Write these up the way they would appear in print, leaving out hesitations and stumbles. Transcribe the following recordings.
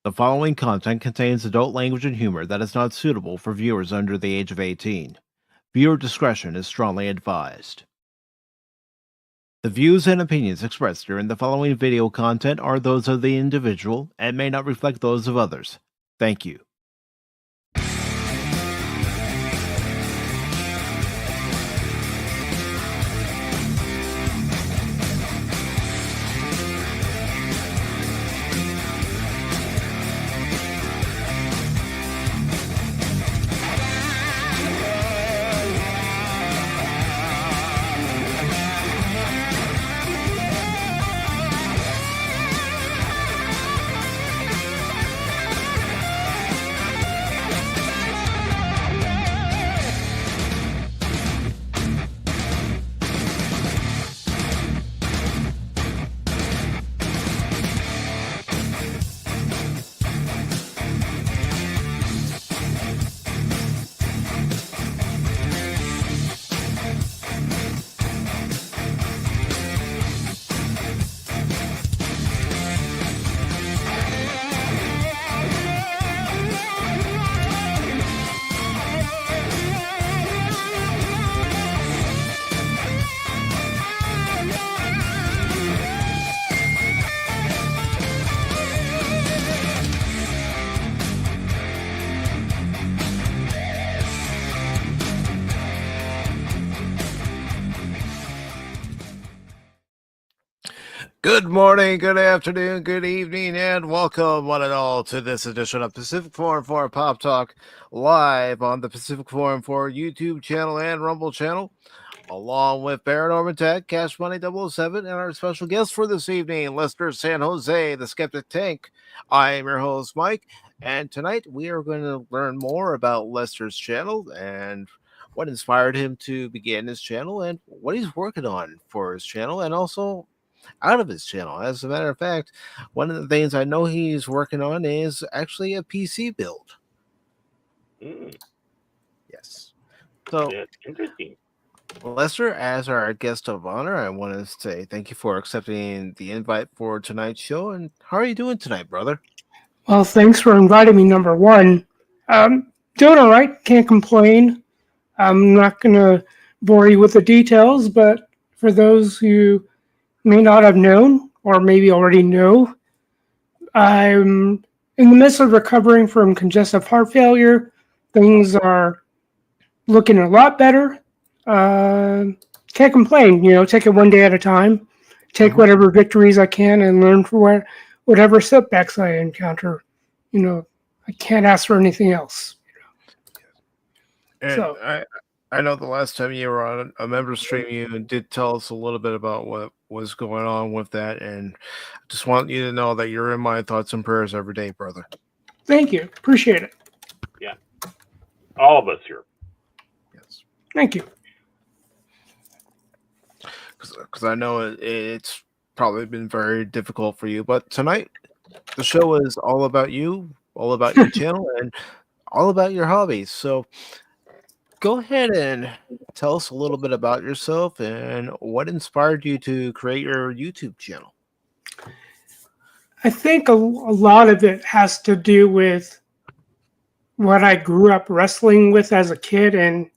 The following content contains adult language and humor that is not suitable for viewers under the age of 18. Viewer discretion is strongly advised. The views and opinions expressed during the following video content are those of the individual and may not reflect those of others. Thank you. Good morning, good afternoon, good evening, and welcome one and all to this edition of Pacific414 Pop Talk, live on the Pacific414 YouTube channel and Rumble channel, along with Orman, Tagge, Cash Money 007, and our special guest for this evening, Lester San Jose, the Skeptic Tank. I am your host, Mike, and tonight we are going to learn more about Lester's channel and what inspired him to begin his channel and what he's working on for his channel, and also out of his channel. As a matter of fact, one of the things I know he's working on is actually a PC build. Yes. So that's interesting. Lester, as our guest of honor, I want to say thank you for accepting the invite for tonight's show. And how are you doing tonight, brother? Well, thanks for inviting me, number one. Doing all right. Can't complain. I'm not going to bore you with the details, but for those who may not have known or maybe already know, I'm in the midst of recovering from congestive heart failure. Things are looking a lot better. Can't complain, take it one day at a time, take whatever victories I can and learn from whatever setbacks I encounter. I can't ask for anything else. And so, I know the last time you were on a member stream, you did tell us a little bit about what was going on with that, and I just want you to know that you're in my thoughts and prayers every day, brother. Thank you. Appreciate it. Yeah. All of us here. Yes. Thank you. Because I know it's probably been very difficult for you, but tonight the show is all about you, all about your channel, and all about your hobbies. So go ahead and tell us a little bit about yourself and what inspired you to create your YouTube channel. I think a lot of it has to do with what I grew up wrestling with as a kid. And,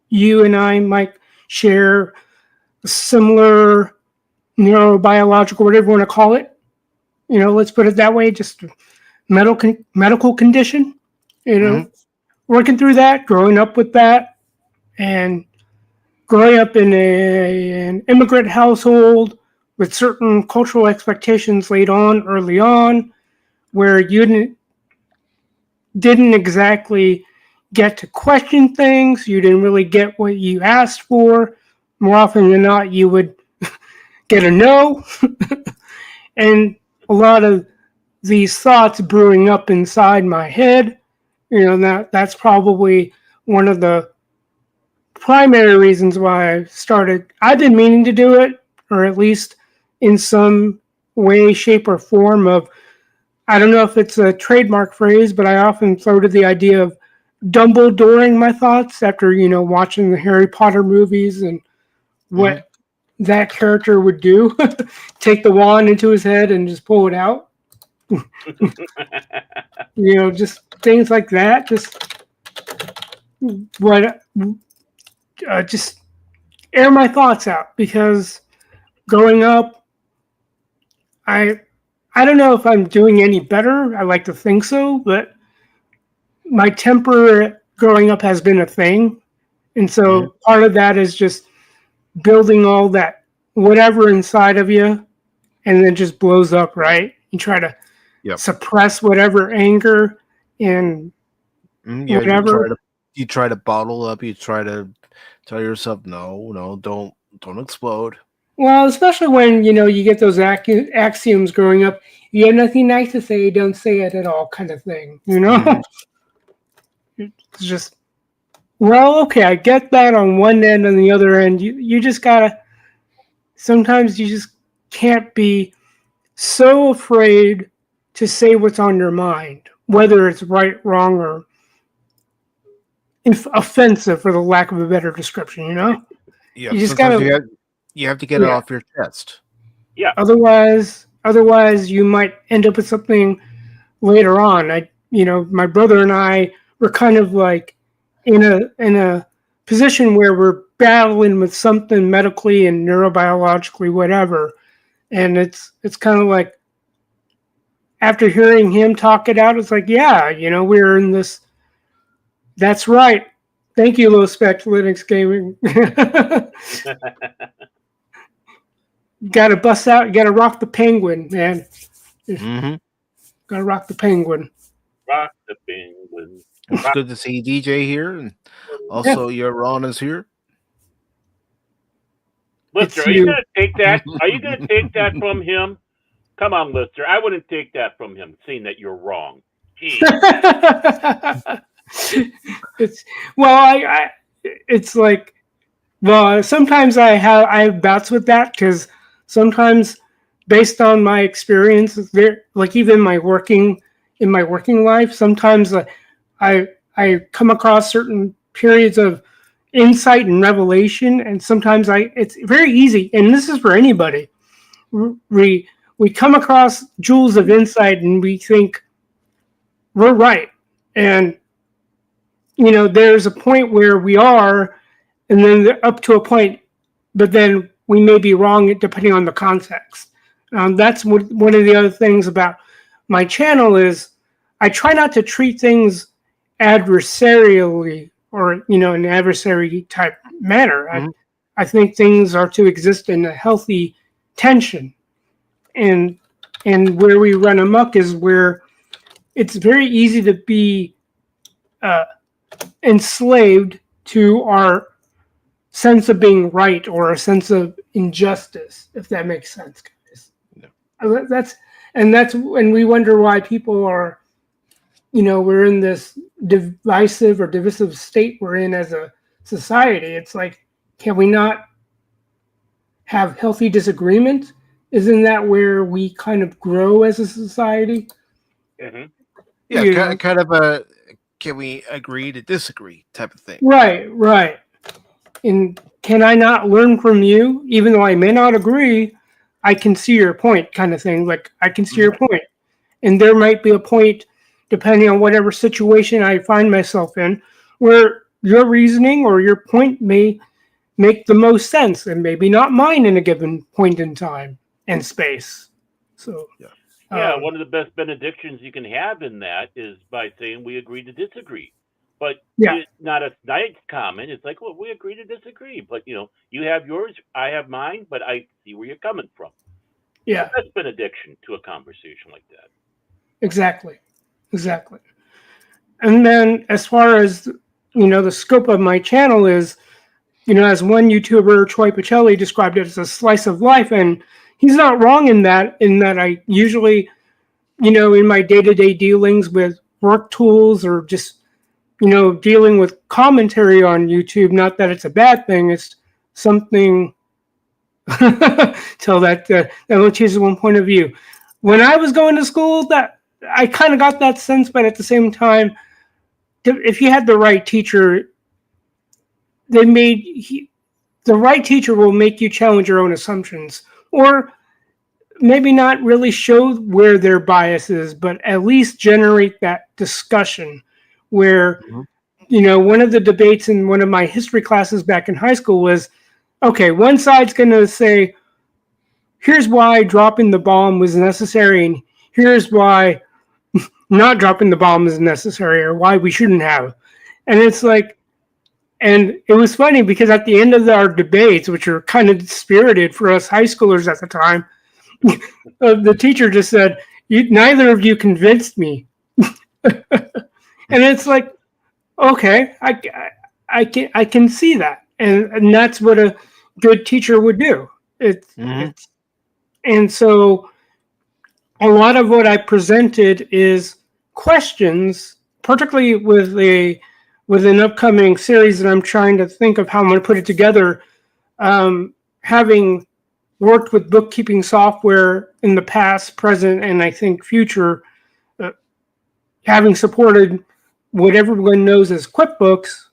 you and I might share a similar neurobiological, whatever you want to call it. Let's put it that way, just medical condition, working through that, growing up with that, and growing up in an immigrant household with certain cultural expectations laid on early on, where you didn't exactly get to question things. You didn't really get what you asked for. More often than not, you would get a no. And a lot of these thoughts brewing up inside my head, that's probably one of the primary reasons why I started. I've been meaning to do it, or at least in some way, shape, or form of, I don't know if it's a trademark phrase, but I often floated the idea of Dumbledoring my thoughts after, watching the Harry Potter movies and what that character would do. Take the wand into his head and just pull it out. Just things like that. What, just air my thoughts out, because growing up, I don't know if I'm doing any better. I like to think so, but my temper growing up has been a thing. And so part of that is just building all that whatever inside of you, and then just blows up, right? You try to suppress whatever anger and whatever. You try to bottle up. You try to tell yourself, no, don't explode. Well, especially when you get those axioms growing up. You have nothing nice to say, don't say it at all, kind of thing. It's just, well, okay, I get that on one end. On the other end, you just gotta. Sometimes you just can't be so afraid to say what's on your mind, whether it's right, wrong, or offensive, for the lack of a better description. Yeah, you just gotta. You have to get it off your chest. Yeah. Otherwise, you might end up with something later on. My brother and I were kind of like in a position where we're battling with something medically and neurobiologically, whatever. And it's kind of like, after hearing him talk it out, it's like, we're in this. That's right. Thank you, Low Spec Linux Gaming. Got to bust out. You got to rock the penguin, man. Got to rock the penguin. Rock the penguin. It's good to see DJ here, and also your Ron is here. Lister, are you going to take that? Are you going to take that from him? Come on, Lister. I wouldn't take that from him, seeing that you're wrong. Jeez. It's like, well, sometimes I have bouts with that, because sometimes, based on my experience, like even in my working life, sometimes I come across certain periods of insight and revelation, and sometimes it's very easy, and this is for anybody. We come across jewels of insight, and we think we're right, and there's a point where we are, and then up to a point, but then we may be wrong depending on the context. That's one of the other things about my channel is I try not to treat things adversarially, or an adversary type manner. I think things are to exist in a healthy tension, and where we run amok is where it's very easy to be enslaved to our sense of being right, or a sense of injustice, if that makes sense, guys. And we wonder why people are, we're in this divisive or divisive state we're in as a society. It's like, can we not have healthy disagreement? Isn't that where we kind of grow as a society? Yeah, kind of a can we agree to disagree type of thing. Right. And can I not learn from you? Even though I may not agree, I can see your point, kind of thing. Like, I can see your point. And there might be a point, depending on whatever situation I find myself in, where your reasoning or your point may make the most sense, and maybe not mine in a given point in time and space. So, one of the best benedictions you can have in that is by saying we agree to disagree. But it's not a nice comment. It's like, well, we agree to disagree. But, you have yours, I have mine, but I see where you're coming from. Yeah. That's benediction to a conversation like that. Exactly. And then as far as, the scope of my channel is, as one YouTuber, Troy Pacelli, described it as a slice of life. And he's not wrong in that I usually, in my day-to-day dealings with work tools, or just, dealing with commentary on YouTube, not that it's a bad thing, it's something, tell that will choose one point of view. When I was going to school, that I kind of got that sense, but at the same time, if you had the right teacher, the right teacher will make you challenge your own assumptions, or maybe not really show where their bias is, but at least generate that discussion where, one of the debates in one of my history classes back in high school was, okay, one side's going to say, here's why dropping the bomb was necessary, and here's why not dropping the bomb is necessary, or why we shouldn't have. And it's like, and it was funny because at the end of our debates, which were kind of spirited for us high schoolers at the time, the teacher just said, neither of you convinced me. And it's like, okay, I can see that. And that's what a good teacher would do. And so a lot of what I presented is questions, particularly with an upcoming series that I'm trying to think of how I'm going to put it together. Having worked with bookkeeping software in the past, present, and I think future, having supported what everyone knows as QuickBooks,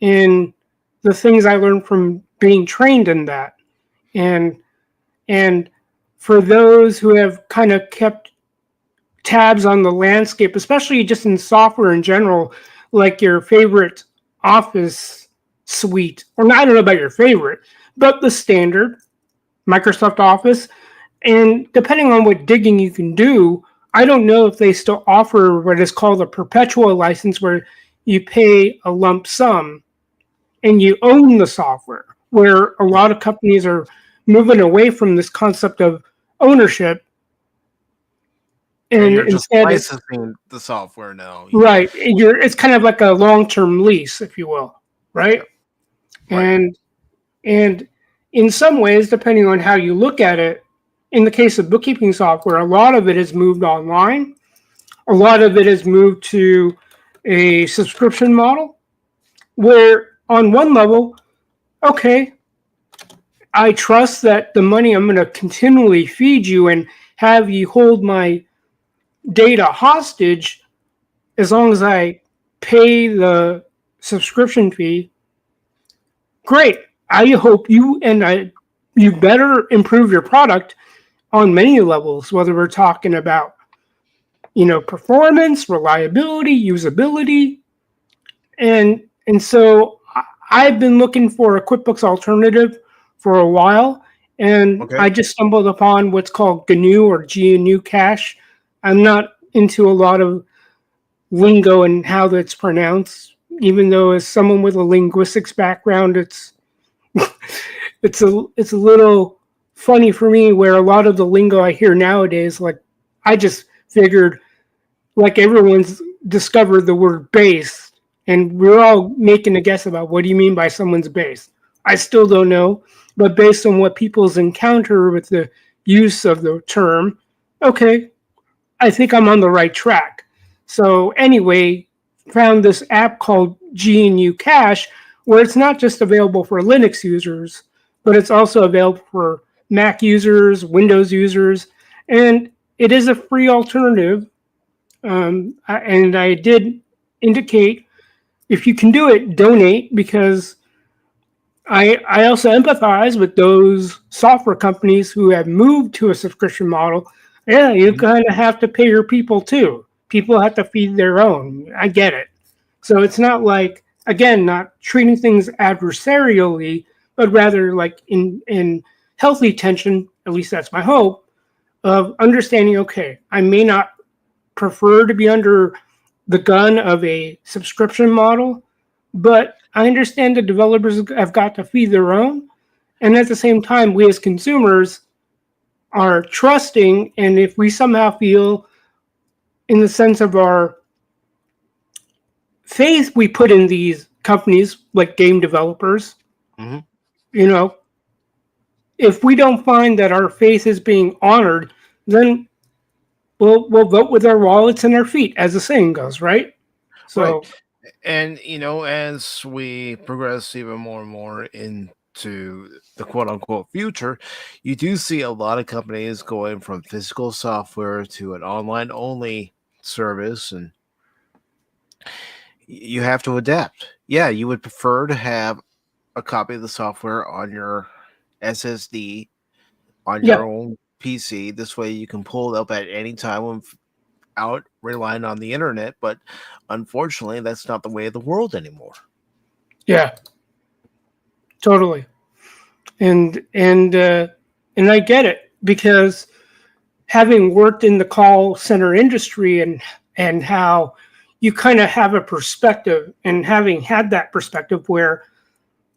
and the things I learned from being trained in that. And for those who have kind of kept tabs on the landscape, especially just in software in general, like your favorite Office suite, or I don't know about your favorite, but the standard Microsoft Office. And depending on what digging you can do, I don't know if they still offer what is called a perpetual license, where you pay a lump sum and you own the software, where a lot of companies are moving away from this concept of ownership. And you're just licensing the software now. Right. It's kind of like a long-term lease, if you will. Right. Right. And in some ways, depending on how you look at it, in the case of bookkeeping software, a lot of it has moved online. A lot of it has moved to a subscription model, where on one level, okay, I trust that the money I'm going to continually feed you and have you hold my data hostage as long as I pay the subscription fee. Great. I hope you better improve your product on many levels, whether we're talking about, performance, reliability, usability. And so I've been looking for a QuickBooks alternative for a while, and I just stumbled upon what's called GNU or GNU Cache. I'm not into a lot of lingo and how that's pronounced, even though as someone with a linguistics background, it's a little funny for me, where a lot of the lingo I hear nowadays, like I just figured, like everyone's discovered the word base, and we're all making a guess about what do you mean by someone's base. I still don't know, but based on what people's encounter with the use of the term, okay, I think I'm on the right track. So anyway, found this app called GNU Cache, where it's not just available for Linux users, but it's also available for Mac users, Windows users, and it is a free alternative. And I did indicate, if you can do it, donate, because I also empathize with those software companies who have moved to a subscription model. Yeah, you kind of have to pay your people too. People have to feed their own. I get it. So it's not like, again, not treating things adversarially, but rather like in healthy tension, at least that's my hope, of understanding, okay, I may not prefer to be under the gun of a subscription model, but I understand the developers have got to feed their own. And at the same time, we as consumers are trusting, and if we somehow feel, in the sense of our faith we put in these companies like game developers, if we don't find that our faith is being honored, then we'll vote with our wallets and our feet, as the saying goes, right? So, right. And as we progress even more and more into the quote unquote future, you do see a lot of companies going from physical software to an online only service, and you have to adapt. Yeah, you would prefer to have a copy of the software on your SSD on your own PC. This way you can pull it up at any time without relying on the internet. But unfortunately, that's not the way of the world anymore. Yeah, totally. And I get it, because having worked in the call center industry and how you kind of have a perspective, and having had that perspective where,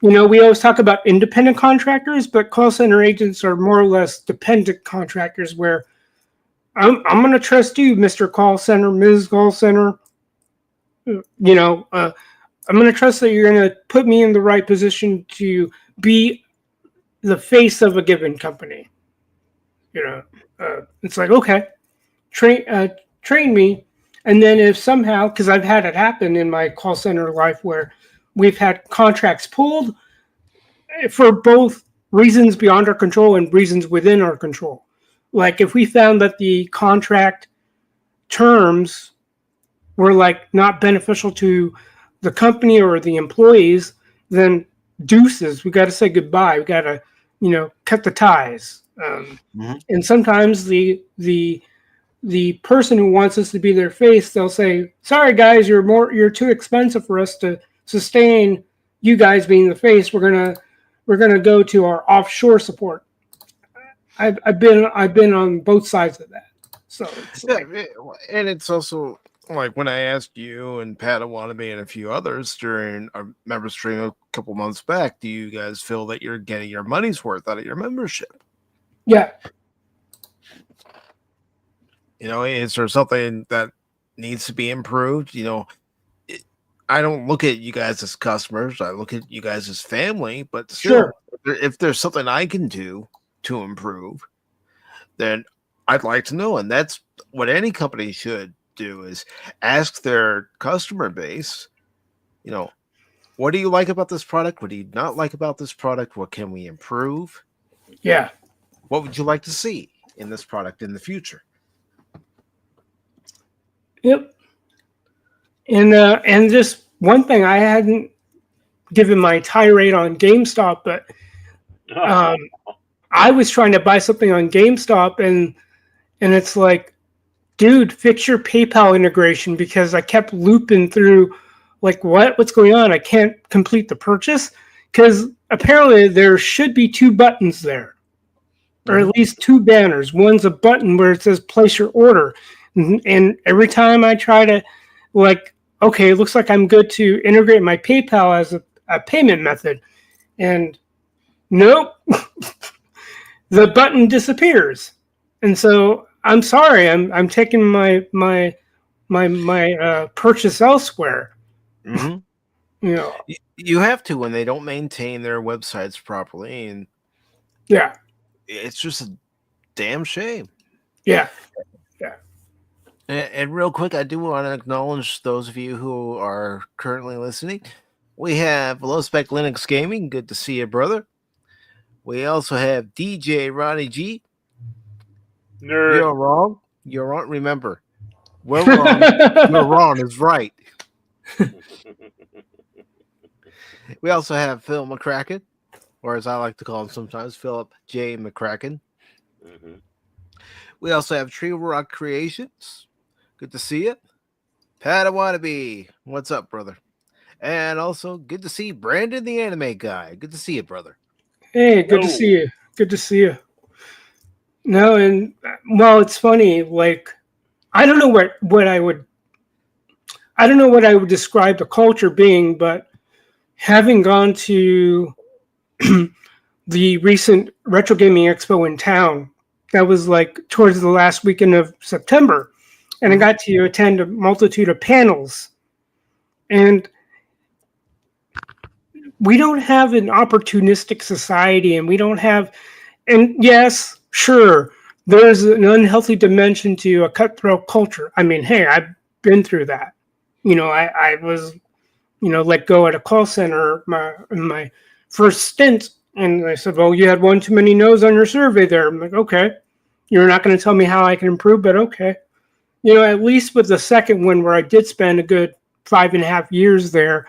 we always talk about independent contractors, but call center agents are more or less dependent contractors, where I'm going to trust you, Mr. Call Center, Ms. Call Center. I'm going to trust that you're going to put me in the right position to be the face of a given company. It's like, okay, train me. And then if somehow, because I've had it happen in my call center life where we've had contracts pulled for both reasons beyond our control and reasons within our control. Like if we found that the contract terms were like not beneficial to the company or the employees, then deuces, we got to say goodbye. We got to, cut the ties. And sometimes the person who wants us to be their face, they'll say, "Sorry guys, you're too expensive for us to sustain you guys being the face. We're gonna go to our offshore support." I've been on both sides of that. So and it's also like when I asked you and Pat Wannabe and a few others during our member stream a couple months back, do you guys feel that you're getting your money's worth out of your membership? Yeah. Is there something that needs to be improved? I don't look at you guys as customers. I look at you guys as family, but still, sure, if there's something I can do to improve, then I'd like to know. And that's what any company should do, is ask their customer base, what do you like about this product? What do you not like about this product? What can we improve? Yeah. What would you like to see in this product in the future? Yep. And just one thing, I hadn't given my tirade on GameStop, but I was trying to buy something on GameStop, and it's like, dude, fix your PayPal integration, because I kept looping through, like, what's going on? I can't complete the purchase, because apparently there should be 2 buttons there, or at least 2 banners. One's a button where it says place your order. And every time I try to, like, okay, it looks like I'm good to integrate my PayPal as a payment method. And nope, the button disappears. And so I'm sorry, I'm taking my purchase elsewhere. Mm-hmm. You have to when they don't maintain their websites properly, and yeah, it's just a damn shame. Yeah. And real quick, I do want to acknowledge those of you who are currently listening. We have Low Spec Linux Gaming. Good to see you, brother. We also have DJ Ronnie G. Nerd. You're wrong. You're wrong. Remember, we're wrong. You're wrong is right. We also have Phil McCracken, or as I like to call him sometimes, Philip J. McCracken. Mm-hmm. We also have Tree Rock Creations. Good to see you. Pat Wannabe. What's up, brother? And also, good to see Brandon, the anime guy. Good to see you, brother. Hey, good to see you. Good to see you. No, and well, it's funny. Like, I don't know what I would describe the culture being, but having gone to the recent Retro Gaming Expo in town, that was like towards the last weekend of September, and I got to attend a multitude of panels. And we don't have an opportunistic society, and we don't have, and yes, sure, there's an unhealthy dimension to a cutthroat culture. I mean, hey, I've been through that. I was, let go at a call center in my first stint, and they said, well, you had one too many no's on your survey there. I'm like, okay, you're not going to tell me how I can improve, but okay. At least with the second one, where I did spend a good 5.5 years there,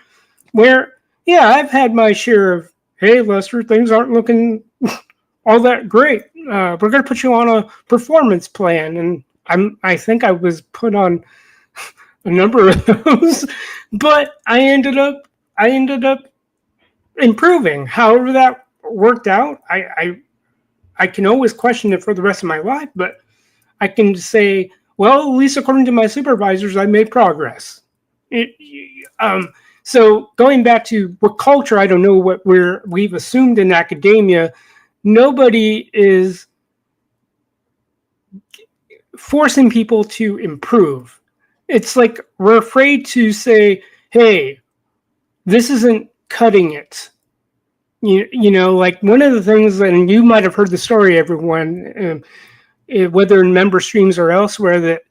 where, yeah, I've had my share of, hey, Lester, things aren't looking all that great. we're going to put you on a performance plan. And I think I was put on a number of those, but I ended up improving. However that worked out, I can always question it for the rest of my life, but I can say, well, at least according to my supervisors, I made progress. So going back to what culture, I don't know what we've assumed in academia. Nobody is forcing people to improve. It's like we're afraid to say, hey, this isn't cutting it. You know, like one of the things, and you might have heard the story, everyone, whether in member streams or elsewhere, that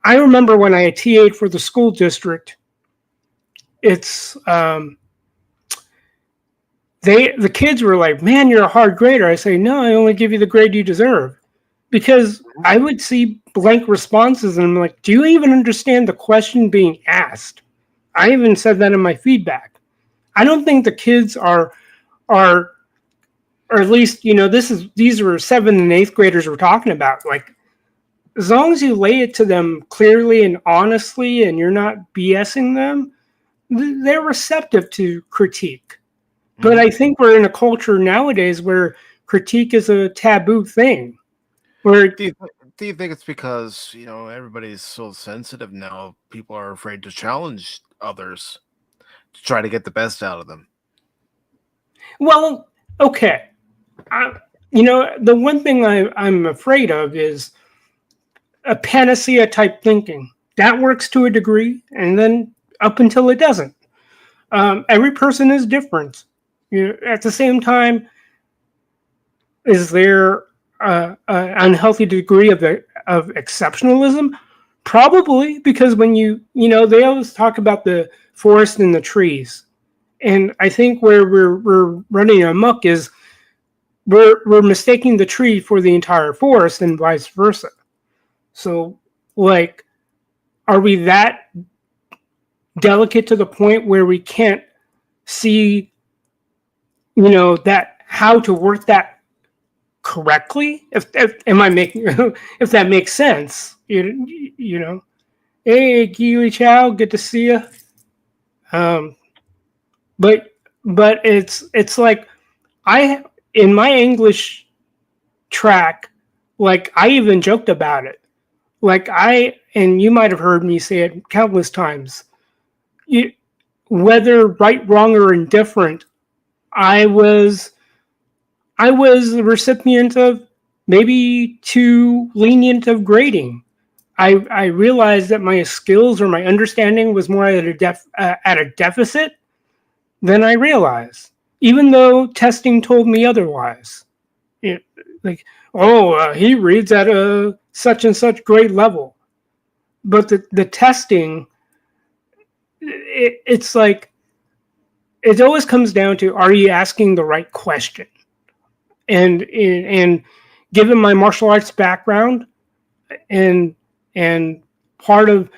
I remember when I TA'd for the school district, it's the kids were like, man, you're a hard grader. I say, no, I only give you the grade you deserve. Because I would see blank responses and I'm like, do you even understand the question being asked? I even said that in my feedback. I don't think the kids are, or at least, you know, these were 7th and 8th graders we're talking about. Like, as long as you lay it to them clearly and honestly and you're not BSing them, they're receptive to critique. But I think we're in a culture nowadays where critique is a taboo thing. Where do you think it's because, you know, everybody's so sensitive now, people are afraid to challenge others to try to get the best out of them? Well, okay. You know, the one thing I'm afraid of is a panacea type thinking. That works to a degree, and then up until it doesn't. Every person is different. You know, at the same time, is there an unhealthy degree of exceptionalism? Probably, because when you know, they always talk about the forest and the trees. And I think where we're running amok is we're mistaking the tree for the entire forest and vice versa. So, like, are we that delicate to the point where we can't see, you know, that how to work that correctly? If am I making if that makes sense? You know, hey, Keely Chow, good to see you. But it's like in my English track, like I even joked about it. Like and you might have heard me say it countless times. Whether right, wrong, or indifferent, I was the recipient of maybe too lenient of grading. I realized that my skills or my understanding was more at a deficit than I realized, even though testing told me otherwise. Like, he reads at a such and such grade level, but the testing, it's like it always comes down to, are you asking the right question? And given my martial arts background and part of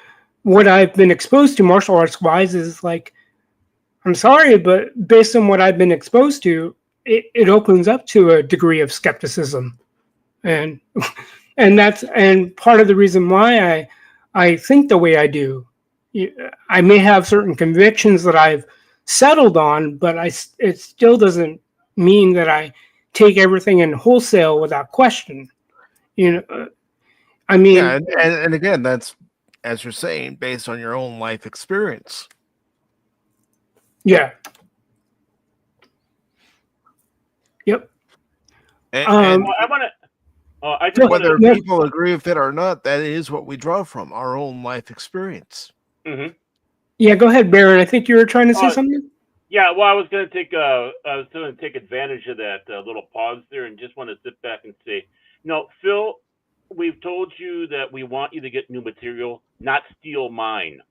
what I've been exposed to martial arts wise is like, I'm sorry, but based on what I've been exposed to, it opens up to a degree of skepticism, and that's part of the reason why I think the way I do. I may have certain convictions that I've settled on, but it still doesn't mean that I take everything in wholesale without question. You know, I mean, yeah, and again, that's, as you're saying, based on your own life experience. Yeah. Yep. And I want to. I just whether wanna, people agree with it or not, that is what we draw from our own life experience. Mm-hmm. Yeah, go ahead, Baron. I think you were trying to say something. Yeah, well, I was going to take advantage of that little pause there, and just want to sit back and say, no, Phil, we've told you that we want you to get new material, not steal mine.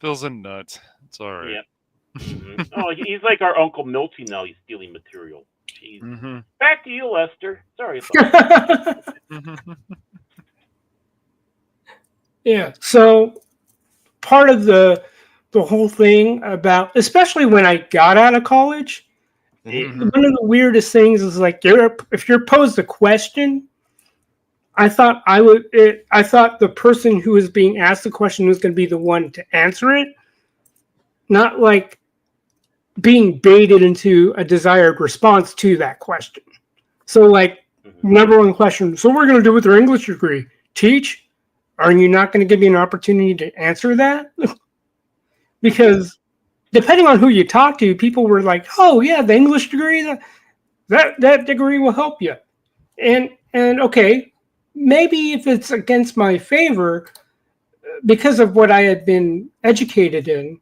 Phil's a nut. It's all right. Yeah. Mm-hmm. Oh, he's like our Uncle Milty now. He's stealing material. Jeez. Mm-hmm. Back to you, Lester. Sorry about that. Yeah. So part of the whole thing about, especially when I got out of college, One of the weirdest things is like if you're posed a question, I thought the person who was being asked the question was going to be the one to answer it, not like being baited into a desired response to that question. So like number one question, so what are we going to do with our English degree? Teach? Are you not going to give me an opportunity to answer that? Because depending on who you talk to, people were like, oh yeah, the English degree, that degree will help you. And okay, maybe if it's against my favor, because of what I had been educated in,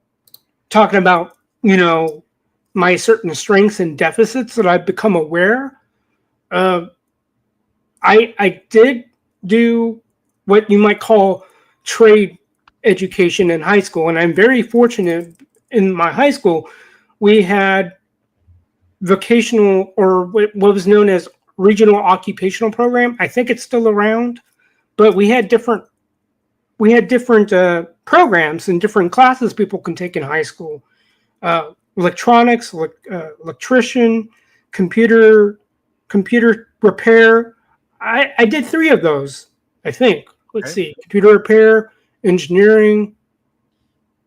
talking about, my certain strengths and deficits that I've become aware, I did do what you might call trade education in high school. And I'm very fortunate in my high school, we had vocational, or what was known as regional occupational program. I think it's still around, but we had different programs and different classes people can take in high school. Electronics, electrician, computer repair. I did 3 of those, I think. Let's see. Computer repair, engineering,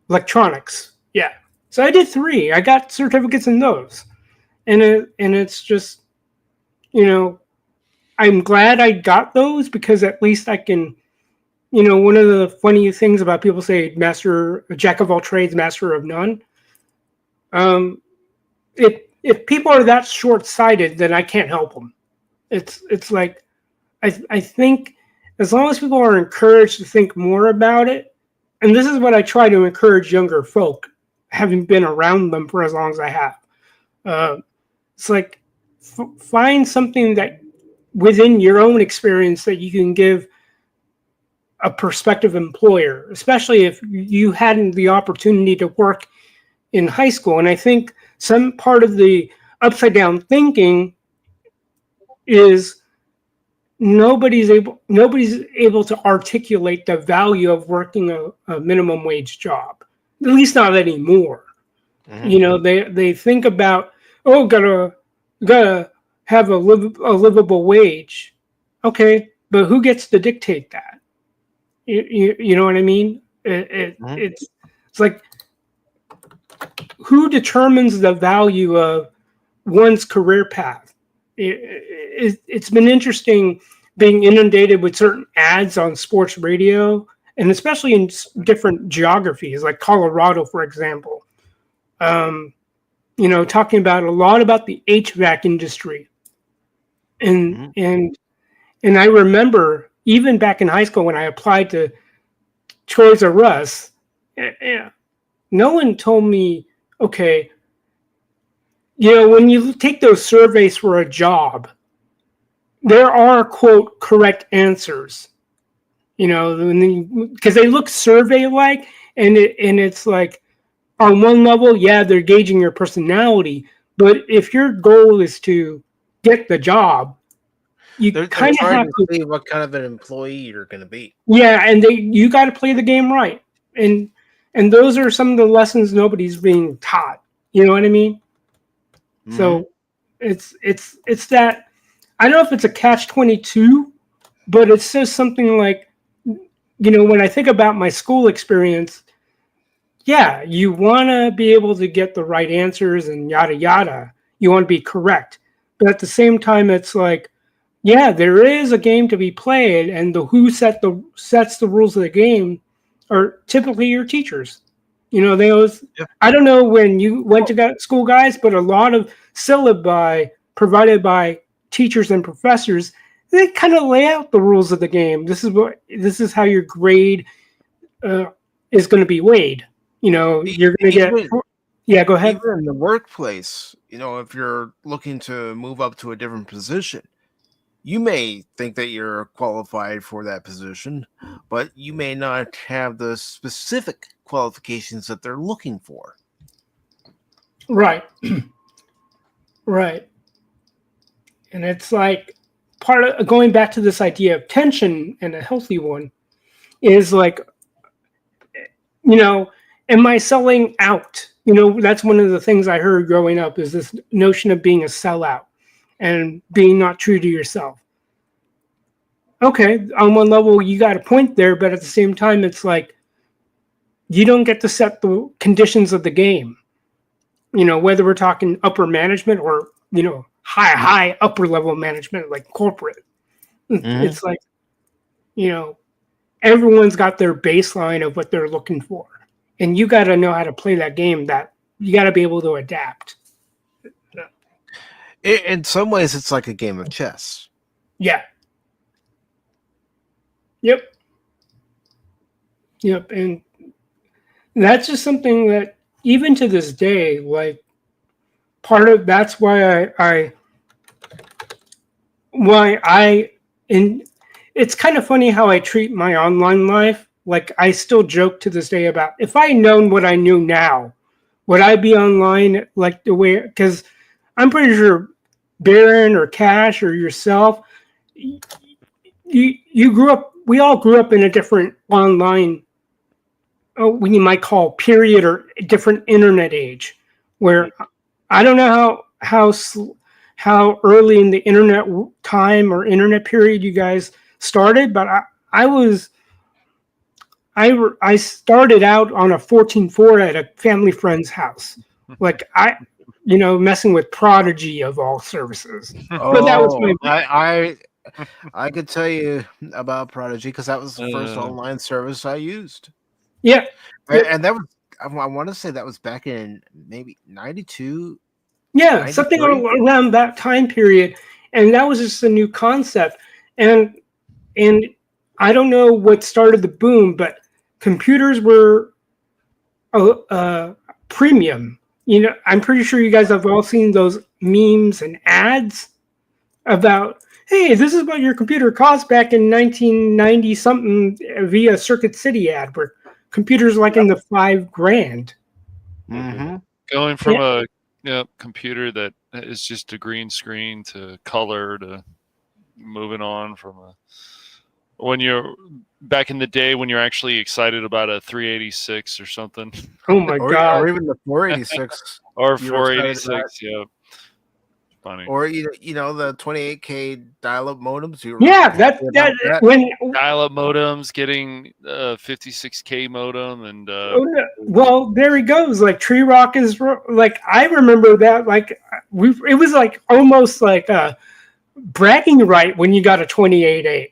electronics. Yeah. So I did 3. I got certificates in those. And it's just, I'm glad I got those because at least I can, one of the funny things about people say jack of all trades, master of none. If people are that short-sighted, then I can't help them. It's like, I think as long as people are encouraged to think more about it, and this is what I try to encourage younger folk, having been around them for as long as I have. It's like, find something that within your own experience that you can give a prospective employer, especially if you hadn't the opportunity to work in high school. And I think some part of the upside down thinking is nobody's able to articulate the value of working a minimum wage job, at least not anymore. They think about, gotta have a livable wage. Okay, but who gets to dictate that? You know what I mean? It's like, who determines the value of one's career path? It's been interesting being inundated with certain ads on sports radio, and especially in different geographies, like Colorado, for example. Talking about a lot about the HVAC industry, and I remember even back in high school when I applied to Toys R Us, no one told me, okay, when you take those surveys for a job, there are, quote, correct answers, because they look survey-like, and it's like, on one level, yeah, they're gauging your personality, but if your goal is to get the job, you kind of have to see what kind of an employee you're going to be. Yeah, and you got to play the game right, and those are some of the lessons nobody's being taught. You know what I mean? Mm-hmm. So it's that, I don't know if it's a catch-22, but it's just something like, when I think about my school experience, yeah, you want to be able to get the right answers and yada yada. You want to be correct, but at the same time, it's like, yeah, there is a game to be played, and who sets the rules of the game are typically your teachers. They always. Yeah. I don't know when you went to school, guys, but a lot of syllabi provided by teachers and professors, they kind of lay out the rules of the game. This is how your grade is going to be weighed. You're going to get. Yeah, go ahead. Even in the workplace, if you're looking to move up to a different position, you may think that you're qualified for that position, but you may not have the specific qualifications that they're looking for. Right. Right. And it's like, part of going back to this idea of tension, and a healthy one, is like, am I selling out? that's one of the things I heard growing up is this notion of being a sellout and being not true to yourself. Okay, on one level, you got a point there, but at the same time, it's like you don't get to set the conditions of the game. Whether we're talking upper management or, high upper level management, like corporate. Mhm. It's like, everyone's got their baseline of what they're looking for. And you got to know how to play that game, that you got to be able to adapt. In some ways, it's like a game of chess. Yeah. Yep. And that's just something that even to this day, like that's why and it's kind of funny how I treat my online life. Like I still joke to this day about if I known what I knew now, would I be online like the way, because I'm pretty sure Baron or Cash or yourself, you grew up, we all grew up in a different online, what you might call period or different internet age, where I don't know how early in the internet time or internet period you guys started, but I started out on a 14.4 at a family friend's house, like messing with Prodigy of all services. But that was my I could tell you about Prodigy because that was the first online service I used. Yeah. And that was, I want to say that was back in maybe 92. Yeah, something around that time period. And that was just a new concept. And I don't know what started the boom, but computers were premium. I'm pretty sure you guys have all seen those memes and ads about, hey, this is what your computer cost back in 1990 something via Circuit City ad, where computers like in the $5,000. Mm-hmm. Going from a computer that is just a green screen to color to moving on from when you're back in the day when you're actually excited about a 386 or something. Oh my God. Or even the 486. Or 486, yeah. Funny. Or the 28K dial-up modems. When dial-up modems, getting a 56K modem, and well, there he goes. Like Tree Rock is like, I remember that. Like it was like almost like a bragging right when you got a 28.8.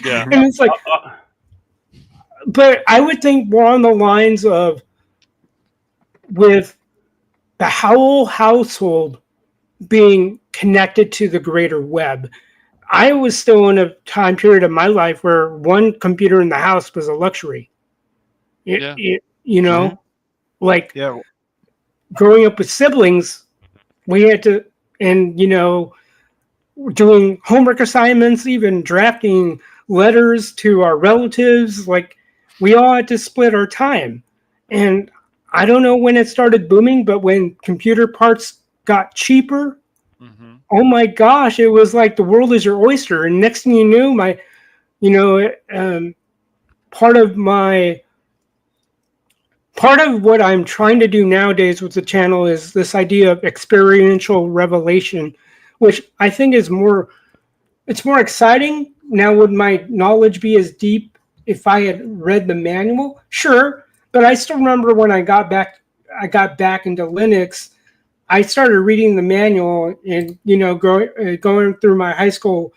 Yeah, and it's like, but I would think more on the lines of with the whole household being connected to the greater web. I was still in a time period of my life where one computer in the house was a luxury. Like growing up with siblings, we had to, and doing homework assignments, even drafting letters to our relatives, like we all had to split our time. And I don't know when it started booming, but when computer parts got cheaper, oh my gosh, it was like the world is your oyster. And next thing you knew, part of what I'm trying to do nowadays with the channel is this idea of experiential revelation, which I think is more exciting. Now, would my knowledge be as deep if I had read the manual? Sure. But I still remember when I got back into Linux, I started reading the manual and, going through my high school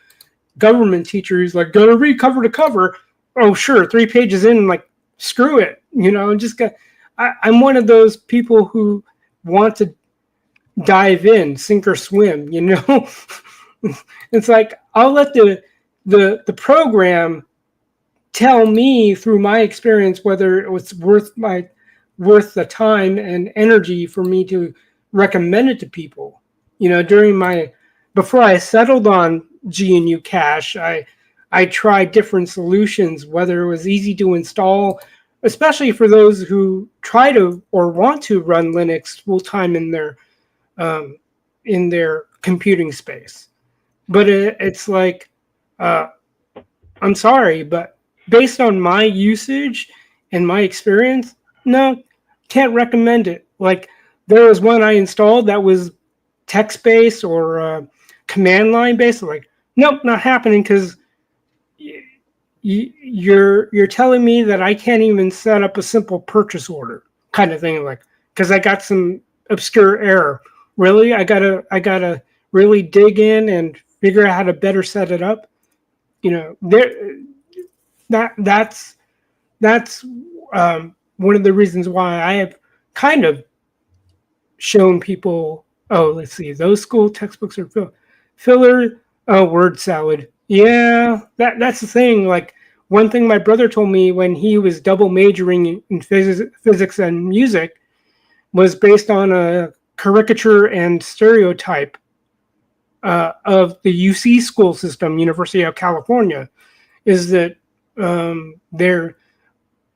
government teacher who's like, gotta read cover to cover. Oh, sure. 3 pages in, like, screw it. I'm one of those people who want to dive in, sink or swim, It's like, I'll let the program tell me through my experience whether it was worth the time and energy for me to recommend it to people. Before I settled on GNU Cache, I tried different solutions, whether it was easy to install, especially for those who try to or want to run Linux full time in their computing space. But it's like, I'm sorry, but based on my usage and my experience, no, can't recommend it. Like there was one I installed that was text-based or command line based. Like, nope, not happening because you're telling me that I can't even set up a simple purchase order kind of thing. Like, because I got some obscure error. Really, I gotta really dig in and figure out how to better set it up. That's one of the reasons why I have kind of shown people, oh, let's see, those school textbooks are filler, word salad. Yeah, that's the thing. Like one thing my brother told me when he was double majoring in physics and music was based on a caricature and stereotype of the UC school system, University of California, is that they're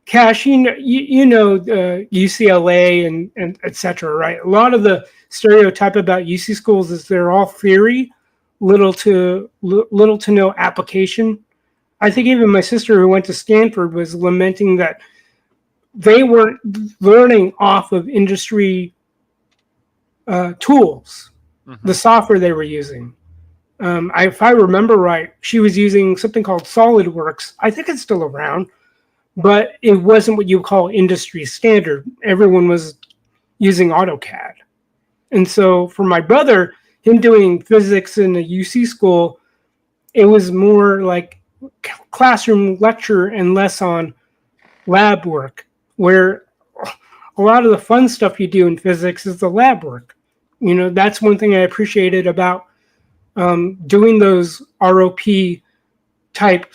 cashing, UCLA and et cetera, right? A lot of the stereotype about UC schools is they're all theory, little to no application. I think even my sister who went to Stanford was lamenting that they weren't learning off of industry tools, the software they were using. If I remember right, she was using something called SolidWorks. I think it's still around, but it wasn't what you would call industry standard. Everyone was using AutoCAD. And so for my brother, him doing physics in a UC school, it was more like classroom lecture and less on lab work, where a lot of the fun stuff you do in physics is the lab work. That's one thing I appreciated about doing those ROP type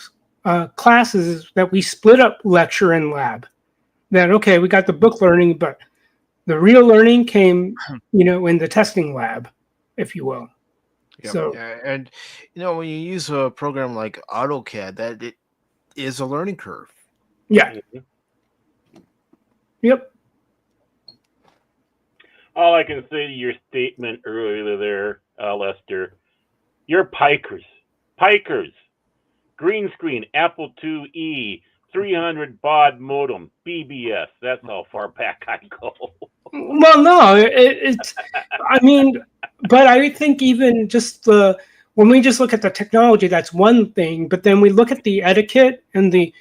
classes, that we split up lecture and lab. That, okay, we got the book learning, but the real learning came, in the testing lab, if you will. Yep. So, and when you use a program like AutoCAD, that it is a learning curve. Yeah. Yep. All I can say to your statement earlier there, Lester, you're pikers. Green screen, Apple IIe, 300 baud modem, BBS. That's how far back I go. Well, no, it's. I mean, but I think even just when we just look at the technology, that's one thing. But then we look at the etiquette and the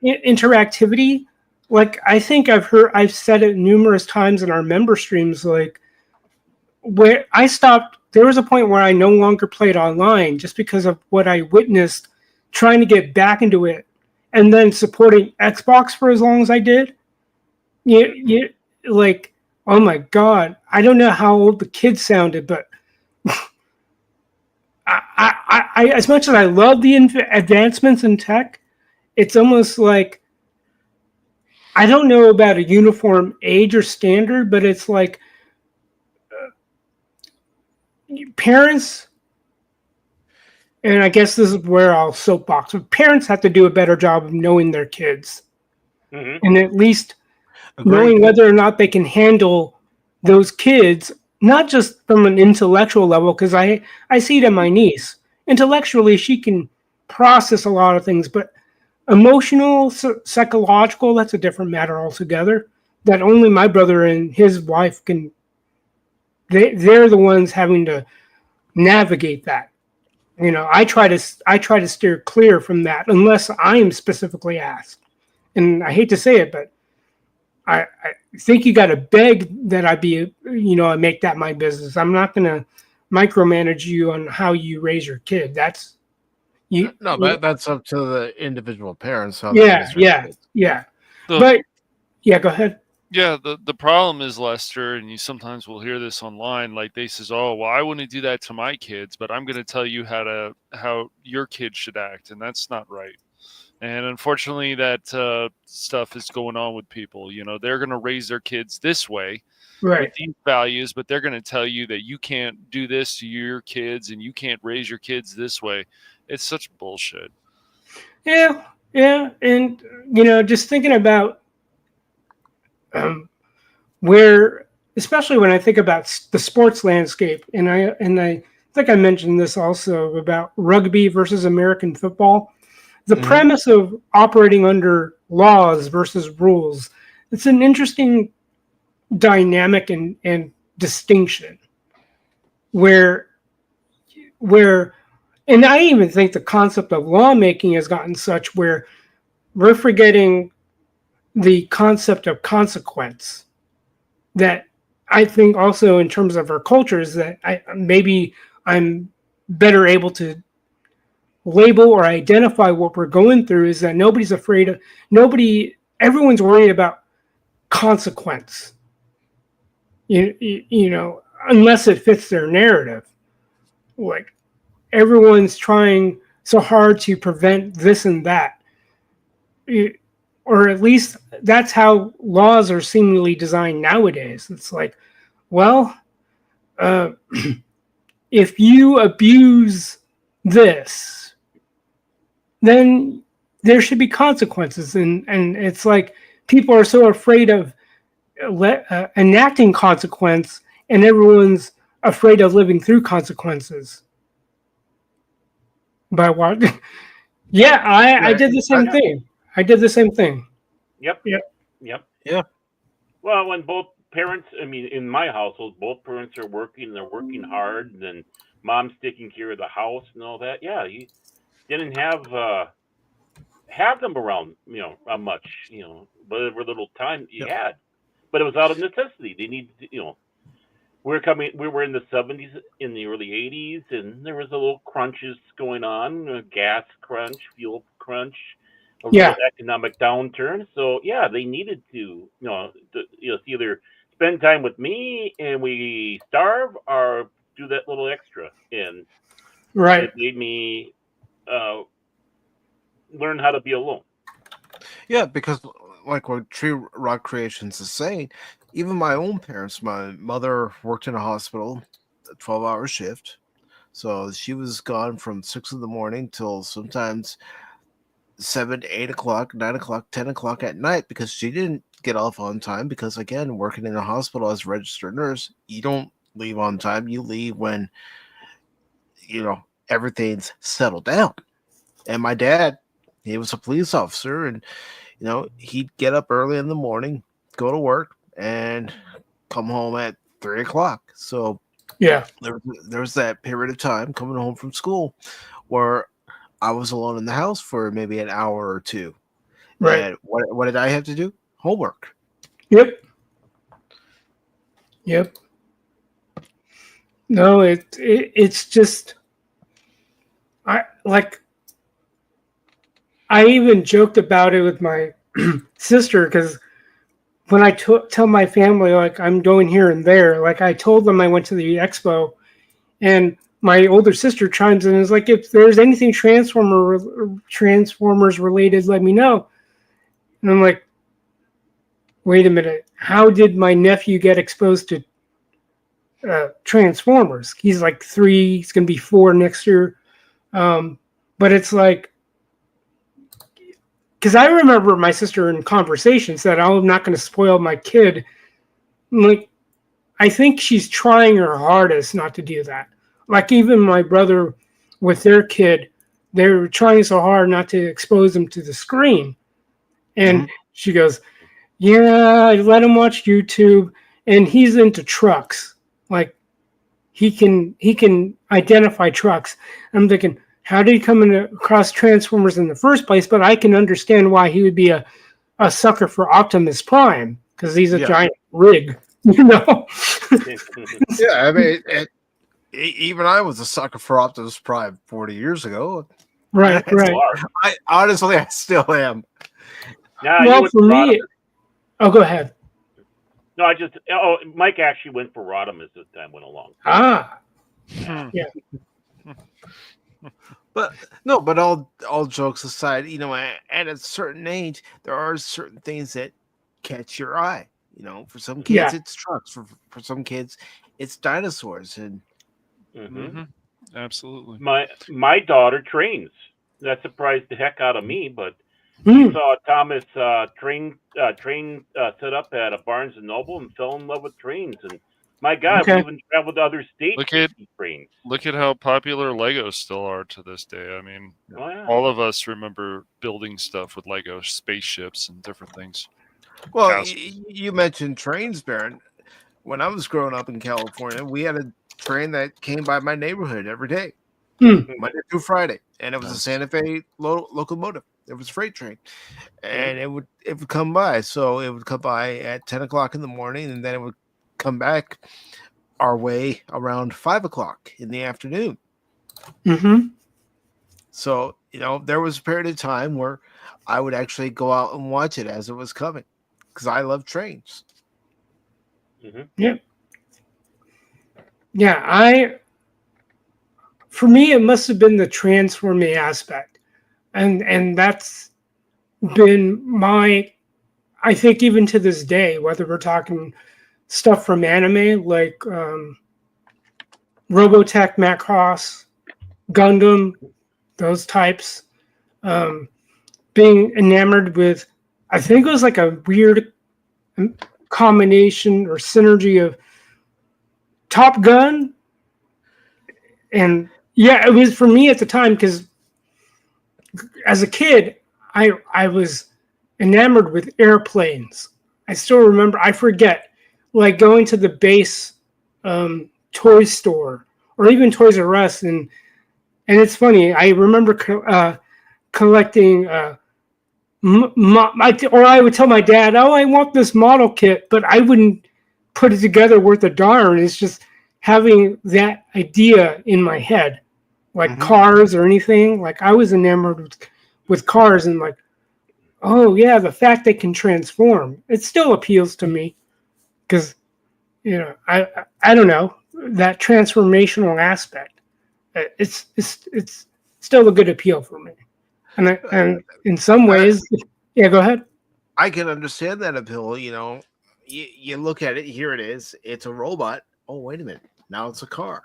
interactivity. Like I think I've said it numerous times in our member streams. Like where I stopped, there was a point where I no longer played online just because of what I witnessed trying to get back into it, and then supporting Xbox for as long as I did. Like, oh my God, I don't know how old the kids sounded, but I as much as I love the advancements in tech, it's almost like, I don't know about a uniform age or standard, but it's like parents, and I guess this is where I'll soapbox, but parents have to do a better job of knowing their kids, and at least knowing whether or not they can handle those kids, not just from an intellectual level, because I see it in my niece. Intellectually, she can process a lot of things, but emotional, psychological, that's a different matter altogether, that only my brother and his wife can. They're the ones having to navigate that. I try to steer clear from that unless I am specifically asked. And I hate to say it, but I think you got to beg that I make that my business. I'm not going to micromanage you on how you raise your kid. That's that's up to the individual parents. Yeah. But yeah, go ahead. Yeah, the problem is, Lester, and you sometimes will hear this online, like they says, oh, well, I wouldn't do that to my kids, but I'm going to tell you how your kids should act, and that's not right. And unfortunately, that stuff is going on with people. They're going to raise their kids this way, right, with these values, but they're going to tell you that you can't do this to your kids and you can't raise your kids this way. It's such bullshit. Yeah, and just thinking about where, especially when I think about the sports landscape, and I think I mentioned this also about rugby versus American football, the premise of operating under laws versus rules. It's an interesting dynamic and distinction where and I even think the concept of lawmaking has gotten such where we're forgetting the concept of consequence that I think also in terms of our cultures that maybe I'm better able to label or identify what we're going through is that everyone's worried about consequence, you know, unless it fits their narrative. Like everyone's trying so hard to prevent this and that. Or at least that's how laws are seemingly designed nowadays. It's like, well, if you abuse this, then there should be consequences. And it's like people are so afraid of enacting consequence, and everyone's afraid of living through consequences. By what? Yeah, I did the same thing. I did the same thing. Yep. Yeah. Well, when both parents, I mean, in my household, both parents are working and they're working hard, and then mom's taking care of the house and all that. Yeah, you didn't have them around, much, whatever little time you had, but it was out of necessity. They needed, we were in the 70s, in the early 80s, and there was a little crunches going on, gas crunch, fuel crunch, a real economic downturn. So yeah, they needed to, either spend time with me and we starve, or do that little extra. And right, it made me learn how to be alone. Yeah, because like what Tree Rock Creations is saying, even my own parents, my mother worked in a hospital, a 12-hour shift. So she was gone from 6 in the morning till sometimes 7, 8 o'clock, 9 o'clock, 10 o'clock at night because she didn't get off on time. Because again, working in a hospital as a registered nurse, you don't leave on time. You leave when, everything's settled down. And my dad, he was a police officer, and he'd get up early in the morning, go to work, and come home at 3 o'clock. So yeah, there was that period of time coming home from school where I was alone in the house for maybe an hour or two. right. And what did I have to do? Homework. Yep. No, it's just I even joked about it with my sister because when I tell my family like I'm going here and there, like I told them I went to the expo, and my older sister chimes in and is like, if there's anything Transformers related, let me know. And I'm like, wait a minute, how did my nephew get exposed to Transformers? He's like 3, he's gonna be 4 next year. But it's like, because I remember my sister in conversation said, I'm not going to spoil my kid. Like, I think she's trying her hardest not to do that. Like, even my brother with their kid, they're trying so hard not to expose them to the screen. And she goes, yeah, I let him watch YouTube, and he's into trucks. Like, he can identify trucks. I'm thinking, how did he come across Transformers in the first place? But I can understand why he would be a sucker for Optimus Prime because he's a giant rig, Yeah, I mean, even I was a sucker for Optimus Prime 40 years ago. Right. I honestly, I still am. Well, for me, go ahead. No, Mike actually went for Rodimus this time, went along. Yeah. But all jokes aside, at a certain age, there are certain things that catch your eye. For some kids, it's trucks. For some kids, it's dinosaurs. And absolutely, my daughter trains. That surprised the heck out of me, but she saw Thomas train set up at a Barnes and Noble and fell in love with trains. And my God, we even traveled to other states to see trains. Look at how popular Legos still are to this day. I mean, all of us remember building stuff with Lego spaceships and different things. Well, you mentioned trains, Baron. When I was growing up in California, we had a train that came by my neighborhood every day, Monday through Friday, and it was a Santa Fe locomotive. It was a freight train, and it would come by. So it would come by at 10 o'clock in the morning, and then it would come back our way around 5 o'clock in the afternoon. Mm-hmm. So, there was a period of time where I would actually go out and watch it as it was coming because I love trains. Mm-hmm. Yeah. Yeah, for me, it must have been the transforming aspect. And that's been I think even to this day, whether we're talking stuff from anime like Robotech, Macross, Gundam, those types, being enamored with, I think it was like a weird combination or synergy of Top Gun and yeah, it was for me at the time because as a kid, I was enamored with airplanes. I still remember, I forget, like going to the base toy store or even Toys R Us, and it's funny. I remember collecting. Or I would tell my dad, "Oh, I want this model kit," but I wouldn't put it together worth a darn. It's just having that idea in my head, like cars or anything. Like I was enamored with cars, and like, oh yeah, the fact they can transform, it still appeals to me because I don't know, that transformational aspect. It's still a good appeal for me, and in some ways, yeah. Go ahead. I can understand that appeal. You look at it. Here it is. It's a robot. Oh, wait a minute. Now it's a car.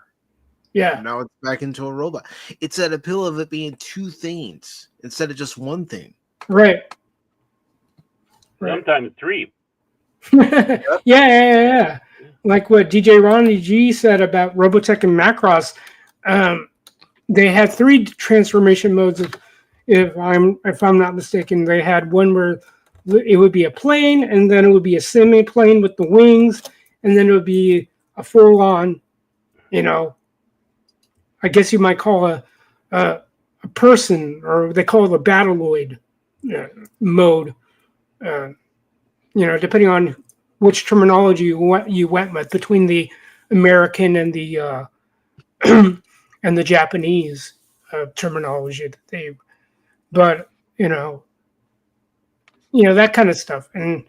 Yeah. Now it's back into a robot. It's that appeal of it being two things instead of just one thing. Right. Sometimes three. Yeah. Like what DJ Ronnie G said about Robotech and Macross, they had 3 transformation modes. If I'm not mistaken, they had one where it would be a plane, and then it would be a semi-plane with the wings, and then it would be a full-on, I guess you might call a person, or they call it a battleoid mode. Depending on which terminology you went with between the American and the and the Japanese terminology that they, but that kind of stuff. And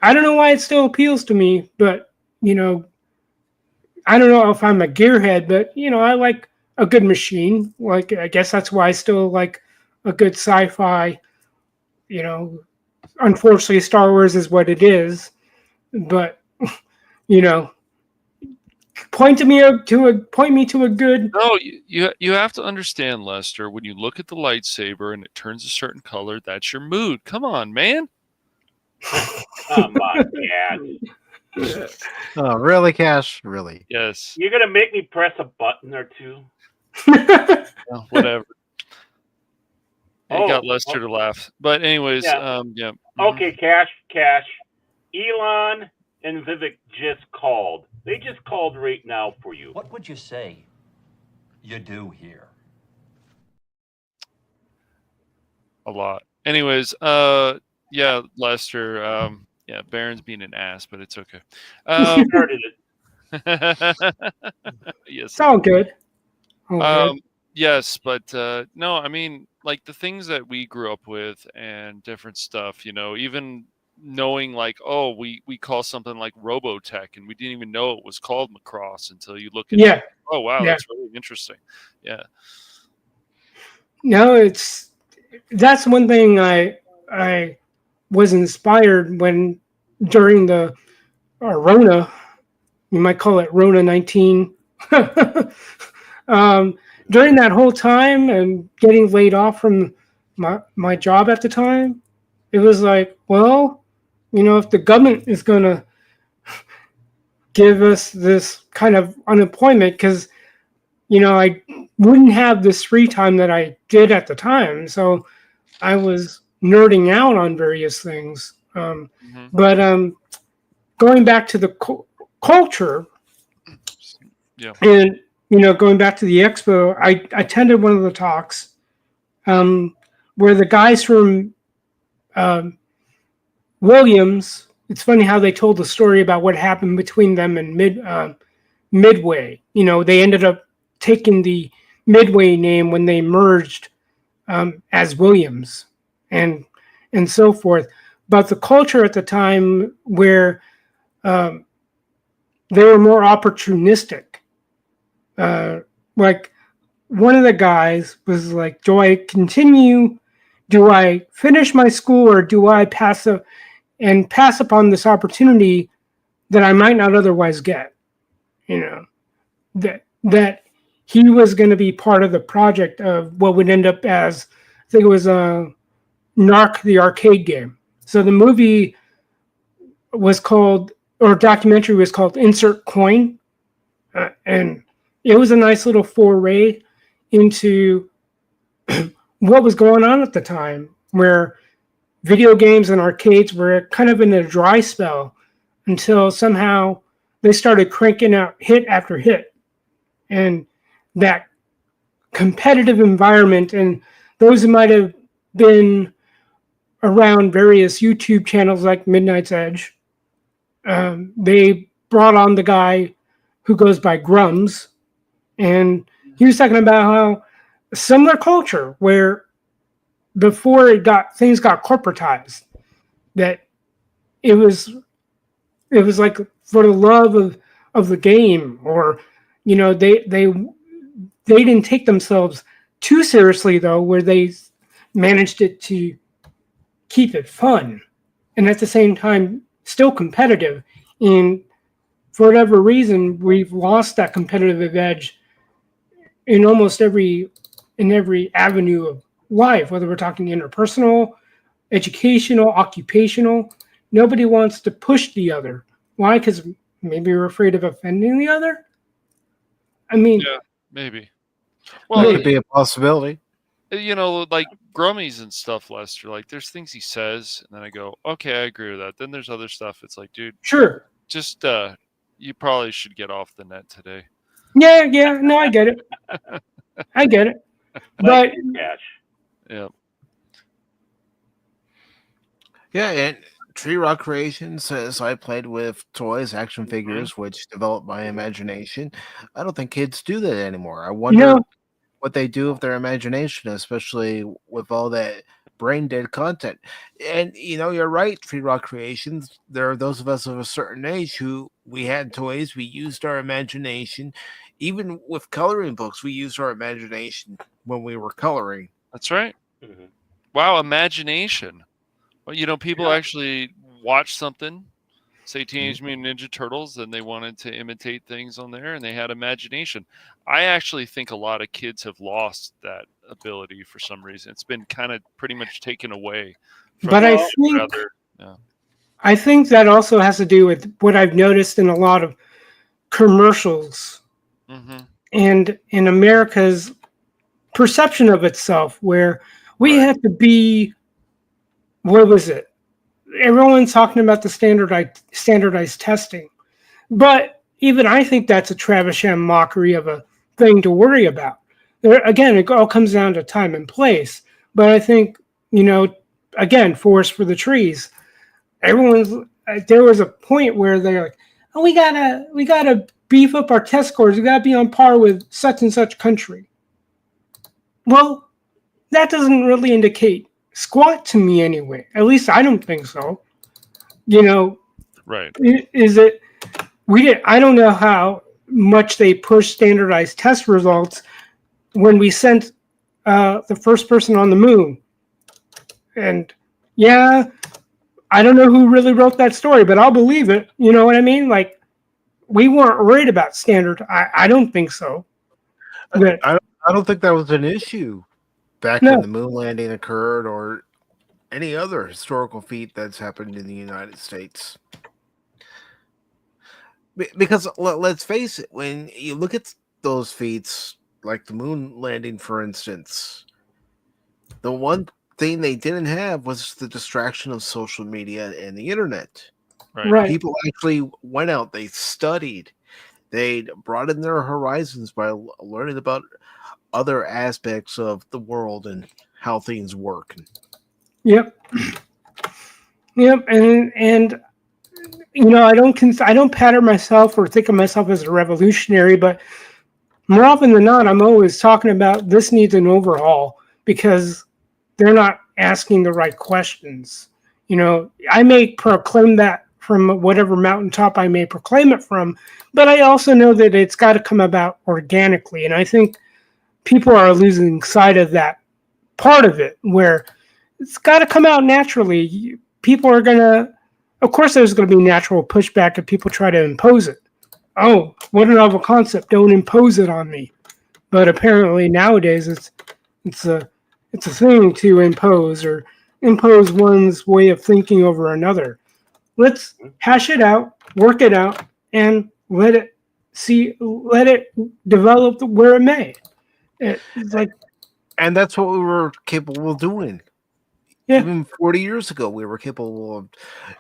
I don't know why it still appeals to me, but I don't know if I'm a gearhead, but I like a good machine. Like I guess that's why I still like a good sci-fi. Unfortunately, Star Wars is what it is, but point me to a good. No, you have to understand, Lester. When you look at the lightsaber and it turns a certain color, that's your mood. Come on, man. Come on, Cash. Oh, really, Cash? Really? Yes. You're gonna make me press a button or two. Well, whatever. It got Oh, Lester to laugh. But anyways, Yeah. yeah. Okay, Cash. Elon and Vivek just called. They just called right now for you. What would you say you do here? A lot. Anyways, yeah, Lester, yeah, Baron's being an ass, but it's okay. Started it. Yes. It's all good. All good. Yes, but no, I mean, like the things that we grew up with and different stuff, even knowing like, oh, we call something like Robotech, and we didn't even know it was called Macross until you look at it. Oh, wow, that's really interesting. Yeah. No, that's one thing I was inspired when during the Rona, you might call it Rona 19. During that whole time and getting laid off from my job at the time, it was like, well, if the government is going to give us this kind of unemployment, because, I wouldn't have this free time that I did at the time. So I was nerding out on various things. But going back to the culture, Yeah. and going back to the expo, I attended one of the talks where the guys from Williams. It's funny how they told the story about what happened between them and Midway. They ended up taking the Midway name when they merged as Williams and so forth. But the culture at the time where they were more opportunistic. Like one of the guys was like, do I continue? Do I finish my school, or do I pass upon this opportunity that I might not otherwise get? That he was going to be part of the project of what would end up as, I think it was Narc, the arcade game. So the movie was called, or documentary was called Insert Coin. And it was a nice little foray into what was going on at the time, where video games and arcades were kind of in a dry spell until somehow they started cranking out hit after hit. And that competitive environment, and those who might have been around various YouTube channels like Midnight's Edge, they brought on the guy who goes by Grums, and he was talking about how similar culture where before things got corporatized, that it was like for the love of the game, or they didn't take themselves too seriously, though, where they managed it to keep it fun and at the same time still competitive. And for whatever reason, we've lost that competitive edge in almost every avenue of life, whether we're talking interpersonal, educational, occupational. Nobody wants to push the other. Why? Because maybe we're afraid of offending the other. I mean, yeah, maybe. Well, it could be a possibility. Like Grummies and stuff, Lester, like there's things he says, and then I go, okay, I agree with that. Then there's other stuff. It's like, dude, sure. Just you probably should get off the net today. Yeah. No, I get it. But yeah. Yeah, and Tree Rock Creation says I played with toys, action figures, which developed my imagination. I don't think kids do that anymore. I wonder what they do with their imagination, especially with all that brain dead content. And you're right, Tree Rock Creations. There are those of us of a certain age who we had toys, we used our imagination. Even with coloring books, we used our imagination when we were coloring. That's right. Mm-hmm. Wow, imagination. Well, people actually watch something, say Teenage Mutant Ninja Turtles, and they wanted to imitate things on there, and they had imagination. I actually think a lot of kids have lost that ability for some reason. It's been kind of pretty much taken away. But I think that also has to do with what I've noticed in a lot of commercials and in America's perception of itself, where we have to be, what was it? Everyone's talking about the standardized testing. But even I think that's a Travisham mockery of a thing to worry about. Again, it all comes down to time and place. But I think, again, forest for the trees. There was a point where they're like, oh, we gotta beef up our test scores. We gotta be on par with such and such country. Well, that doesn't really indicate squat to me anyway. At least I don't think so. Right. Is it? I don't know how much they push standardized test results when we sent the first person on the moon. And I don't know who really wrote that story, but I'll believe it. You know what I mean? Like, we weren't worried about standard. I don't think so. I don't think that was an issue back when the moon landing occurred, or any other historical feat that's happened in the United States. Because let's face it, when you look at those feats, like the moon landing, for instance, the one thing they didn't have was the distraction of social media and the internet. Right. People actually went out, they studied, they broadened their horizons by learning about other aspects of the world and how things work. Yep. Yep. And I don't pattern myself or think of myself as a revolutionary, but more often than not, I'm always talking about this needs an overhaul because they're not asking the right questions. I may proclaim that from whatever mountaintop I may proclaim it from, but I also know that it's got to come about organically. And I think people are losing sight of that part of it where it's got to come out naturally. People are going to, of course, there's going to be natural pushback if people try to impose it. Oh, what a novel concept. Don't impose it on me. But apparently nowadays it's a thing to impose one's way of thinking over another. Let's hash it out, work it out, and let it develop where it may. It's like, and that's what we were capable of doing. Yeah. Even 40 years ago, we were capable of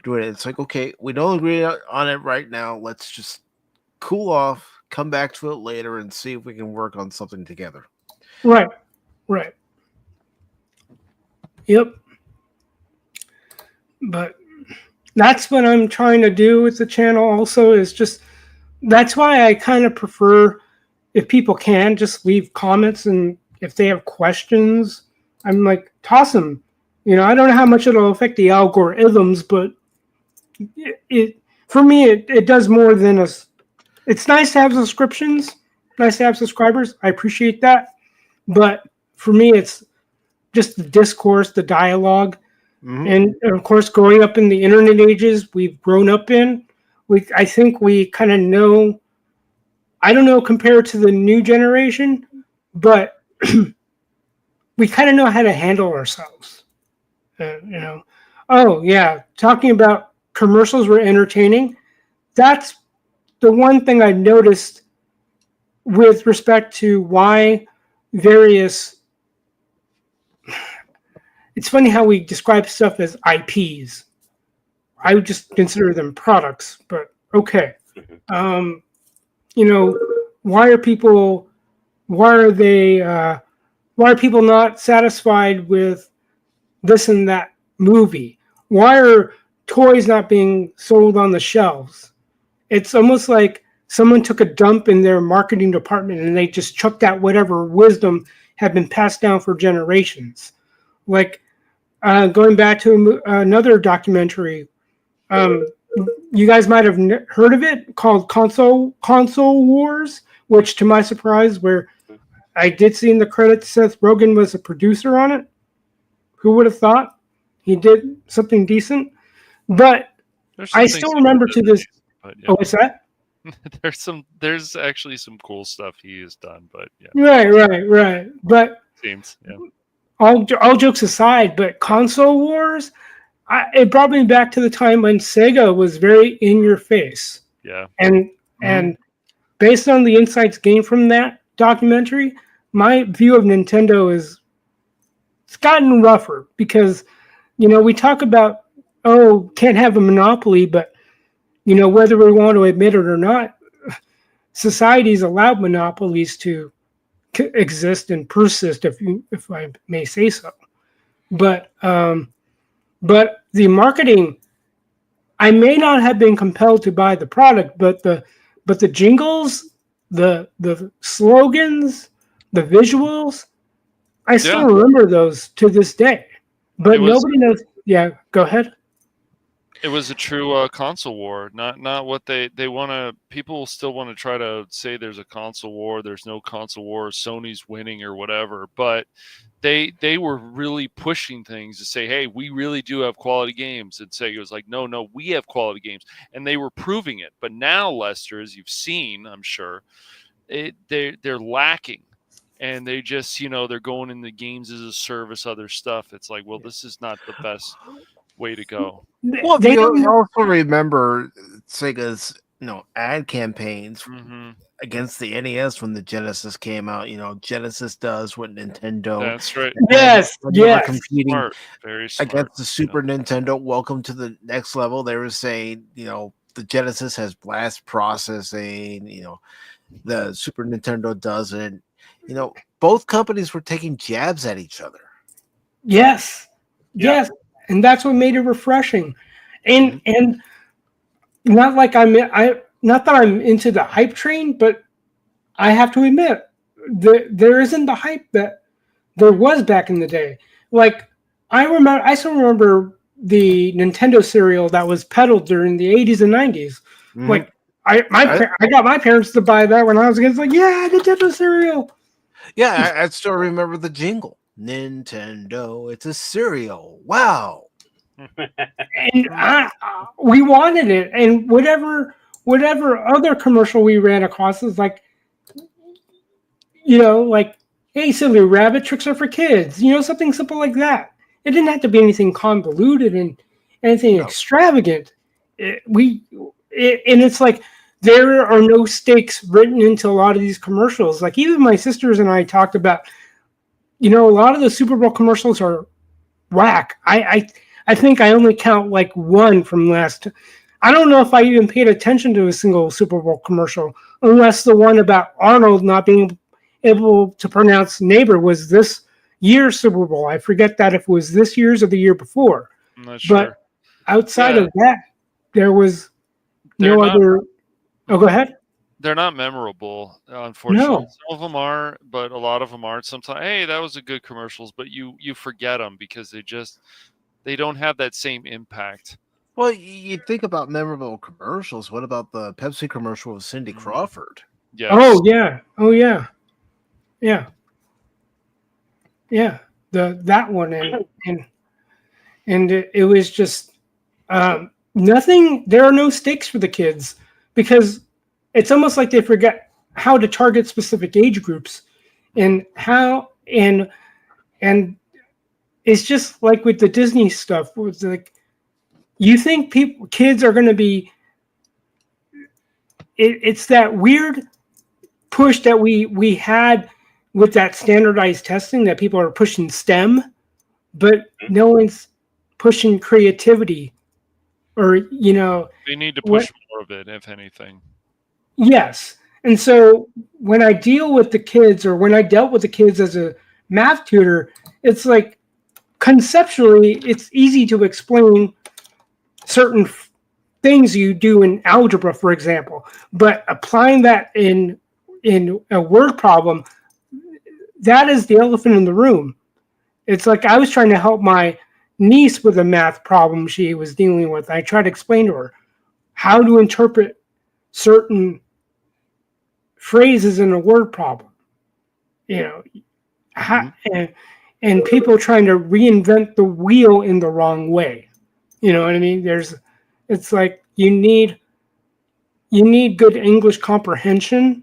doing it. It's like, okay, we don't agree on it right now. Let's just cool off, come back to it later, and see if we can work on something together. Right. Yep. But that's what I'm trying to do with the channel also is just, that's why I kind of prefer, if people can, just leave comments, and if they have questions, I'm like, toss them. I don't know how much it'll affect the algorithms, but for me, it does more than us. It's nice to have subscriptions, nice to have subscribers. I appreciate that. But for me, it's just the discourse, the dialogue. Mm-hmm. And of course, growing up in the internet ages, we've grown up in, I think we kind of know, I don't know compared to the new generation, but we kind of know how to handle ourselves. Oh yeah, talking about commercials were entertaining. That's the one thing I noticed with respect to why various. It's funny how we describe stuff as IPs. I would just consider them products, but okay. Why are people not satisfied with this and that movie? Why are toys not being sold on the shelves? It's almost like someone took a dump in their marketing department and they just chucked out whatever wisdom had been passed down for generations. Like going back to another documentary, you guys might have heard of it, called Console Wars, which to my surprise, where I did see in the credits Seth Rogen was a producer on it. Who would have thought? He did something decent. But I still remember to this. But, yeah. Oh, what's that? There's actually some cool stuff he has done, but yeah. Right. But seems, yeah. All jokes aside, but Console Wars, it brought me back to the time when Sega was very in your face. Yeah. And based on the insights gained from that documentary, my view of Nintendo it's gotten rougher because, we talk about, can't have a monopoly, but, whether we want to admit it or not, society's allowed monopolies to exist and persist, if I may say so. But the marketing, I may not have been compelled to buy the product, but the jingles, the slogans, the visuals, I still remember those to this day. But nobody knows. Yeah, go ahead. It was a true console war, not what they want to. People still want to try to say there's a console war. There's no console war. Sony's winning or whatever. But they were really pushing things to say, hey, we really do have quality games. And Sega was like, no, we have quality games, and they were proving it. But now, Lester, as you've seen, I'm sure, they're lacking. And they just, they're going in the games as a service, other stuff. It's like, well, this is not the best way to go. Well, they also remember Sega's, ad campaigns against the NES when the Genesis came out. You know, Genesis does what Nintendo. That's right. Yes, When they were yes. competing Smart. Very smart. against the Super Nintendo. Welcome to the next level. They were saying, you know, the Genesis has blast processing. You know, the Super Nintendo doesn't. You know, both companies were taking jabs at each other. Yes. Yeah. Yes. And that's what made it refreshing. And Mhm. and not like not that I'm into the hype train, but I have to admit there isn't the hype that there was back in the day. Like I still remember the Nintendo cereal that was peddled during the 80s and 90s. Mhm. Like I got my parents to buy that when I was a kid. It's like, yeah, Nintendo cereal. Yeah, I still remember the jingle. Nintendo, it's a cereal. Wow. And we wanted it, and whatever other commercial we ran across is like, like, hey, silly rabbit, tricks are for kids, something simple like that. It didn't have to be anything convoluted and anything extravagant. And it's like there are no stakes written into a lot of these commercials. Like, even my sisters and I talked about, a lot of the Super Bowl commercials are whack. I think I only count like one from last. I don't know if I even paid attention to a single Super Bowl commercial, unless the one about Arnold not being able to pronounce neighbor was this year's Super Bowl. I forget that if it was this year's or the year before. I'm not sure. But outside of that, there was no other. Oh, go ahead. They're not memorable, unfortunately. No. Some of them are, but a lot of them aren't. Sometimes, hey, that was a good commercials, but you forget them because they don't have that same impact. Well, you think about memorable commercials. What about the Pepsi commercial with Cindy Crawford? Yes. Oh yeah. Oh yeah. Yeah. Yeah. That one and it was just nothing. There are no stakes for the kids because it's almost like they forget how to target specific age groups and how and it's just like with the Disney stuff. It's like you think kids are going to be. It's that weird push that we had with that standardized testing that people are pushing STEM, but no one's pushing creativity or they need to push more of it, if anything. Yes. And so when I deal with the kids or when I dealt with the kids as a math tutor, it's like conceptually it's easy to explain certain things you do in algebra, for example, but applying that in a word problem, that is the elephant in the room. It's like I was trying to help my niece with a math problem she was dealing with. I tried to explain to her how to interpret certain phrases in a word problem, and people trying to reinvent the wheel in the wrong way. You know what I mean? It's like you need good English comprehension,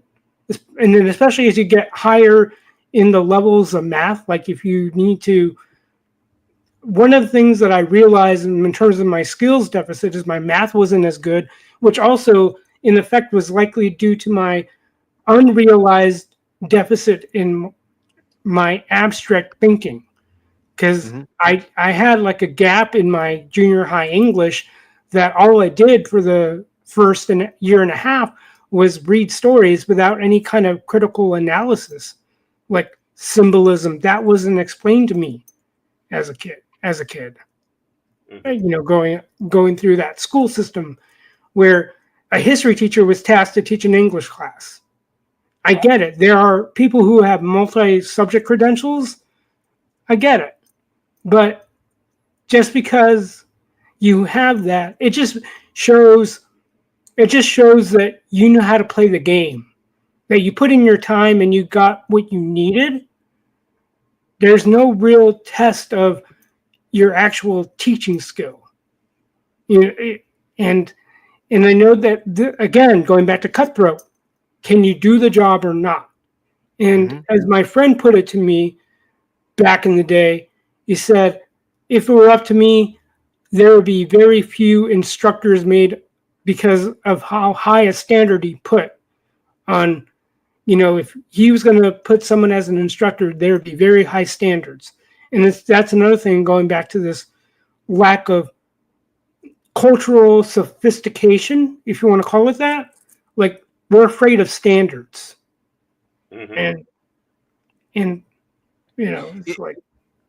and then especially as you get higher in the levels of math. Like if you need to, one of the things that I realized in terms of my skills deficit is my math wasn't as good, which also in effect was likely due to my unrealized deficit in my abstract thinking, because I had like a gap in my junior high English that all I did for the first year and a half was read stories without any kind of critical analysis, like symbolism that wasn't explained to me as a kid. Going through that school system where a history teacher was tasked to teach an English class. I get it. There are people who have multi-subject credentials. I get it. But just because you have that, it just shows that you know how to play the game, that you put in your time and you got what you needed. There's no real test of your actual teaching skill. And I know that, again, going back to Cutthroat, can you do the job or not? And as my friend put it to me back in the day, he said, if it were up to me, there would be very few instructors made because of how high a standard he put on, if he was going to put someone as an instructor, there would be very high standards. And that's another thing, going back to this lack of cultural sophistication, if you want to call it that. Like, we're afraid of standards. Mm-hmm. And it's like,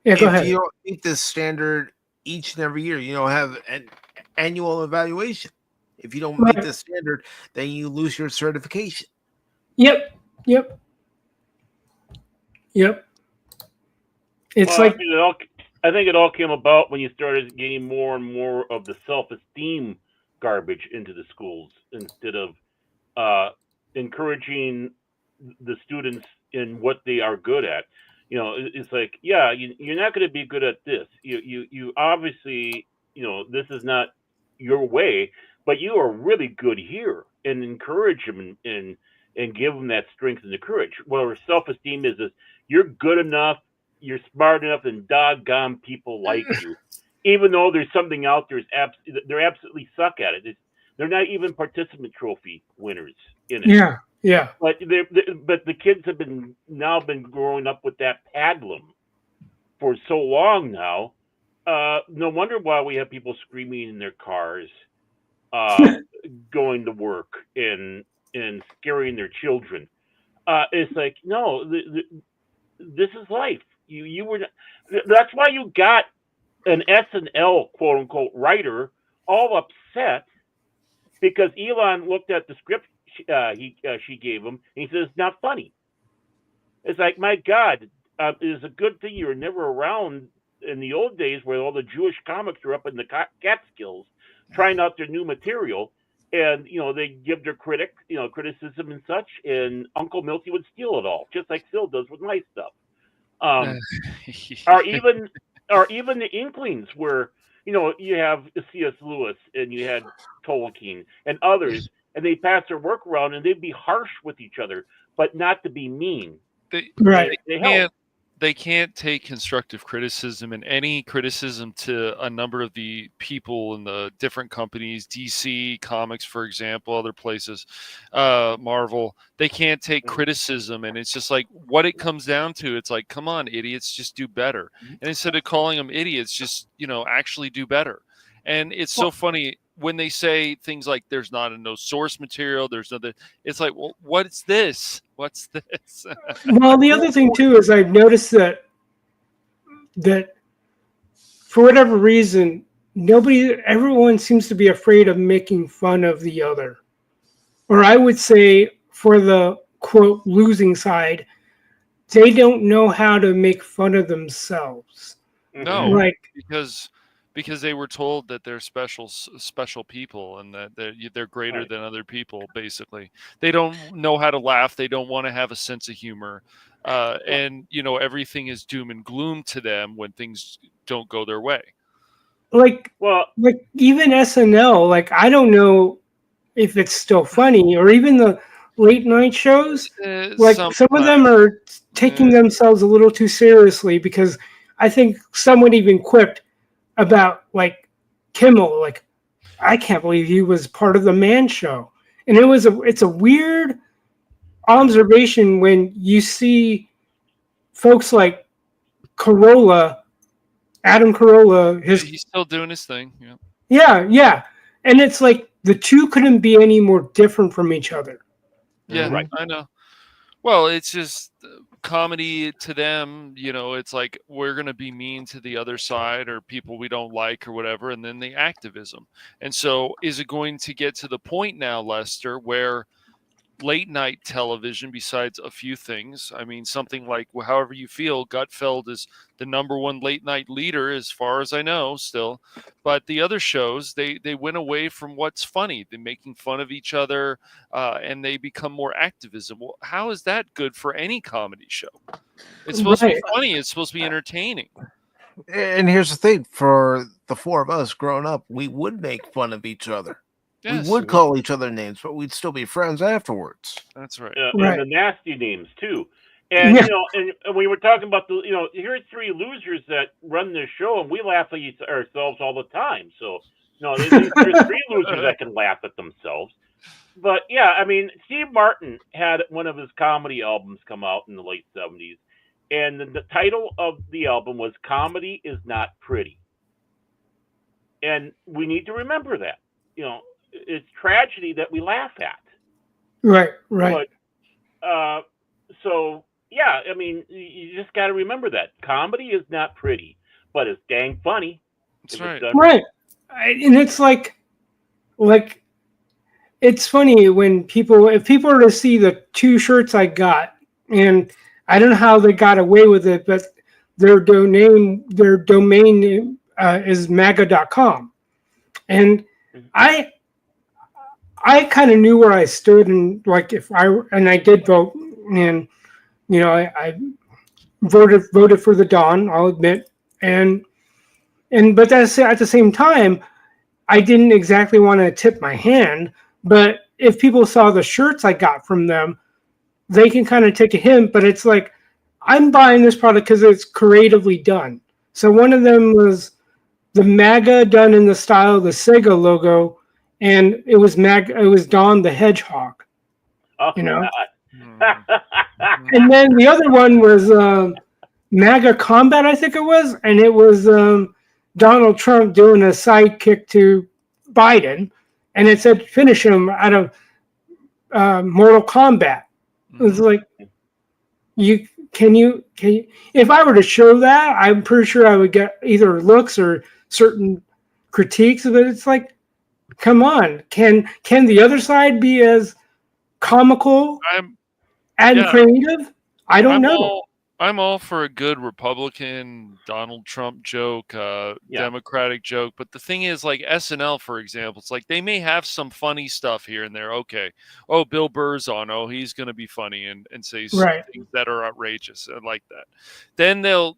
yeah, go ahead. If you don't meet this standard each and every year, have an annual evaluation. If you don't meet the standard, then you lose your certification. Yep. It's Well, like, I think it all came about when you started getting more and more of the self-esteem garbage into the schools instead of encouraging the students in what they are good at. It's like, yeah, you're not going to be good at this. You obviously, this is not your way, but you are really good here, and encourage them and give them that strength and the courage. Where self-esteem is you're good enough, you're smart enough, and doggone people like you, even though there's something out there they're absolutely suck at it. They're not even participant trophy winners in it. yeah. But the kids have been growing up with that paddlum for so long now. No wonder why we have people screaming in their cars, going to work and scaring their children. It's like, no, this is life. You were. That's why you got an SNL quote unquote writer all upset because Elon looked at the script she gave him, and he says it's not funny. It's like, my God, it is a good thing you were never around in the old days where all the Jewish comics were up in the Catskills trying out their new material, and they give their criticism and such, and Uncle Milty would steal it all, just like Phil does with my stuff. Or even the Inklings, where you have C.S. Lewis and you had Tolkien and others, and they pass their work around and they'd be harsh with each other, but not to be mean. They can't take constructive criticism, and any criticism to a number of the people in the different companies, DC Comics, for example, other places, Marvel. They can't take criticism, and it's just like what it comes down to. It's like, come on, idiots, just do better. And instead of calling them idiots, just actually do better. And it's so funny when they say things like there's no source material, there's nothing. It's like, well, what's this? What's this? Well, the other thing too is I've noticed that for whatever reason, everyone seems to be afraid of making fun of the other. Or I would say, for the quote losing side, they don't know how to make fun of themselves. No, because they were told that they're special people and that they're greater than other people. Basically, they don't know how to laugh. They don't want to have a sense of humor, and everything is doom and gloom to them when things don't go their way. Like even SNL, like, I don't know if it's still funny, or even the late night shows. Like, some of them are taking themselves a little too seriously, because I think someone even quipped about, like, Kimmel, like, I can't believe he was part of the Man Show. And it's a weird observation when you see folks like Adam Carolla, he's still doing his thing. Yeah. And it's like the two couldn't be any more different from each other. Yeah, right. I know. Well, it's just comedy to them, it's like we're going to be mean to the other side or people we don't like or whatever, and then the activism. And so is it going to get to the point now, Lester, where late night television, besides a few things, I mean, something like, however you feel, Gutfeld is the number one late night leader as far as I know still, but the other shows, they went away from what's funny. They're making fun of each other, and they become more activism. Well, how is that good for any comedy show? It's supposed to be funny. It's supposed to be entertaining. And here's the thing, for the four of us growing up, we would make fun of each other. Yes, we would call each other names, but we'd still be friends afterwards. That's right. And the nasty names too. And and we were talking about here's three losers that run this show, and we laugh at ourselves all the time. So there's three losers that can laugh at themselves. But yeah, I mean, Steve Martin had one of his comedy albums come out in the late '70s, and the title of the album was "Comedy Is Not Pretty," and we need to remember that. You know, it's tragedy that we laugh at. Right, right. But so yeah, I mean, you just got to remember that comedy is not pretty, but it's dang funny. That's right. Right, and it's like it's funny when if people are to see the 2 shirts I got, and I don't know how they got away with it, but their domain is maga.com, and I kind of knew where I stood, and like I did vote, and you know I voted for the Dawn, I'll admit, but that's at the same time I didn't exactly want to tip my hand. But if people saw the shirts I got from them, they can kind of take a hint. But it's like, I'm buying this product because it's creatively done. So one of them was the MAGA done in the style of the Sega logo, and it was Don the Hedgehog. Oh, you know. God. And then the other one was MAGA Combat, I think it was, and it was Donald Trump doing a sidekick to Biden. And it said, finish him out of Mortal Kombat. It was like, can you, if I were to show that, I'm pretty sure I would get either looks or certain critiques of it. It's like, come on, can the other side be as comical and creative? I don't know. I'm all for a good Republican Donald Trump joke, Democratic joke. But the thing is, like SNL, for example, it's like they may have some funny stuff here and there. Okay. Oh, Bill Burr's on. Oh, he's going to be funny and say things that are outrageous and like that. Then they'll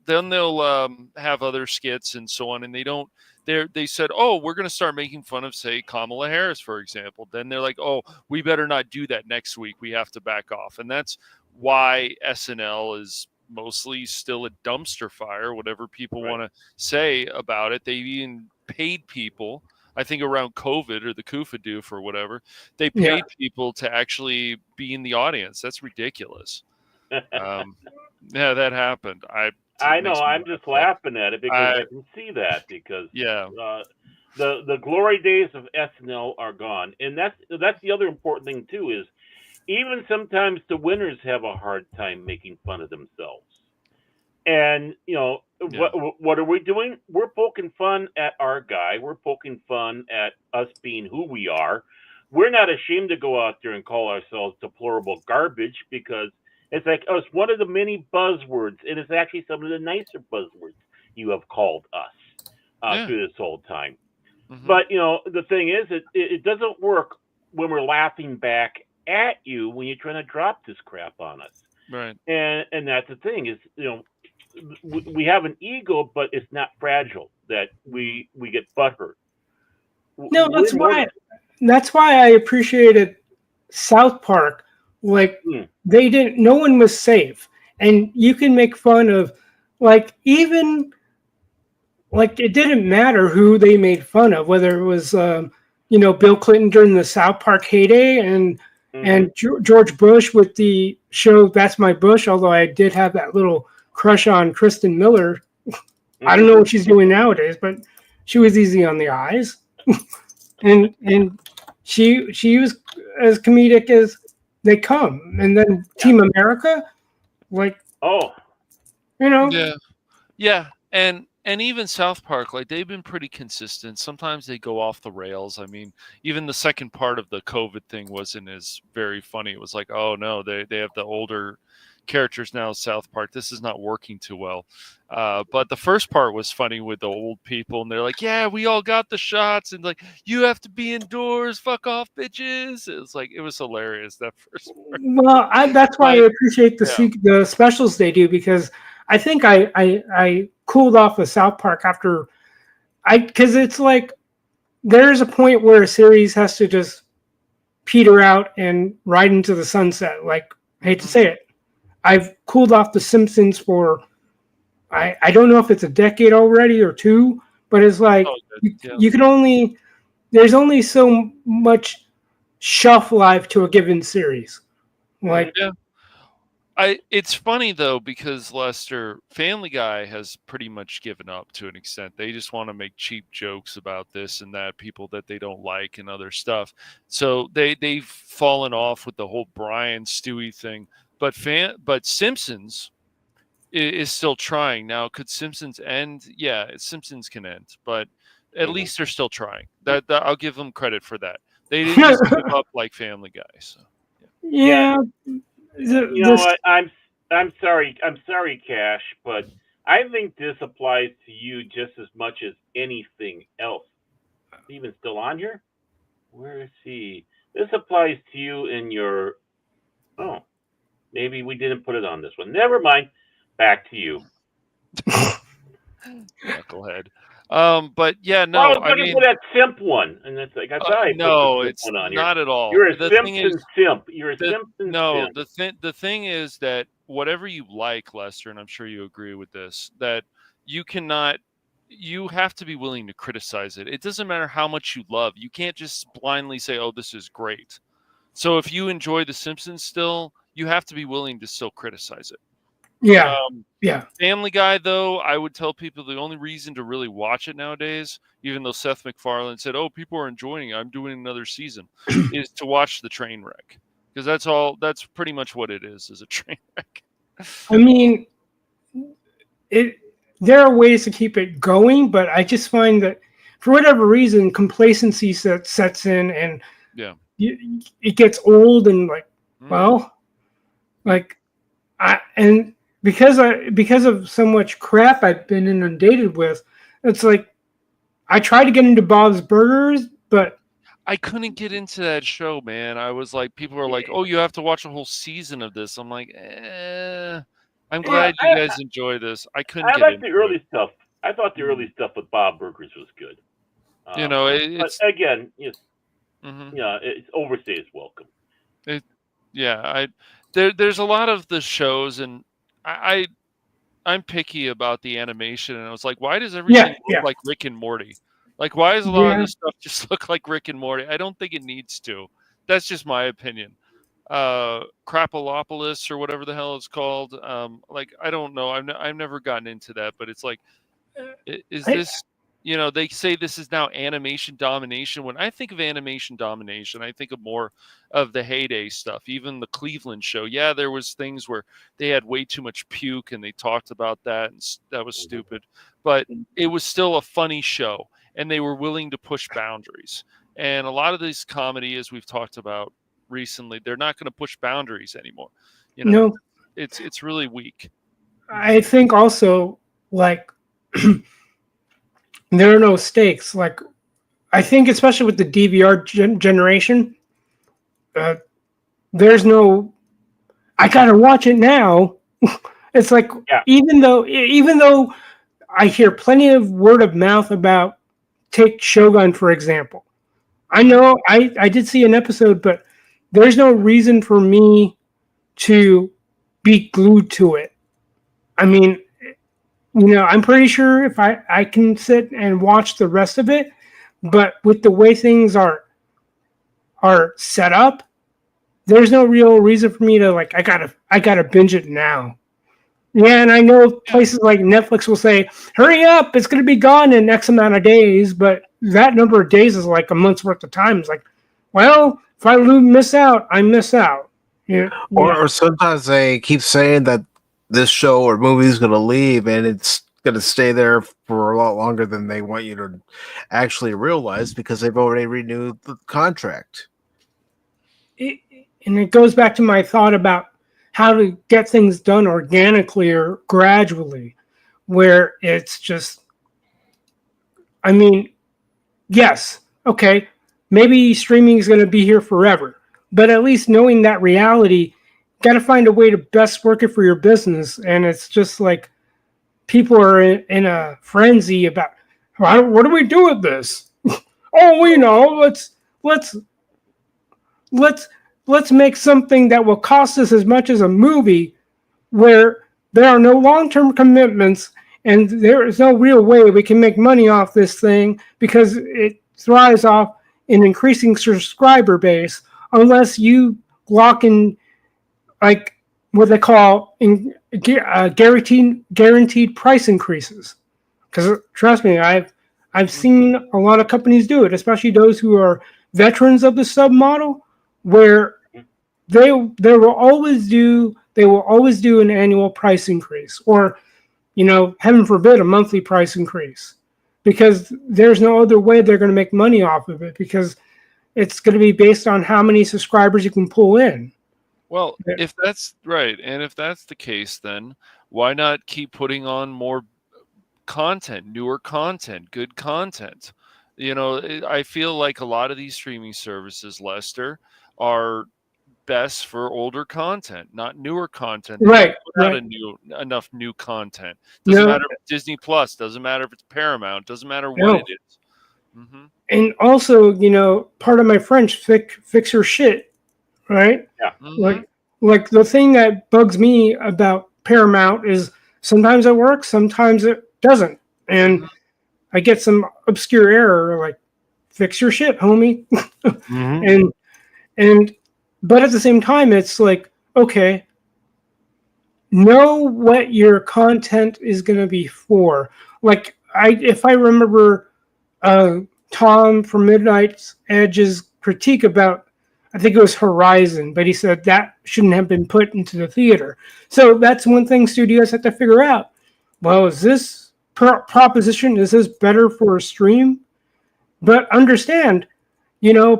have other skits and so on. And they said, oh, we're going to start making fun of, say, Kamala Harris, for example. Then they're like, oh, we better not do that next week. We have to back off. And that's why SNL is mostly still a dumpster fire, whatever people want to say about it. They even paid people, I think around COVID or the Kufadoof or whatever, they paid people to actually be in the audience. That's ridiculous. Yeah, that happened. I know. I'm just laughing at it because I can see that because the glory days of SNL are gone, and that's the other important thing too is even sometimes the winners have a hard time making fun of themselves. And you know what are we doing? We're poking fun at our guy. We're poking fun at us being who we are. We're not ashamed to go out there and call ourselves deplorable garbage because it's like us one of the many buzzwords, and it's actually some of the nicer buzzwords you have called us through this whole time. Mm-hmm. But you know the thing is, it doesn't work when we're laughing back at you when you're trying to drop this crap on us. Right. And that's the thing is, you know, we have an ego, but it's not fragile that we get butthurt. No, that's why I appreciated South Park. Like no one was safe, and you can make fun of, like, even like it didn't matter who they made fun of, whether it was Bill Clinton during the South Park heyday and George Bush with the show That's My Bush, although I did have that little crush on Kristen Miller. I don't know what she's doing nowadays, but she was easy on the eyes. and she was as comedic as they come. And then Team America, like, Yeah. And even South Park, like, they've been pretty consistent. Sometimes they go off the rails. I mean, even the second part of the COVID thing wasn't as very funny. It was like, oh no, they have the older characters now, South Park. This is not working too well. But the first part was funny with the old people, and they're like, yeah, we all got the shots, and like, you have to be indoors, fuck off, bitches. It was hilarious, that first part. Well, that's why I appreciate the specials they do, because I think I cooled off of South Park after because it's like there's a point where a series has to just peter out and ride into the sunset. Like, I hate to say it, I've cooled off The Simpsons for I don't know if it's a decade already or two, but it's like you can only there's only so much shelf life to a given series. Like, Yeah. It's funny though, because Lester, Family Guy has pretty much given up to an extent. They just want to make cheap jokes about this and that, people that they don't like and other stuff. So they've fallen off with the whole Brian Stewie thing. But Simpsons is still trying. Now, could Simpsons end? Yeah, Simpsons can end, but at least they're still trying. That I'll give them credit for that. They didn't just give up like Family Guy. So yeah. You know what? I'm sorry. I'm sorry, Cash, but I think this applies to you just as much as anything else. Steven's still on here? Where is he? This applies to you in your. Oh, maybe we didn't put it on this one. Never mind. Back to you. knucklehead. But yeah, no. I was looking for that simp one, and it's like I thought I put no, the it's one on not here. at all. You're a The thing Simpson is, simp. You're a the, Simpson no, simp. the thing is that whatever you like, Lester, and I'm sure you agree with this, that you cannot. You have to be willing to criticize it. It doesn't matter how much you love. You can't just blindly say, "Oh, this is great." So if you enjoy The Simpsons still, you have to be willing to still criticize it. Yeah. Yeah. Family Guy, though, I would tell people the only reason to really watch it nowadays, even though Seth MacFarlane said, "Oh, people are enjoying it, I'm doing another season," is to watch the train wreck, because that's pretty much what it is a train wreck. I mean, there are ways to keep it going, but I just find that for whatever reason, complacency sets in, and yeah, it gets old, and like, well, like because of so much crap I've been inundated with, it's like I tried to get into Bob's Burgers, but I couldn't get into that show, man. I was like, people are like, "Oh, you have to watch a whole season of this." I'm like, I'm glad you guys enjoy this. I couldn't. I like the early stuff. I thought the early stuff with Bob Burgers was good. You know, it's but again, it's it's overstays welcome. There's a lot of the shows, and I'm picky about the animation, and I was like, why does everything look like Rick and Morty? Like, why does a lot of this stuff just look like Rick and Morty? I don't think it needs to. That's just my opinion. Crapolopolis or whatever the hell it's called. Like, I don't know. I've never gotten into that, but it's like, is this? You know, they say this is now animation domination. When I think of animation domination, I think of more of the heyday stuff. Even the Cleveland show. Yeah, there was things where they had way too much puke, and they talked about that, and that was stupid. But it was still a funny show, and they were willing to push boundaries. And a lot of this comedy, as we've talked about recently, they're not going to push boundaries anymore. You know, no, it's really weak. I think also, like, there are no stakes. Like, I think especially with the DVR generation, there's no, I gotta watch it now. It's like, even though I hear plenty of word of mouth about, take Shogun for example. I know I did see an episode, but there's no reason for me to be glued to it. I mean, you know, I'm pretty sure if I can sit and watch the rest of it, but with the way things are set up, there's no real reason for me to like, I gotta binge it now. Yeah, and I know places like Netflix will say, hurry up, it's going to be gone in X amount of days, but that number of days is like a month's worth of time. It's like, well, if I miss out, I miss out. Yeah. Or sometimes they keep saying that this show or movie is going to leave, and it's going to stay there for a lot longer than they want you to actually realize because they've already renewed the contract. And it goes back to my thought about how to get things done organically or gradually, where it's just, I mean, yes, okay, maybe streaming is going to be here forever, but at least knowing that reality, got to find a way to best work it for your business. And it's just like people are in a frenzy about, what do we do with this? Oh, we know, let's make something that will cost us as much as a movie, where there are no long-term commitments and there is no real way we can make money off this thing because it thrives off an increasing subscriber base. unless you lock in like what they call guaranteed price increases. Because trust me, I've seen a lot of companies do it, especially those who are veterans of the sub model, where they will always do an annual price increase, or heaven forbid, a monthly price increase, because there's no other way they're going to make money off of it, because it's going to be based on how many subscribers you can pull in. Well, if that's right, and if that's the case, then why not keep putting on more content, newer content, good content? I feel like a lot of these streaming services, Lester, are best for older content, not newer content. They Right, don't right. put out enough new content. Doesn't matter if it's Disney Plus, doesn't matter if it's Paramount, doesn't matter what it is. Mm-hmm. And also, part of my French, fix your shit, right? Yeah. Mm-hmm. Like the thing that bugs me about Paramount is sometimes it works, sometimes it doesn't, and I get some obscure error like fix your shit, homie. But at the same time, it's like, okay, know what your content is going to be for. Like if I remember Tom from Midnight's Edge's critique about, I think it was Horizon, but he said that shouldn't have been put into the theater. So that's one thing studios have to figure out. Well, is this proposition, is this better for a stream? But understand,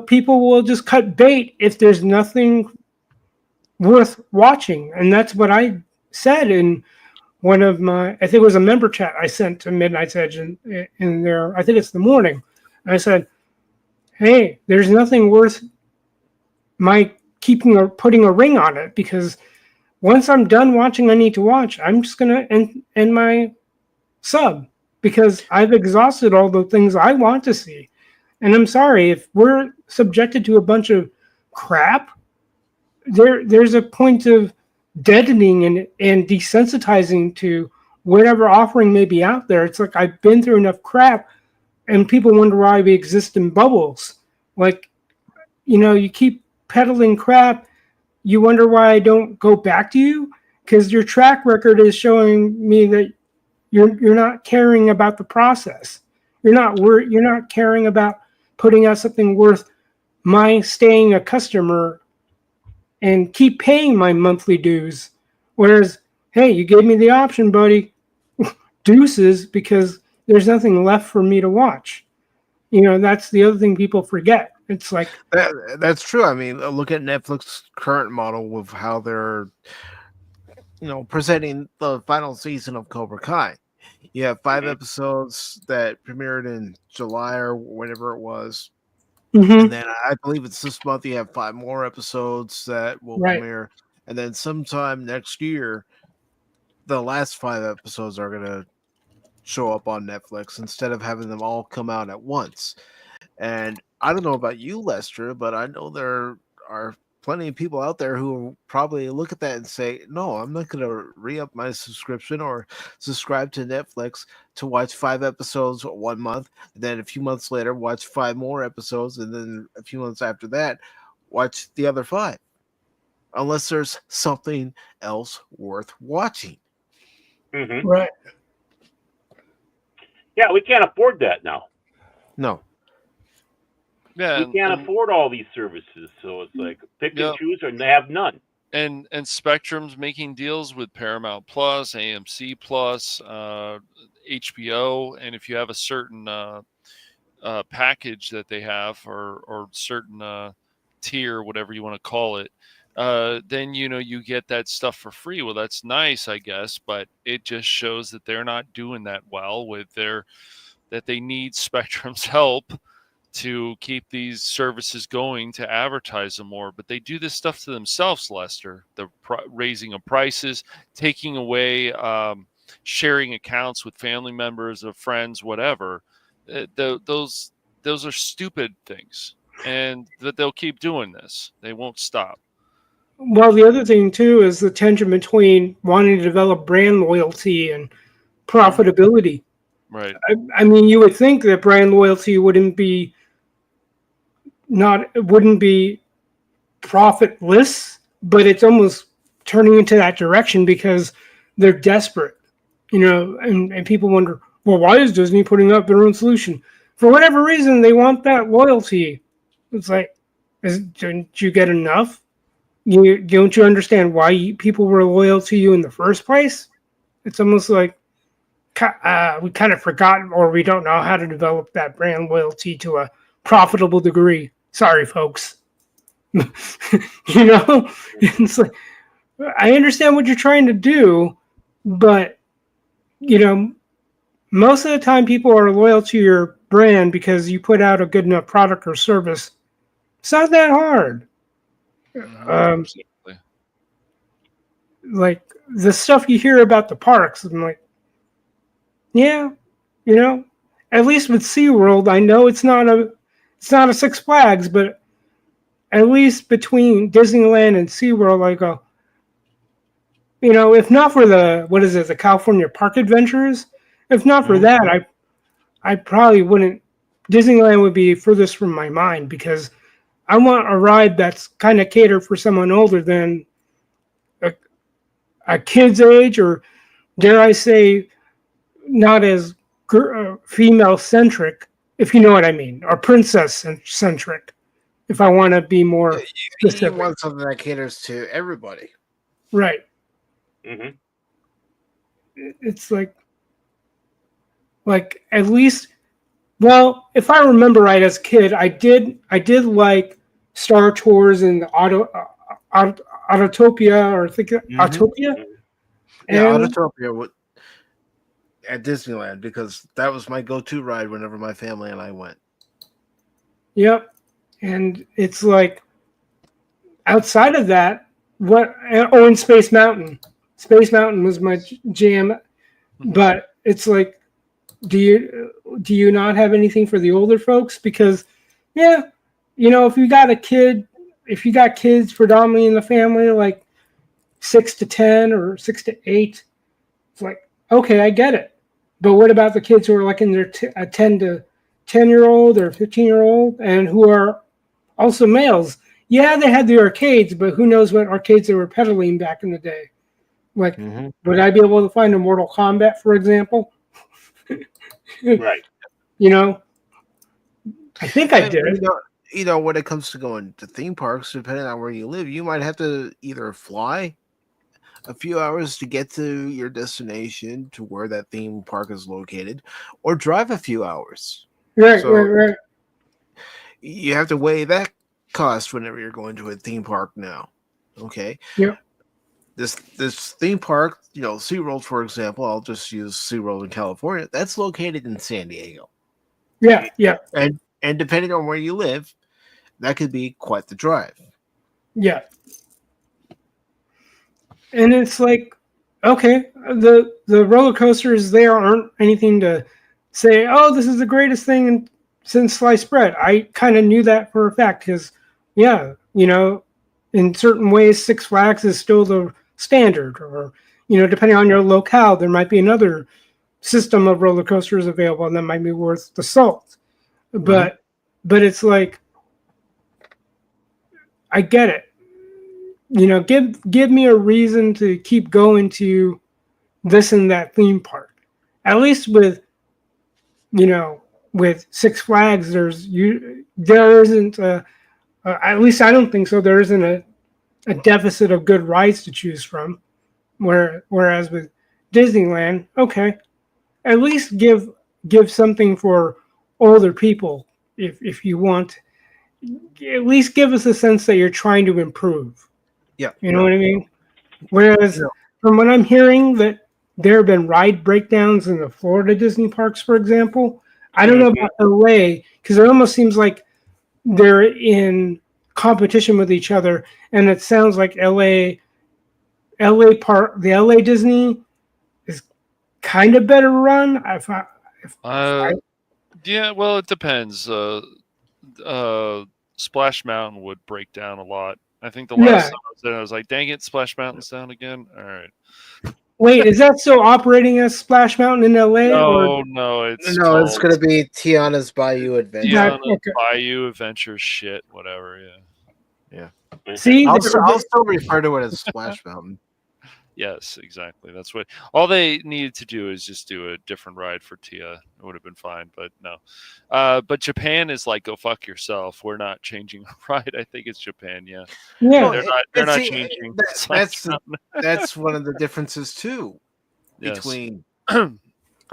people will just cut bait if there's nothing worth watching. And that's what I said in one of my, I think it was a member chat I sent to Midnight's Edge in there. I think it's the morning. I said, hey, there's nothing worth my putting a ring on it, because once I'm done watching I need to watch, I'm just going to end my sub, because I've exhausted all the things I want to see. And I'm sorry, if we're subjected to a bunch of crap, there's a point of deadening and desensitizing to whatever offering may be out there. It's like I've been through enough crap, and people wonder why we exist in bubbles. Like, you keep peddling crap, you wonder why I don't go back to you, because your track record is showing me that you're not caring about the process. You're not caring about putting out something worth my staying a customer and keep paying my monthly dues. Whereas, hey, you gave me the option, buddy. Deuces, because there's nothing left for me to watch. That's the other thing people forget. It's like that's true. I mean, look at Netflix's current model with how they're, presenting the final season of Cobra Kai. You have 5 episodes that premiered in July or whenever it was. And then I believe it's this month you have 5 more episodes that will premiere. And then sometime next year, the last 5 episodes are going to show up on Netflix instead of having them all come out at once. And I don't know about you, Lester, but I know there are plenty of people out there who probably look at that and say, no, I'm not going to re-up my subscription or subscribe to Netflix to watch 5 episodes 1 month, and then a few months later watch 5 more episodes, and then a few months after that watch the other 5, unless there's something else worth watching. Right. Yeah, we can't afford that now. No. Yeah, we can't afford all these services, so it's like pick and choose or have none. And Spectrum's making deals with Paramount Plus, AMC Plus, HBO, and if you have a certain package that they have, or certain tier, whatever you want to call it, then you get that stuff for free. Well, that's nice, I guess, but it just shows that they're not doing that well with that they need Spectrum's help to keep these services going, to advertise them more. But they do this stuff to themselves, Lester. The raising of prices, taking away sharing accounts with family members or friends, whatever. Those are stupid things, and that they'll keep doing this. They won't stop. Well, the other thing too is the tension between wanting to develop brand loyalty and profitability. Right. I mean, you would think that brand loyalty wouldn't be profitless, but it's almost turning into that direction because they're desperate, and people wonder, well, why is Disney putting up their own solution? For whatever reason, they want that loyalty. It's like, didn't you get enough? Don't you understand why people were loyal to you in the first place? It's almost like we kind of forgot, or we don't know how to develop that brand loyalty to a profitable degree. Sorry, folks. It's like, I understand what you're trying to do, but most of the time people are loyal to your brand because you put out a good enough product or service. It's not that hard. Like the stuff you hear about the parks, I'm like, yeah, at least with SeaWorld, I know it's not a Six Flags, but at least between Disneyland and SeaWorld, I go, if not for the California Park Adventures, if not for that, I probably wouldn't. Disneyland would be furthest from my mind because I want a ride that's kind of catered for someone older than a kid's age, or dare I say, not as female centric, if you know what I mean, or princess centric. If I want to be more specific. You want something that caters to everybody, right? Mm-hmm. It's like at least. Well, if I remember right, as a kid, I did like Star Tours and Autotopia, or Autopia. Yeah, Autotopia at Disneyland, because that was my go-to ride whenever my family and I went. Yep, and it's like outside of that, in Space Mountain. Space Mountain was my jam, but it's like, do you not have anything for the older folks? Because, if you got kids predominantly in the family, like 6 to 10 or 6 to 8, it's like, okay, I get it. But what about the kids who are like in their 10 to 10-year-old or 15-year-old and who are also males? Yeah, they had the arcades, but who knows what arcades they were peddling back in the day? Like, would I be able to find a Mortal Kombat, for example? Right. I think I did. When it comes to going to theme parks, depending on where you live, you might have to either fly a few hours to get to your destination, to where that theme park is located, or drive a few hours. Right. You have to weigh that cost whenever you're going to a theme park now. Okay. Yeah. This theme park, SeaWorld, for example, I'll just use SeaWorld in California. That's located in San Diego. Yeah. And depending on where you live, that could be quite the drive. Yeah. And it's like, okay, the roller coasters there aren't anything to say, oh, this is the greatest thing since sliced bread. I kind of knew that for a fact because, in certain ways, Six Flags is still the standard, or depending on your locale, there might be another system of roller coasters available, and that might be worth the salt. But it's like, I get it. Give me a reason to keep going to this and that theme park. At least with Six Flags, there isn't at least I don't think so. There isn't a deficit of good rides to choose from. Whereas with Disneyland, okay, at least give something for older people if you want. At least give us a sense that you're trying to improve. Yeah. You know what I mean? Whereas from what I'm hearing, that there have been ride breakdowns in the Florida Disney parks, for example. I don't know about LA, because it almost seems like they're in competition with each other, and it sounds like the LA Disney is kind of better run. Yeah, well, it depends. Splash Mountain would break down a lot. I think the last time I was there, I was like, dang it, Splash Mountain's down again. All right. Wait, is that still operating as Splash Mountain in LA? No, it's going to be Tiana's Bayou Adventure. Tiana's Bayou Adventure shit, whatever, yeah. See, I'll still refer to it as Splash Mountain. Yes, exactly. That's what all they needed to do is just do a different ride for Tia. It would have been fine, but no. But Japan is like, go fuck yourself. We're not changing a ride. I think it's Japan. Yeah, yeah. they're not changing. That's one of the differences too Yes. between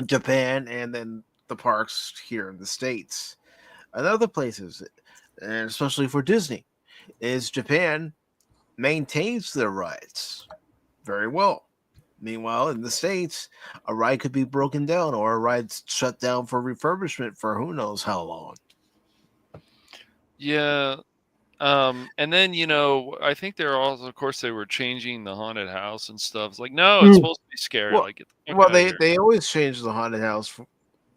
Japan and then the parks here in the States and other places, and especially for Disney, is Japan maintains their rides very well. Meanwhile, in the States, a ride could be broken down or a ride's shut down for refurbishment for who knows how long. Yeah. And then, I think they're also, of course, they were changing the haunted house and stuff. It's like, no, it's supposed to be scary. Well, like, get the fuck out of here. they always change the haunted house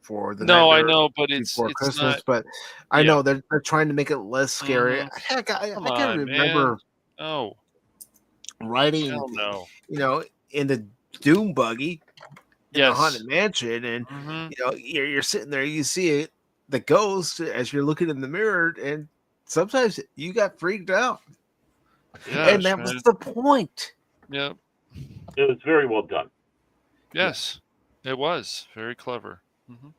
for the No, I Nightmare know, but it's Christmas, not. but I know they're trying to make it less scary. Mhm. Heck, I Come can on, remember man. Oh, riding, hell no. in the Doom buggy in the Yes. Haunted Mansion, and Mhm. you're sitting there, you see the ghost as you're looking in the mirror, and sometimes you got freaked out, and that was the point. Yep. It was very well done. Yes, it was very clever. Mm-hmm.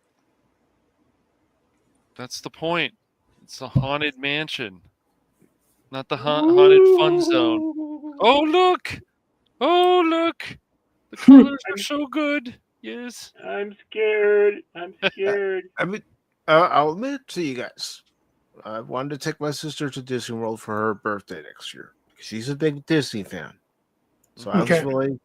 That's the point. It's a haunted mansion, not the haunted fun zone. Oh look! Oh look! The colors are so good. Yes. I'm scared. I'm scared. I mean, I'll admit to you guys, I wanted to take my sister to Disney World for her birthday next year. She's a big Disney fan, so I was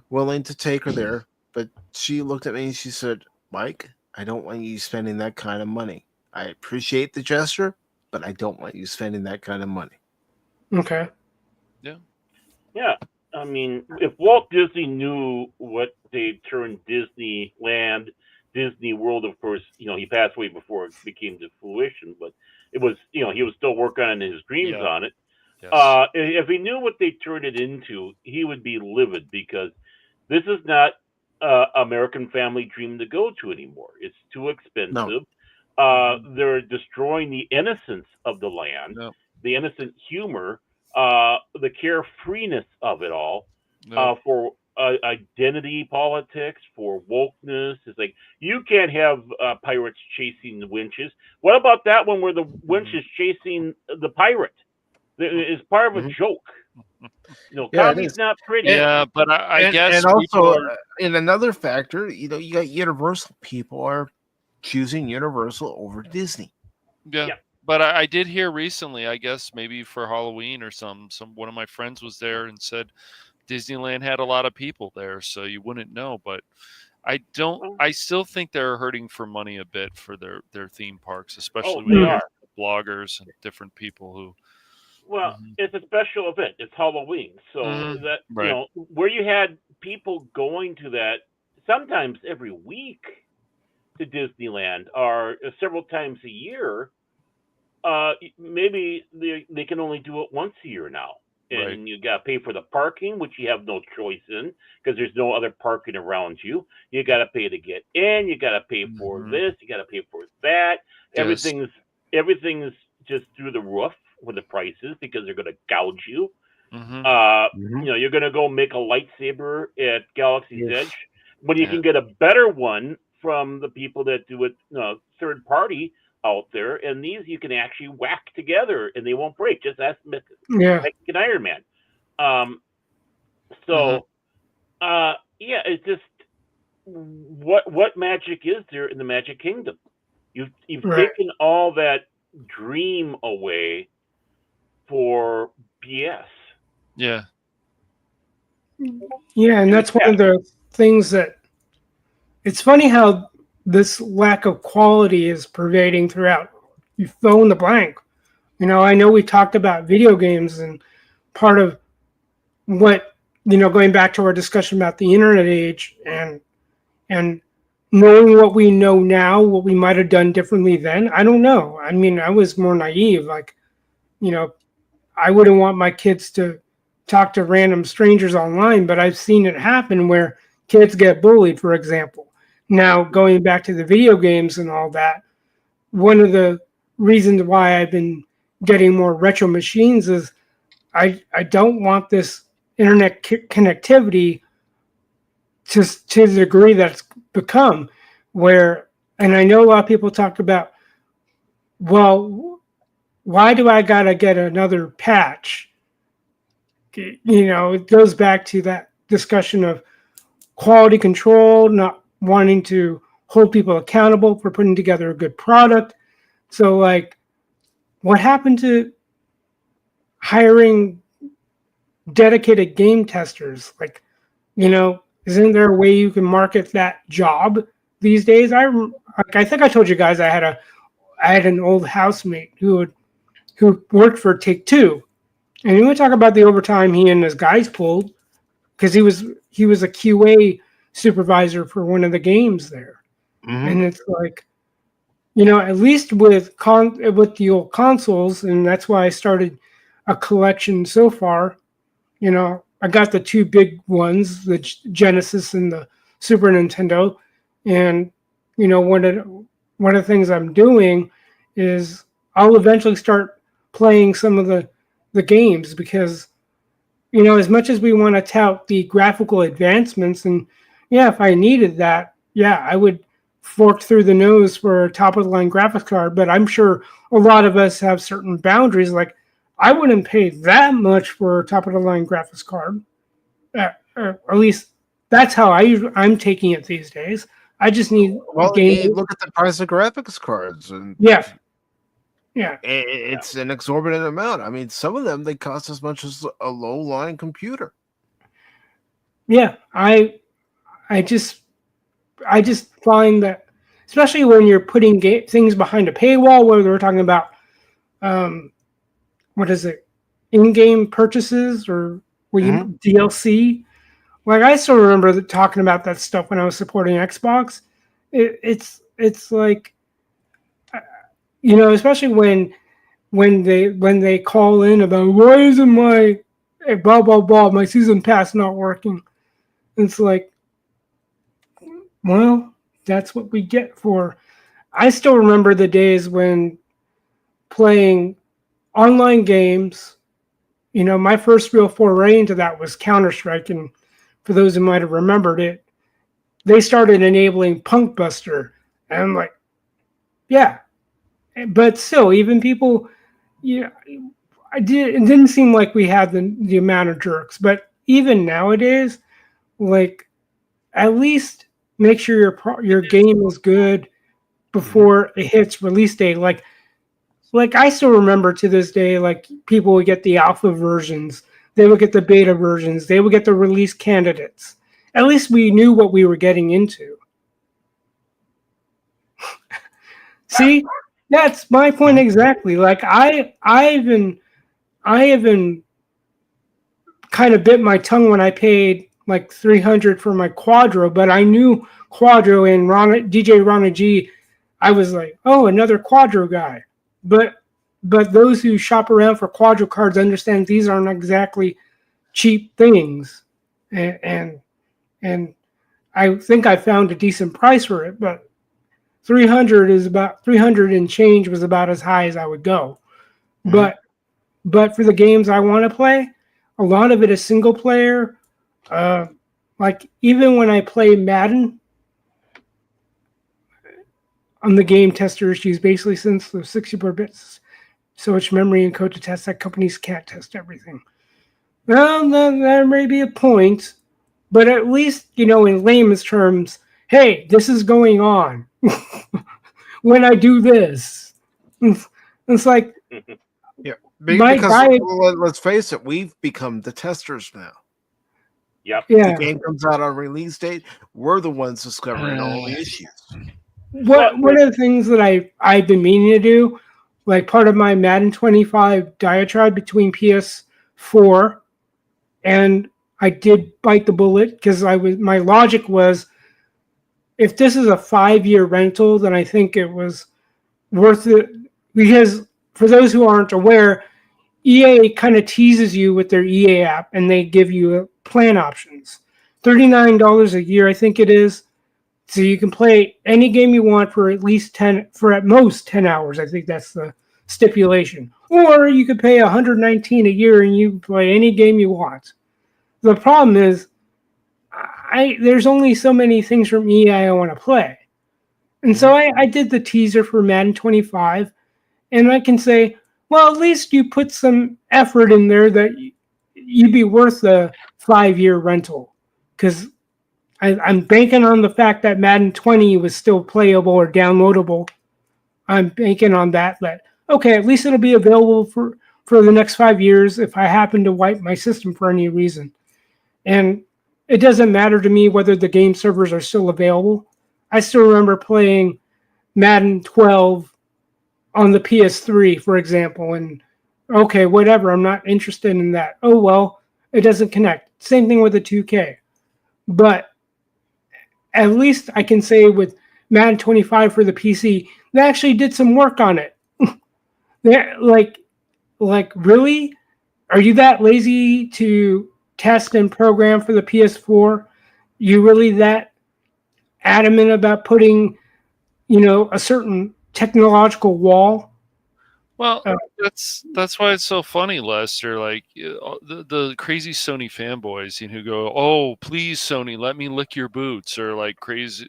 willing to take her there. But she looked at me and she said, "Mike, I don't want you spending that kind of money. I appreciate the gesture, but I don't want you spending that kind of money." Okay. Yeah. Yeah. I mean, if Walt Disney knew what they turned Disneyland, Disney World, of course, he passed away before it became to fruition, but it was, he was still working on his dreams on it. Yes. If he knew what they turned it into, he would be livid, because this is not American family dream to go to anymore. It's too expensive. No. They're destroying the innocence of the land, the innocent humor, the carefreeness of it all, for identity politics, for wokeness. It's like, you can't have pirates chasing the winches. What about that one where the winch is chasing the pirate? It's part of a joke. Comedy's not pretty. Yeah, but I guess. And also, in another factor, you got Universal people are choosing Universal over Disney. Yeah. But I did hear recently, I guess maybe for Halloween or one of my friends was there and said Disneyland had a lot of people there, so you wouldn't know. But I still think they're hurting for money a bit for their theme parks, especially with bloggers and different people who. Well, it's a special event. It's Halloween, so that where you had people going to that sometimes every week to Disneyland, or several times a year. Maybe they can only do it once a year now, and you got to pay for the parking, which you have no choice in because there's no other parking around you. You got to pay to get in. You got to pay for this. You got to pay for that. Yes. Everything's just through the roof with the prices because they're going to gouge you. You're going to go make a lightsaber at Galaxy's Edge when you can get a better one from the people that do it, third party out there, and these you can actually whack together and they won't break. Just ask like an Iron Man. It's just what magic is there in the Magic Kingdom? You've taken all that dream away for BS. Yeah, and that's one of the things that it's funny how this lack of quality is pervading throughout. You fill in the blank. I know we talked about video games, and part of what, going back to our discussion about the internet age and knowing what we know now, what we might have done differently then, I don't know. I mean, I was more naive. Like, I wouldn't want my kids to talk to random strangers online, but I've seen it happen where kids get bullied, for example. Now, going back to the video games and all that, one of the reasons why I've been getting more retro machines is I don't want this internet connectivity to the degree that's become where, and I know a lot of people talk about, well, why do I gotta get another patch? It goes back to that discussion of quality control, not wanting to hold people accountable for putting together a good product. So, like, what happened to hiring dedicated game testers? Like, isn't there a way you can market that job these days? I think I told you guys I had an old housemate who worked for Take-Two, and you want to talk about the overtime he and his guys pulled, because he was a QA supervisor for one of the games there. Mhm. And it's like, at least with the old consoles, and that's why I started a collection so far. I got the two big ones, the Genesis and the Super Nintendo, and one of the things I'm doing is I'll eventually start playing some of the games, because as much as we want to tout the graphical advancements, and if I needed that, I would fork through the nose for a top of the line graphics card. But I'm sure a lot of us have certain boundaries. Like, I wouldn't pay that much for a top of the line graphics card. At least that's how I'm taking it these days. I just need you look at the price of graphics cards, and it's an exorbitant amount. I mean, some of them, they cost as much as a low line computer. Yeah, I just find that, especially when you're putting things behind a paywall, whether we're talking about what is it, in-game purchases or DLC. Like, I still remember talking about that stuff when I was supporting Xbox. It's like, especially when they call in about, why isn't my blah blah blah, my season pass not working? It's like, well, that's what we get for. I still remember the days when playing online games. My first real foray into that was Counter-Strike, and for those who might have remembered it, they started enabling Punk Buster, and I'm like, yeah. But still, even people, it didn't seem like we had the amount of jerks. But even nowadays, like, at least make sure your game is good before it hits release date. Like I still remember to this day, like, people would get the alpha versions, they would get the beta versions, they would get the release candidates. At least we knew what we were getting into. See, that's my point exactly. Like, I even kind of bit my tongue when I paid like $300 for my Quadro, but I knew Quadro and DJ Rana G. I was like, oh, another Quadro guy. But those who shop around for Quadro cards understand these aren't exactly cheap things, and I think I found a decent price for it. But 300 and change was about as high as I would go. But for the games I want to play, a lot of it is single player. Like, even when I play Madden, on the game tester issues, basically, since the 64 bits, so much memory and code to test that companies can't test everything. Well, there may be a point, but at least, in layman's terms, hey, this is going on when I do this. It's like, yeah, because let's face it, we've become the testers now. Yep. Yeah. The game comes out on release date, we're the ones discovering all the issues. One of the things that I've been meaning to do, like part of my Madden 25 diatribe between PS4, and I did bite the bullet, because my logic was, if this is a 5-year rental, then I think it was worth it, because for those who aren't aware, EA kind of teases you with their EA app, and they give you plan options. $39 a year, I think it is. So you can play any game you want for at most 10 hours. I think that's the stipulation. or you could pay $119 a year and you can play any game you want. The problem is, there's only so many things from EA I want to play. And so I did the teaser for Madden 25, and I can say, well, at least you put some effort in there that you'd be worth the 5-year rental. Because I'm banking on the fact that Madden 20 was still playable or downloadable. I'm banking on that, okay, at least it'll be available for the next 5 years if I happen to wipe my system for any reason. And it doesn't matter to me whether the game servers are still available. I still remember playing Madden 12 on the PS3, for example, and okay, whatever, I'm not interested in that. Oh, well, it doesn't connect. Same thing with the 2K. But at least I can say with Madden 25 for the PC, they actually did some work on it. They're like, really? Are you that lazy to test and program for the PS4? You really that adamant about putting, a certain technological wall? Well, that's why it's so funny, Lester. Like the crazy Sony fanboys, who go, "Oh, please, Sony, let me lick your boots," or like crazy.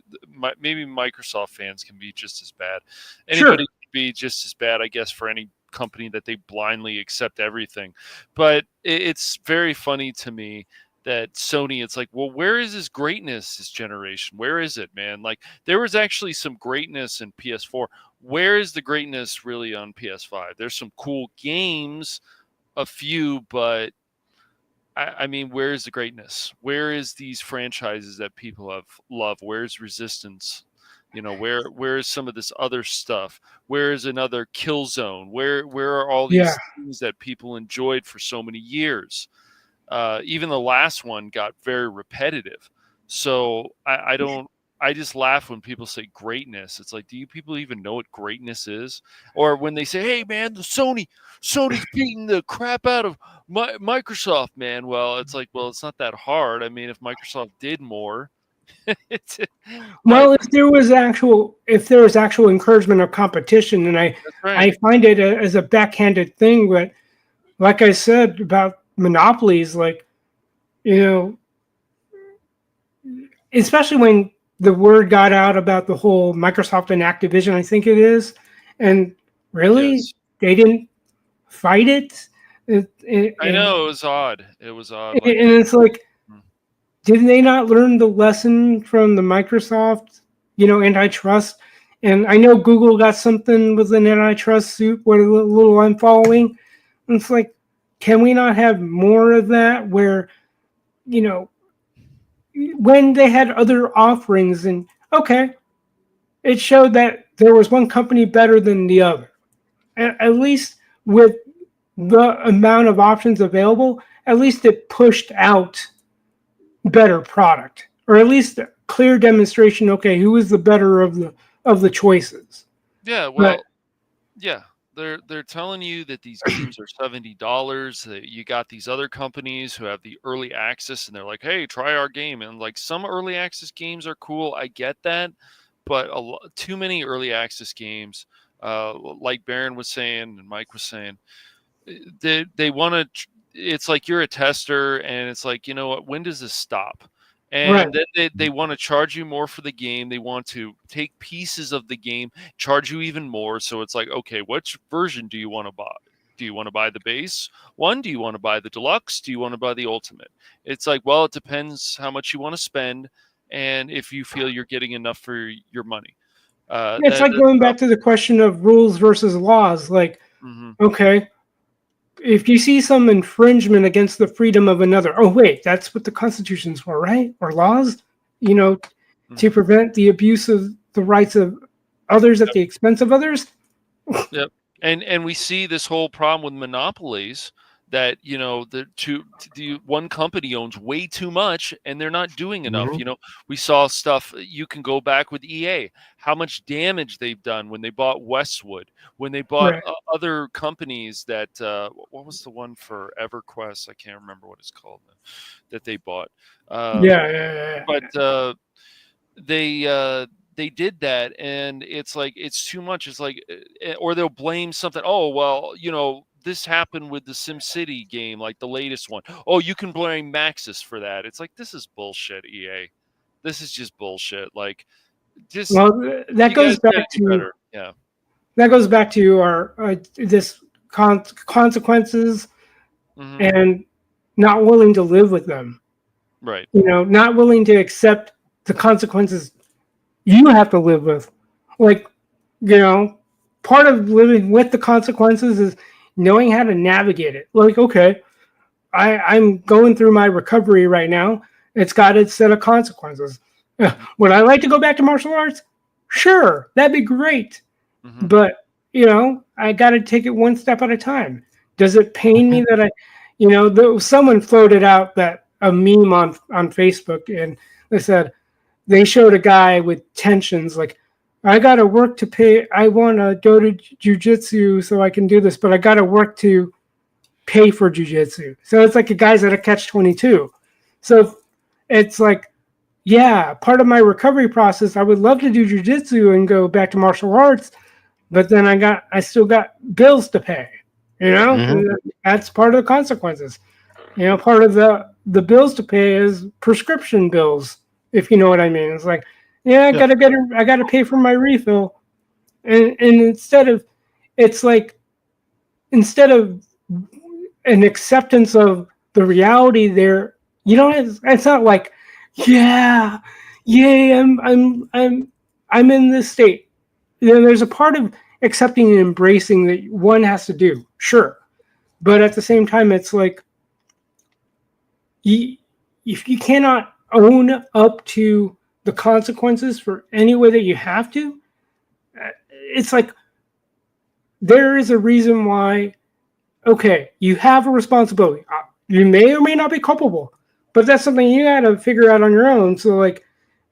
Maybe Microsoft fans can be just as bad. Anybody can be just as bad, I guess, for any company that they blindly accept everything. But it's very funny to me that Sony, it's like, well, where is this greatness this generation? Where is it, man? Like there was actually some greatness in PS4. Where is the greatness really on PS5? There's some cool games, a few, but I mean, where is the greatness? Where is these franchises that people have loved? Where's Resistance? Where is some of this other stuff? Where is another Killzone? Where are all these things that people enjoyed for so many years? Even the last one got very repetitive. So I just laugh when people say greatness. It's like, do you people even know what greatness is? Or when they say, "Hey, man, Sony's beating the crap out of Microsoft, man." Well, it's like, well, it's not that hard. I mean, if Microsoft did more, it's, well, if there was actual encouragement of competition, and I find it as a backhanded thing, but like I said about monopolies, like, especially when the word got out about the whole Microsoft and Activision, I think it is, and really they didn't fight it. I know, it was odd. It was odd. And it's like, did they not learn the lesson from the Microsoft, antitrust? And I know Google got something with an antitrust suit, what a little I'm following. And it's like, can we not have more of that where, when they had other offerings, and okay, it showed that there was one company better than the other. At least with the amount of options available, at least it pushed out better product, or at least a clear demonstration. Okay, who is the better of the choices? Yeah, well, yeah. They're telling you that these games are $70. That you got these other companies who have the early access, and they're like, "Hey, try our game." And like some early access games are cool. I get that, but too many early access games, like Baron was saying and Mike was saying, they want to. It's like you're a tester, and it's like, you know what? When does this stop? And then they want to charge you more for the game. They want to take pieces of the game, charge you even more. So it's like, okay, which version do you want to buy? Do you want to buy the base one? Do you want to buy the deluxe? Do you want to buy the ultimate? It's like, well, it depends how much you want to spend and if you feel you're getting enough for your money. It's like going back to the question of rules versus laws. Like, okay, if you see some infringement against the freedom of another, oh wait, that's what the Constitution's for, right? Or laws, to prevent the abuse of the rights of others at the expense of others. Yep. And we see this whole problem with monopolies that, the one company owns way too much and they're not doing enough. We saw stuff. You can go back with EA, how much damage they've done when they bought Westwood, when they bought other companies that, what was the one for EverQuest? I can't remember what it's called that they bought. But they did that, and it's like, it's too much. It's like, or they'll blame something. Oh, well, this happened with the SimCity game, like the latest one. Oh, you can blame Maxis for that. It's like, this is bullshit, EA. This is just bullshit. Like, just Well, that you goes guys back gotta do to better. Yeah. that goes back to our this consequences Mhm. and not willing to live with them. Right. You know, not willing to accept the consequences you have to live with. Like, you know, part of living with the consequences is knowing how to navigate it. Like, okay, I'm going through my recovery right now. It's got its set of consequences. Would I like to go back to martial arts? Sure, that'd be great. Mhm. But, you know, I got to take it one step at a time. Does it pain me that someone floated out that a meme on Facebook, and they said, they showed a guy with tensions like, I got to work to pay. I want to go to jujitsu so I can do this, but I got to work to pay for jujitsu. So it's like a guy's at a catch-22. So it's like, yeah, part of my recovery process, I would love to do jujitsu and go back to martial arts, but then I still got bills to pay. You know, that's part of the consequences. You know, part of the bills to pay is prescription bills, if you know what I mean. It's like, yeah, I gotta pay for my refill, and instead of an acceptance of the reality there, you know, it's not like, yeah, yay, I'm in this state. You know, there's a part of accepting and embracing that one has to do, sure, but at the same time, it's like, if you cannot own up to the consequences for any way that you have to, it's like, there is a reason why, okay, you have a responsibility. You may or may not be culpable, but that's something you got to figure out on your own. So, like,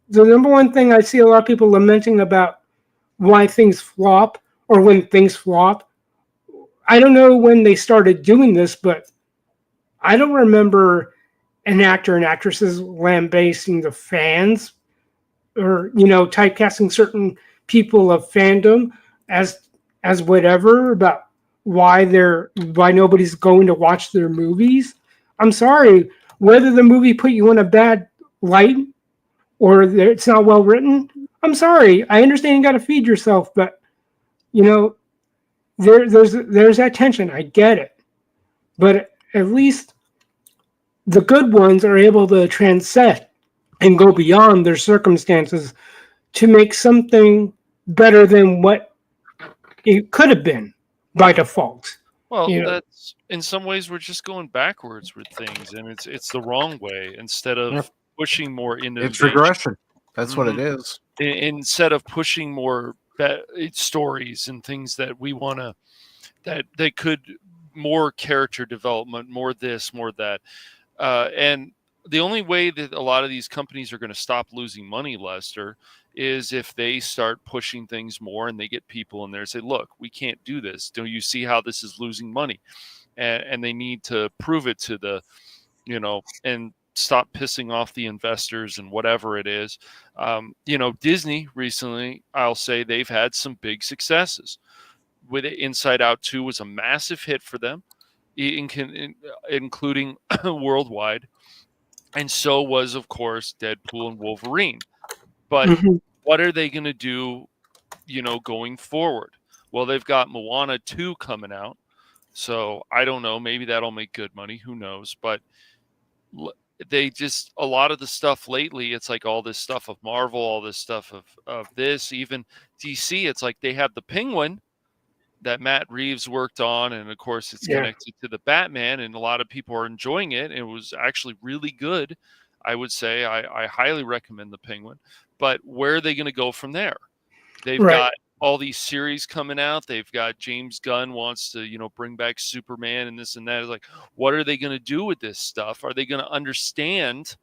the number one thing I see a lot of people lamenting about why things flop, or when things flop, I don't know when they started doing this, but I don't remember an actor and actresses lambasting the fans, or, you know, typecasting certain people of fandom as whatever about why nobody's going to watch their movies. I'm sorry, whether the movie put you in a bad light or it's not well written, I'm sorry. I understand you got to feed yourself, but, you know, there's that tension. I get it, but at least the good ones are able to transcend and go beyond their circumstances to make something better than what it could have been by default. Well, You know? that's, in some ways, we're just going backwards with things, and it's the wrong way. Instead of pushing more innovation, it's regression. That's what it Mhm. is. Instead of pushing more stories and things that we want to, that they could, more character development, more this, more that, and the only way that a lot of these companies are going to stop losing money, Lester, is if they start pushing things more and they get people in there and say, look, we can't do this. Do you see how this is losing money? And they need to prove it to the, you know, and stop pissing off the investors and whatever it is. You know, Disney recently, I'll say they've had some big successes. With it, Inside Out 2 was a massive hit for them, including worldwide. And so was, of course, Deadpool and Wolverine. But what are they going to do, you know, going forward? Well, they've got Moana 2 coming out. So I don't know. Maybe that'll make good money. Who knows? But they just, a lot of the stuff lately, it's like all this stuff of Marvel, all this stuff of this, even DC, it's like they have the Penguin that Matt Reeves worked on, and of course it's connected to the Batman, and a lot of people are enjoying it. It was actually really good. I would say I highly recommend the Penguin. But where are they going to go from there? They've got all these series coming out. They've got James Gunn wants to, you know, bring back Superman and this and that. It's like, what are they going to do with this stuff? Are they going to understand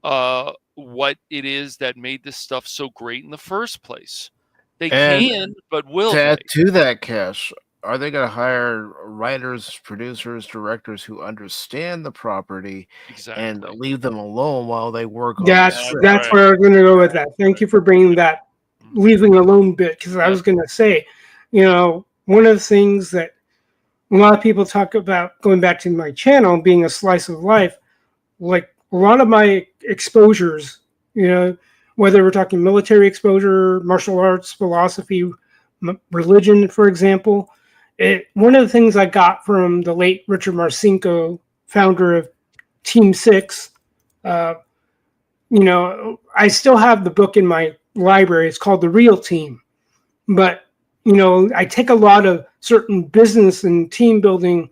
what it is that made this stuff so great in the first place? They can, but will they? Add to that, Cash, are they going to hire writers, producers, directors who understand the property and leave them alone while they work on that's where I was going to go with that. Thank you for bringing that leaving alone bit, because I was going to say, you know, one of the things that a lot of people talk about, going back to my channel, being a slice of life. Like a lot of my exposures, whether we're talking military exposure, martial arts, philosophy, religion, for example, one of the things I got from the late Richard Marcinko, founder of Team 6, I still have the book in my library. It's called The Real Team. But, I take a lot of certain business and team building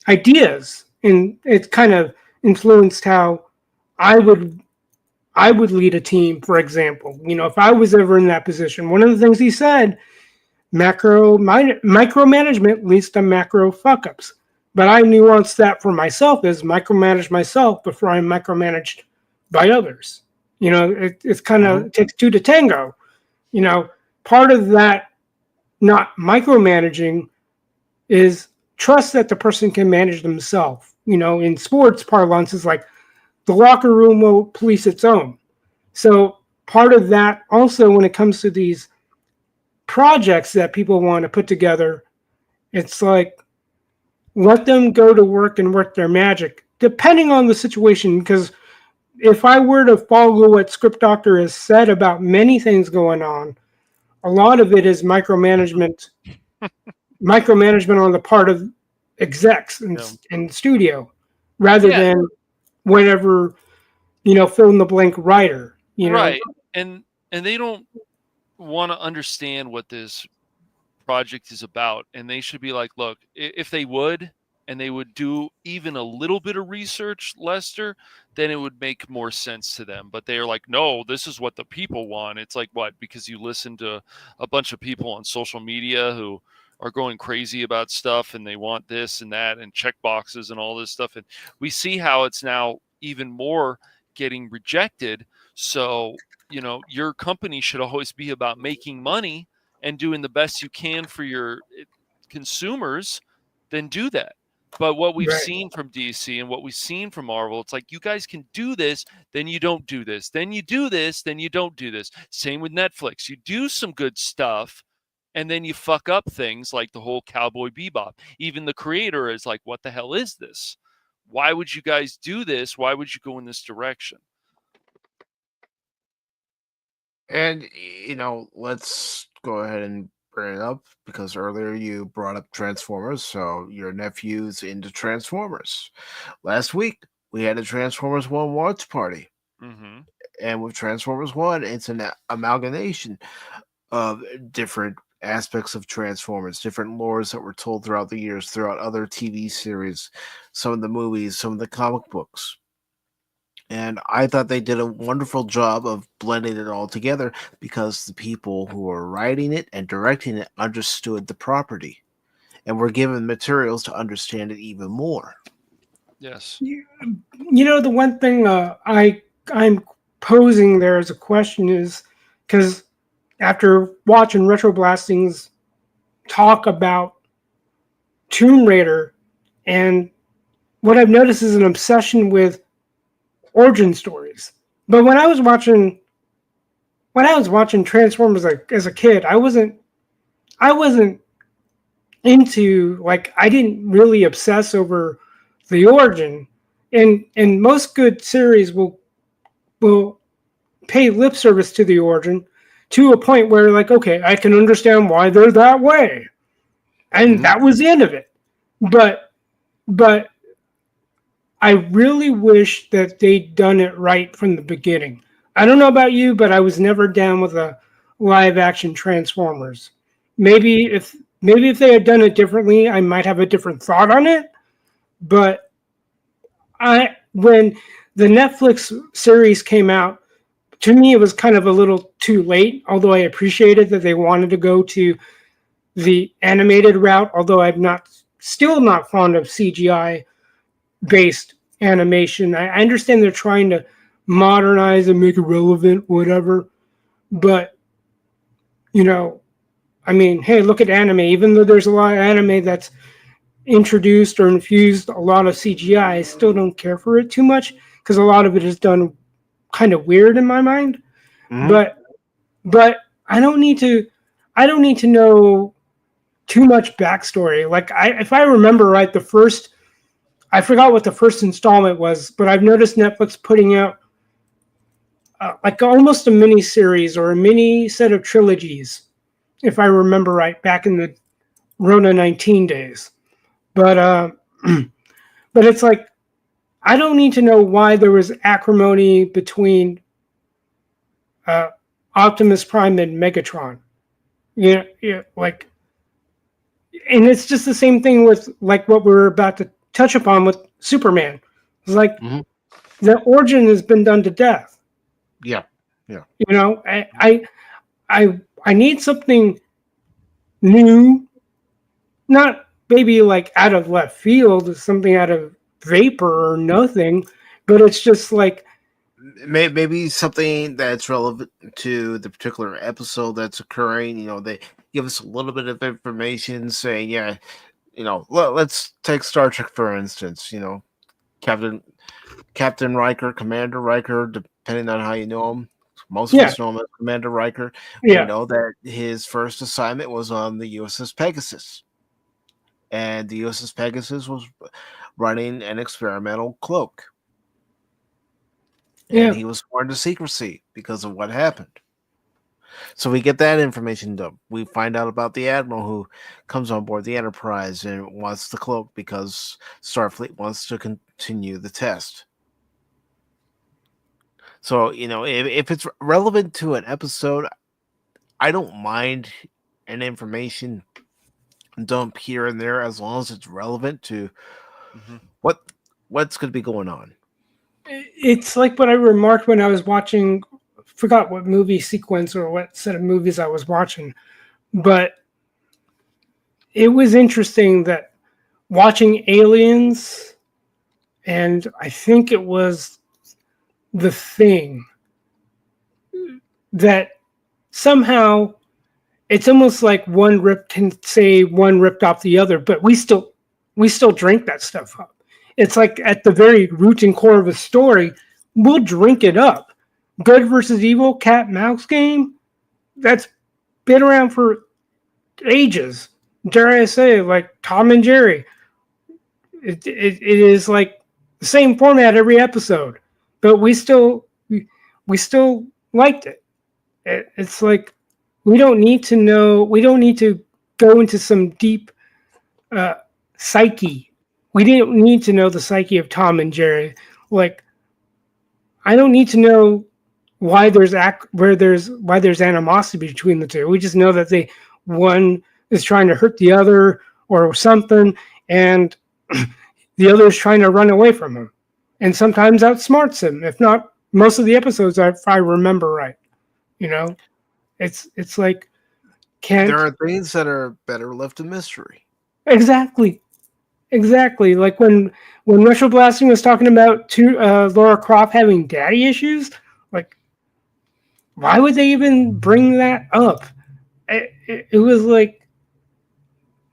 ideas, and it kind of influenced how I would lead a team, for example. If I was ever in that position, one of the things he said, micromanagement leads to macro fuck-ups. But I nuanced that for myself as micromanage myself before I'm micromanaged by others. It's kind of it takes two to tango. Part of that not micromanaging is trust that the person can manage themselves. In sports parlance, is like the locker room will police its own. So part of that also, when it comes to these projects that people want to put together, it's like, let them go to work and work their magic, depending on the situation. Because if I were to follow what Script Doctor has said about many things going on, a lot of it is micromanagement on the part of execs and studio, rather than whatever, fill in the blank writer. Right. And they don't want to understand what this project is about, and they should be like, look, if they would, and they would do even a little bit of research, Lester, then it would make more sense to them. But they're like, no, this is what the people want. It's like, what? Because you listen to a bunch of people on social media who are going crazy about stuff, and they want this and that and check boxes and all this stuff. And we see how it's now even more getting rejected. So, your company should always be about making money and doing the best you can for your consumers. Then do that. But what we've seen from DC and what we've seen from Marvel, it's like, you guys can do this, then you don't do this. Then you do this, then you don't do this. Same with Netflix. You do some good stuff, and then you fuck up things like the whole Cowboy Bebop. Even the creator is like, what the hell is this? Why would you guys do this? Why would you go in this direction? And, let's go ahead and bring it up, because earlier you brought up Transformers, so your nephew's into Transformers. Last week, we had a Transformers 1 watch party. Mm-hmm. And with Transformers 1, it's an amalgamation of different aspects of Transformers, different lores that were told throughout the years, throughout other TV series, some of the movies, some of the comic books. And I thought they did a wonderful job of blending it all together, because the people who were writing it and directing it understood the property and were given materials to understand it even more. Yes. The one thing I'm posing there as a question is, because after watching Retro Blasting's talk about Tomb Raider, and what I've noticed is an obsession with origin stories. But when I was watching Transformers as a kid, I wasn't into, like, I didn't really obsess over the origin. And most good series will pay lip service to the origin to a point where, like, okay, I can understand why they're that way. And that was the end of it. But I really wish that they'd done it right from the beginning. I don't know about you, but I was never down with a live action Transformers. Maybe if they had done it differently, I might have a different thought on it. But when the Netflix series came out, to me it was kind of a little too late, although I appreciated that they wanted to go to the animated route, although I'm still not fond of CGI based animation. I understand they're trying to modernize and make it relevant, whatever. But, hey, look at anime. Even though there's a lot of anime that's introduced or infused a lot of CGI, I still don't care for it too much, because a lot of it is done kind of weird in my mind. But I don't need to know too much backstory. Like if I remember right, I forgot what the first installment was, but I've noticed Netflix putting out like almost a mini series or a mini set of trilogies, if I remember right, back in the Rona 19 days. But but it's like, I don't need to know why there was acrimony between Optimus Prime and Megatron. Like, and it's just the same thing with like what we're about to touch upon with Superman. It's like the origin has been done to death. Yeah. I need something new, not maybe like out of left field, something out of vapor or nothing, but it's just like maybe something that's relevant to the particular episode that's occurring. They give us a little bit of information saying, let's take Star Trek for instance. Captain Riker, Commander Riker, depending on how you know him. Most of us know him as Commander Riker. Yeah. We know that his first assignment was on the USS Pegasus. And the USS Pegasus was running an experimental cloak. And he was sworn to secrecy because of what happened. So we get that information done. We find out about the Admiral who comes on board the Enterprise and wants the cloak because Starfleet wants to continue the test. So, if it's relevant to an episode, I don't mind an information dump here and there as long as it's relevant to what's going to be going on. It's like what I remarked when I was watching, forgot what movie sequence or what set of movies I was watching, but it was interesting that watching Aliens, and I think it was The Thing, that somehow it's almost like one ripped off the other, but we still drink that stuff up. It's like at the very root and core of a story, we'll drink it up. Good versus evil, cat and mouse game, that's been around for ages. Dare I say, like Tom and Jerry. It is like the same format every episode, but we still liked it. It's like we don't need to go into some deep psyche. We didn't need to know the psyche of Tom and Jerry. Like, I don't need to know why there's animosity between the two. We just know that one is trying to hurt the other or something, and the other is trying to run away from him, and sometimes outsmarts him. If not, most of the episodes, if I remember right, it's like there are things that are better left a mystery. Exactly. Like when Russell Blasting was talking about Laura Croft having daddy issues, like, why would they even bring that up? It was like,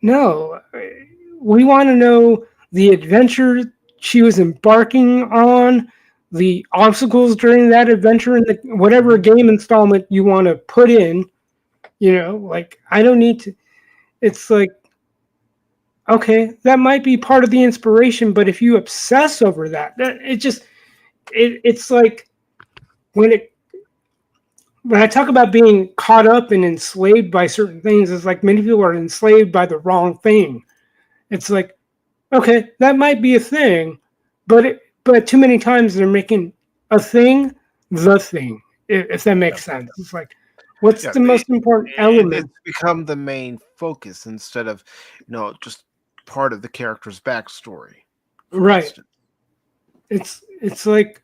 no, we want to know the adventure she was embarking on, the obstacles during that adventure, and whatever game installment you want to put in. Like, I don't need to. It's like, okay, that might be part of the inspiration, but if you obsess over that, it's like when I talk about being caught up and enslaved by certain things, it's like many people are enslaved by the wrong thing. It's like, okay, that might be a thing, but too many times they're making a thing the thing, if that makes sense. It's like, what's the most important element? It's become the main focus instead of, just part of the character's backstory. Right. It's like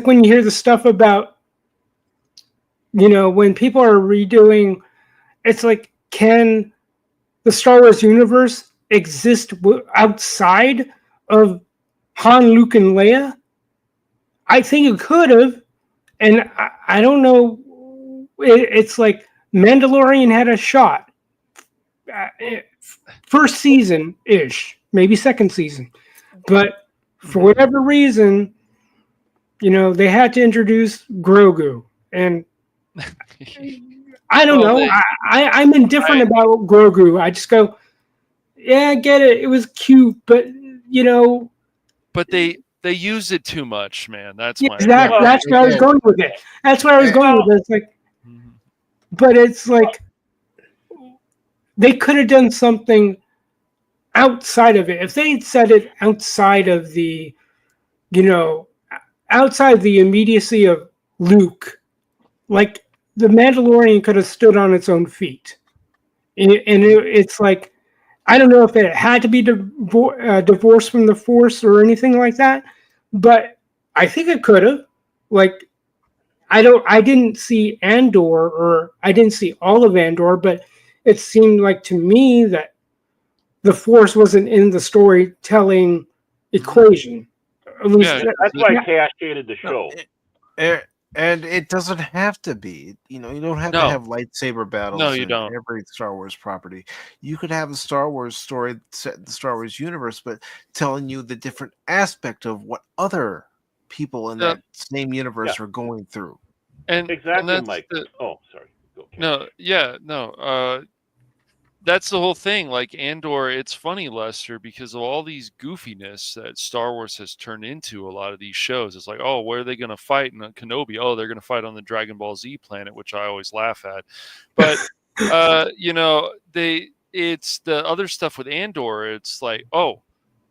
when you hear the stuff about, when people are redoing, it's like, can the Star Wars universe exist outside of Han, Luke, and Leia? I think it could have, and I don't know. It's like Mandalorian had a shot. First season ish, maybe second season, but for whatever reason, they had to introduce Grogu, and I don't know. I'm indifferent about Grogu. I just go, yeah, I get it. It was cute, but But they use it too much, man. That's my exactly. Well, That's where I was going with it. That's where I was going with it. It's like, but it's like they could have done something outside of it. If they had said it outside of the, outside the immediacy of Luke, like the Mandalorian could have stood on its own feet. It's like, I don't know if it had to be divorced from the Force or anything like that, but I think it could have. Like, I didn't see Andor, or I didn't see all of Andor, but it seemed like to me that the Force wasn't in the storytelling equation. At least that's why Cash hated the show. And it doesn't have to be. You don't have to have lightsaber battles in every Star Wars property. You could have a Star Wars story set in the Star Wars universe, but telling you the different aspect of what other people in that same universe are going through. And exactly, and Mike. Sorry. That's the whole thing. Like Andor, it's funny, Lester, because of all these goofiness that Star Wars has turned into a lot of these shows. It's like, oh, where are they going to fight? And Kenobi, oh, they're going to fight on the Dragon Ball Z planet, which I always laugh at. But it's the other stuff with Andor. It's like, oh,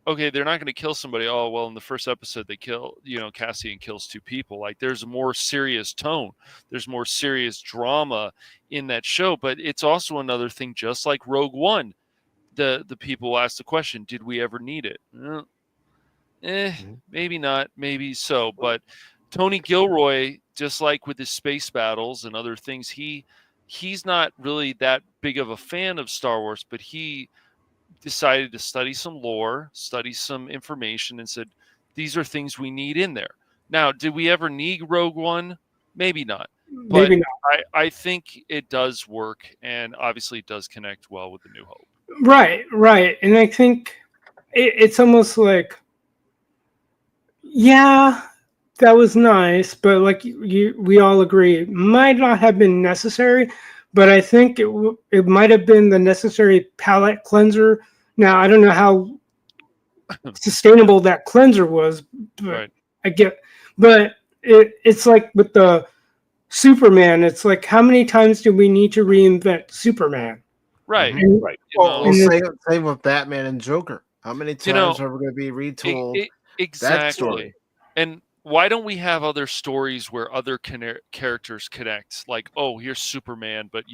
okay, they're not going to kill somebody. Oh, well, in the first episode, they kill, Cassian kills 2 people. Like, there's a more serious tone. There's more serious drama in that show. But it's also another thing, just like Rogue One. The people ask the question, did we ever need it? Maybe not, maybe so. But Tony Gilroy, just like with his space battles and other things, he's not really that big of a fan of Star Wars, but he decided to study some lore, study some information, and said, these are things we need in there. Now, did we ever need Rogue One? Maybe not. But I think it does work, and obviously it does connect well with the New Hope. Right. And I think it's almost like, yeah, that was nice, but like we all agree, it might not have been necessary. But I think it might have been the necessary palate cleanser. Now, I don't know how sustainable that cleanser was, but I get. But it's like with the Superman, it's like, how many times do we need to reinvent Superman? Right. Right. Well, same with Batman and Joker. How many times are we going to be retold that story? And why don't we have other stories where other characters connect? Like, oh, here's Superman, but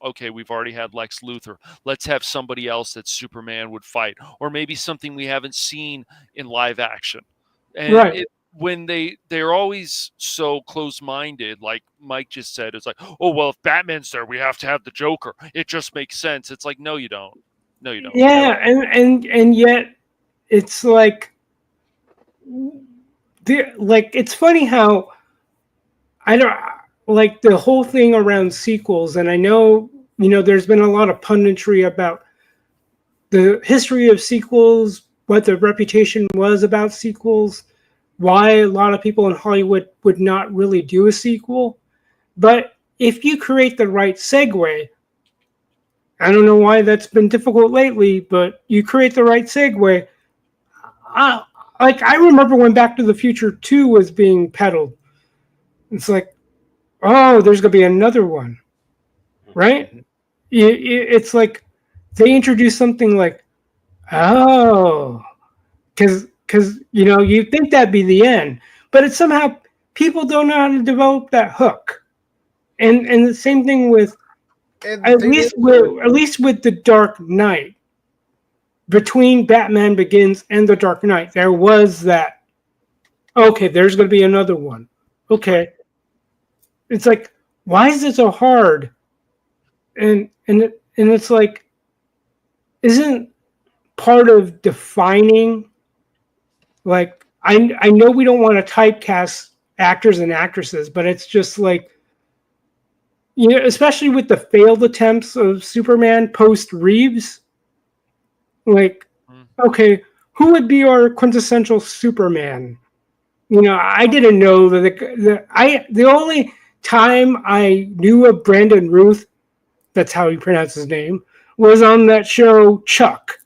okay, we've already had Lex Luthor. Let's have somebody else that Superman would fight, or maybe something we haven't seen in live action. And when they're always so close-minded, like Mike just said, it's like, oh, well, if Batman's there, we have to have the Joker. It just makes sense. It's like, no, you don't. No, you don't. Yeah, and yet it's like. It's funny how I don't like the whole thing around sequels, and I know there's been a lot of punditry about the history of sequels, what the reputation was about sequels, why a lot of people in Hollywood would not really do a sequel. But if you create the right segue, I don't know why that's been difficult lately, but you create the right segue. I remember when Back to the Future 2 was being peddled. It's like, oh, there's going to be another one, right? It's like they introduced something like, oh, because you think that'd be the end, but it's somehow people don't know how to develop that hook, and the same thing with at least with the Dark Knight. Between Batman Begins and The Dark Knight, there was that, okay, there's going to be another one. Okay. It's like, why is it so hard? And it's like, isn't part of defining, like, I know we don't want to typecast actors and actresses, but it's just like, especially with the failed attempts of Superman post Reeves, like, okay, who would be our quintessential Superman? I didn't know that the only time I knew of Brandon Routh that's how he pronounced his name, was on that show Chuck.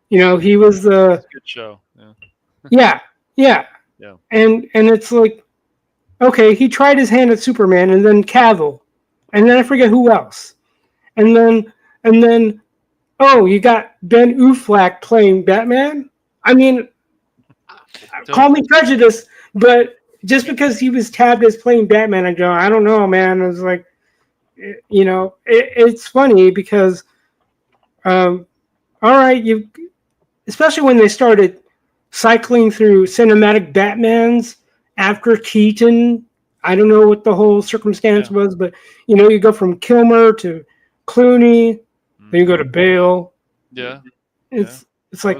He was the It's a good show. yeah. Yeah. And it's like, okay, he tried his hand at Superman, and then Cavill, and then I forget who else, and then oh, you got Ben Affleck playing Batman. I mean, call me prejudiced, but just because he was tabbed as playing Batman, I don't know, man. I was like, it's funny because, all right, especially when they started cycling through cinematic Batmans after Keaton. I don't know what the whole circumstance was, but you go from Kilmer to Clooney, then you go to Bale. Yeah, it's like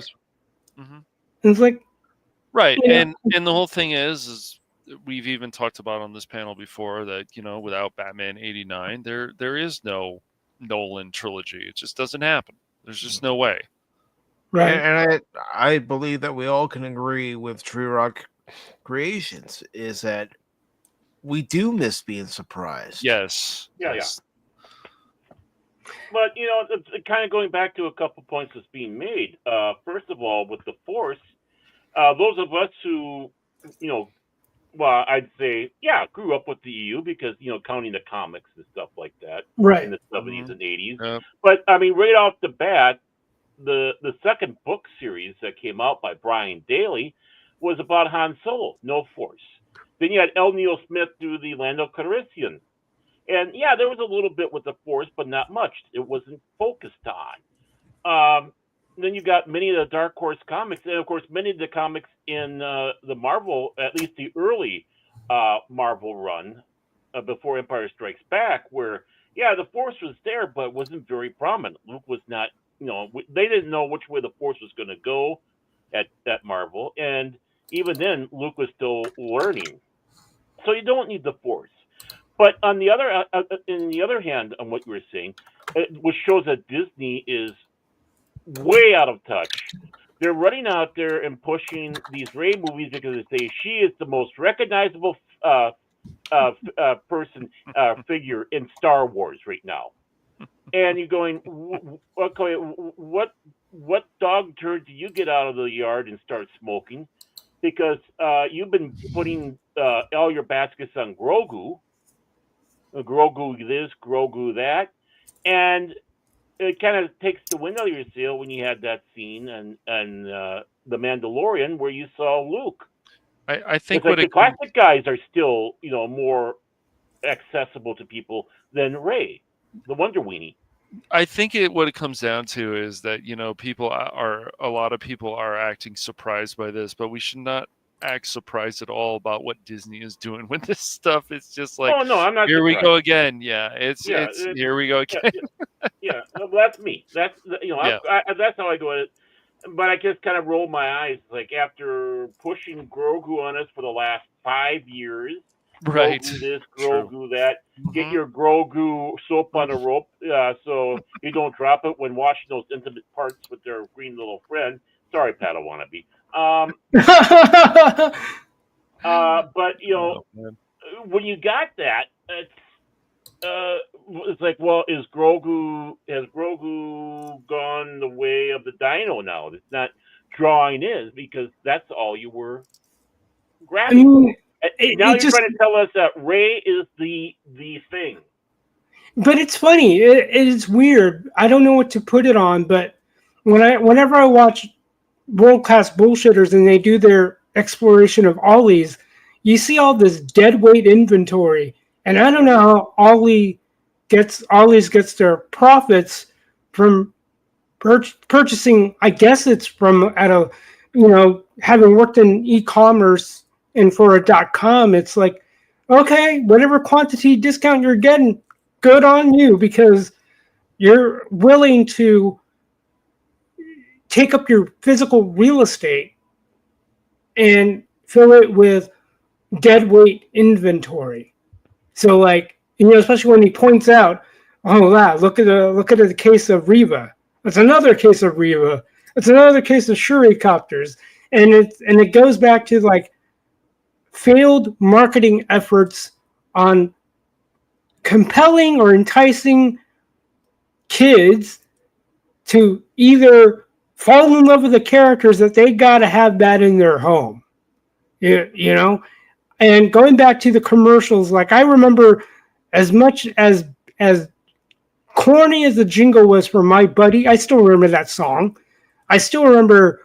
mm-hmm. it's like right, and the whole thing is we've even talked about on this panel before that without Batman '89, there is no Nolan trilogy. It just doesn't happen. There's just no way. Right. And I believe that we all can agree with Tree Rock Creations is that we do miss being surprised. Yes. Yeah. But it's kind of going back to a couple points that's being made. First of all, with the Force, those of us who, well, I'd say, grew up with the EU because counting the comics and stuff like that, right, in the 70s and 80s. Yep. But I mean, right off the bat, the second book series that came out by Brian Daley was about Han Solo, no Force. Then you had L. Neil Smith do the Lando Calrissian. And there was a little bit with the Force, but not much. It wasn't focused on. Then you got many of the Dark Horse comics, and of course, many of the comics in the Marvel, at least the early Marvel run before Empire Strikes Back, where the Force was there, but it wasn't very prominent. Luke was not, they didn't know which way the Force was going to go at Marvel, and even then, Luke was still learning. So you don't need the Force. But on the other hand, on what you were saying, which shows that Disney is way out of touch. They're running out there and pushing these Rey movies because they say she is the most recognizable figure in Star Wars right now. And you're going, okay, what dog turd do you get out of the yard and start smoking? Because you've been putting all your baskets on Grogu this, Grogu that, and it kind of takes the wind out of your sail when you had that scene and The Mandalorian where you saw Luke. I think the classic guys are still more accessible to people than Rey, the Wonder Weenie. I think what it comes down to is that a lot of people are acting surprised by this, but we should not act surprised at all about what Disney is doing with this stuff. It's just like, oh no, I'm not. Here surprised. we go again. Yeah, it's here we go again. Well, that's me. That's that's how I go at it. But I just kind of roll my eyes, like after pushing Grogu on us for the last 5 years. Right. Grogu this, Grogu that. Get your Grogu soap on a rope, so you don't drop it when washing those intimate parts with their green little friend. Sorry, Padawannabe. But when you got that, it's like, well, has Grogu gone the way of the Dino now? It's not drawing in because that's all you were grabbing. Now you're trying to tell us that Rey is the thing. But it's funny. It is weird. I don't know what to put it on, but whenever I watch world-class bullshitters and they do their exploration of Ollie's, you see all this deadweight inventory. And I don't know how Ollie's gets their profits from purchasing. I guess it's from having worked in e-commerce and for a .com. It's like, okay, whatever quantity discount you're getting, good on you, because you're willing to take up your physical real estate and fill it with deadweight inventory. So, especially when he points out, oh wow, look at the case of Reva. It's another case of Reva. It's another case of Shurikopters, and it goes back to failed marketing efforts on compelling or enticing kids to either fall in love with the characters that they got to have that in their home. You know? And going back to the commercials, like I remember as much as corny as the jingle was for My Buddy, I still remember that song. I still remember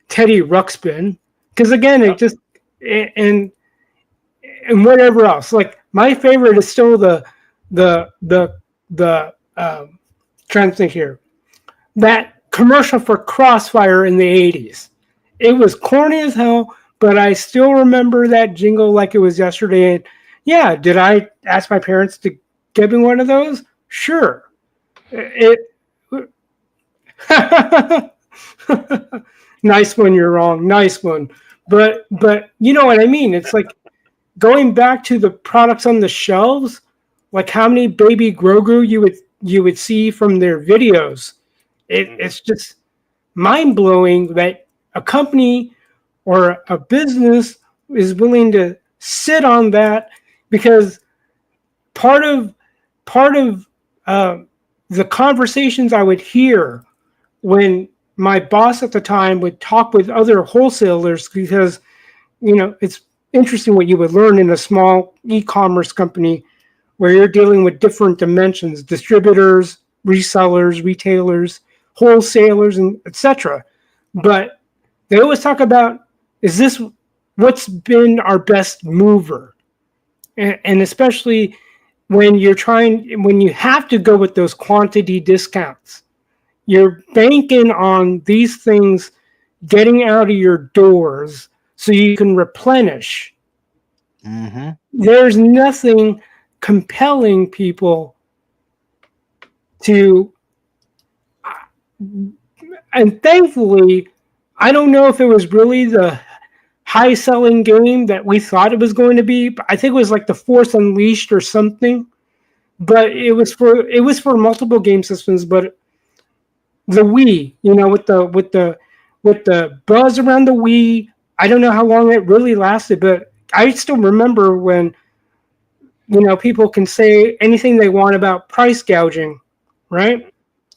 Teddy Ruxpin. Because again, it just and whatever else. Like my favorite is still the trying to think here. That commercial for Crossfire in the 80s. It was corny as hell, but I still remember that jingle like it was yesterday. And yeah, did I ask my parents to give me one of those? Sure. Nice one, you're wrong. Nice one. But you know what I mean? It's like going back to the products on the shelves, like how many Baby Grogu you would see from their videos. It's just mind-blowing that a company or a business is willing to sit on that, because part of the conversations I would hear when my boss at the time would talk with other wholesalers, because it's interesting what you would learn in a small e-commerce company where you're dealing with different dimensions: distributors, resellers, retailers, wholesalers, and etc. But they always talk about, is this what's been our best mover? And especially when you have to go with those quantity discounts, you're banking on these things getting out of your doors so you can replenish. Mm-hmm. There's nothing compelling people to, and thankfully, I don't know if it was really the high selling game that we thought it was going to be. I think it was like the Force Unleashed or something, but it was for multiple game systems. But the Wii, with the buzz around the Wii, I don't know how long it really lasted, but I still remember when people can say anything they want about price gouging, right?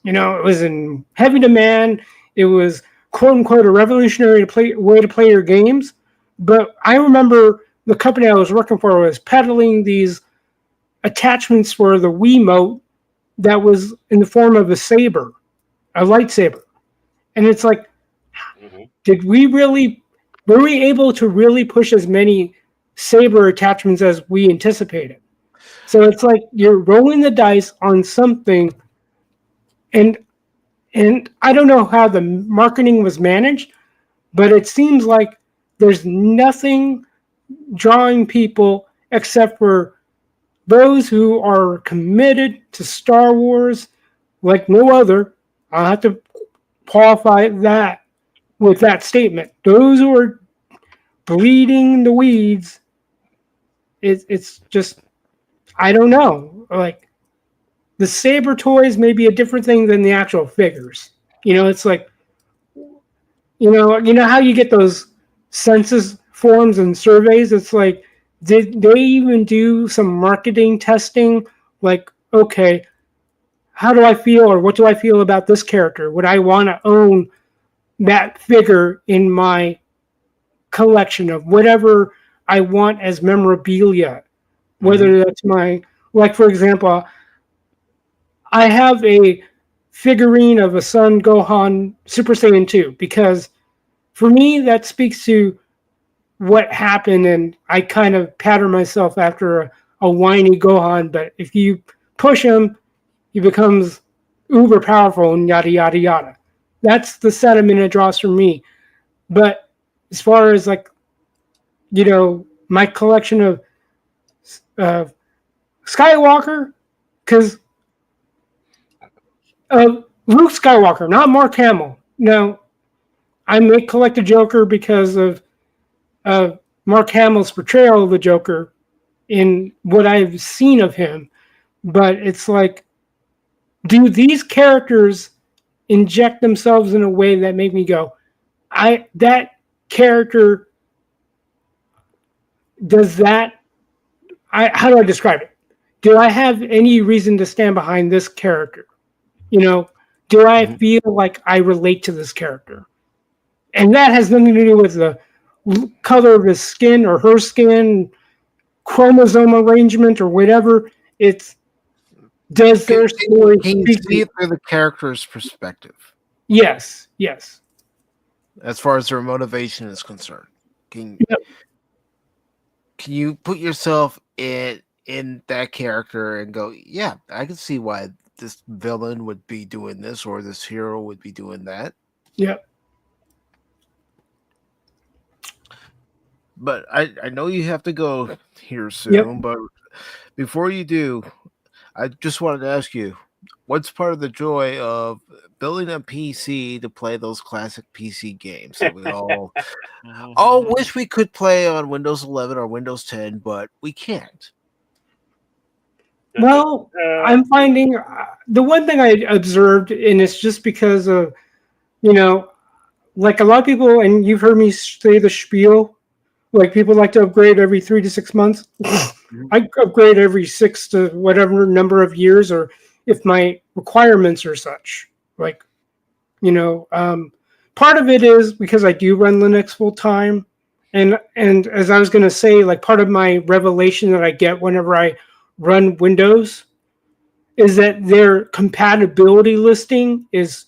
It was in heavy demand. It was quote unquote a revolutionary way to play your games. But I remember the company I was working for was peddling these attachments for the Wiimote that was in the form of a saber, a lightsaber. And it's like, were we able to really push as many saber attachments as we anticipated? So it's like you're rolling the dice on something, and I don't know how the marketing was managed, but it seems like there's nothing drawing people except for those who are committed to Star Wars like no other. I'll have to qualify that with that statement. Those who are bleeding the weeds, it's just, I don't know. Like, the saber toys may be a different thing than the actual figures. It's like, you know how you get those census forms and surveys? It's like, did they even do some marketing testing? Like, okay, how do I feel, or what do I feel about this character? Would I want to own that figure in my collection of whatever I want as memorabilia? Whether that's like, for example, I have a figurine of a Son Gohan Super Saiyan 2, because for me that speaks to what happened, and I kind of pattern myself after a whiny Gohan, but if you push him, he becomes uber powerful and yada yada yada. That's the sentiment it draws from me. But as far as like, my collection of Skywalker, because Luke Skywalker, not Mark Hamill. No, I may collect a Joker because of Mark Hamill's portrayal of the Joker in what I've seen of him. But it's like, do these characters inject themselves in a way that make me go, that character does that? How do I describe it? Do I have any reason to stand behind this character? You know, do I Mhm. feel like I relate to this character? And that has nothing to do with the color of his skin or her skin, chromosome arrangement or whatever. It's does Can, their can you story can you speak to see me? it through the character's perspective Yes, yes. as far as their motivation is concerned? Can Yep. can you put yourself in that character and go, yeah, I can see why this villain would be doing this or this hero would be doing that. Yep. But I know you have to go here Yep. soon, but before you do, I just wanted to ask you, what's part of the joy of building a PC to play those classic PC games that we all wish we could play on Windows 11 or Windows 10, but we can't? Well, I'm finding the one thing I observed, and it's just because of, you know, like a lot of people, and you've heard me say the spiel, like people like to upgrade every 3 to 6 months. Mhm. I upgrade every 6 to whatever number of years, or if my requirements are such. Like, you know, part of it is because I do run Linux full time, and as I was going to say, like part of my revelation that I get whenever I run Windows is that their compatibility listing is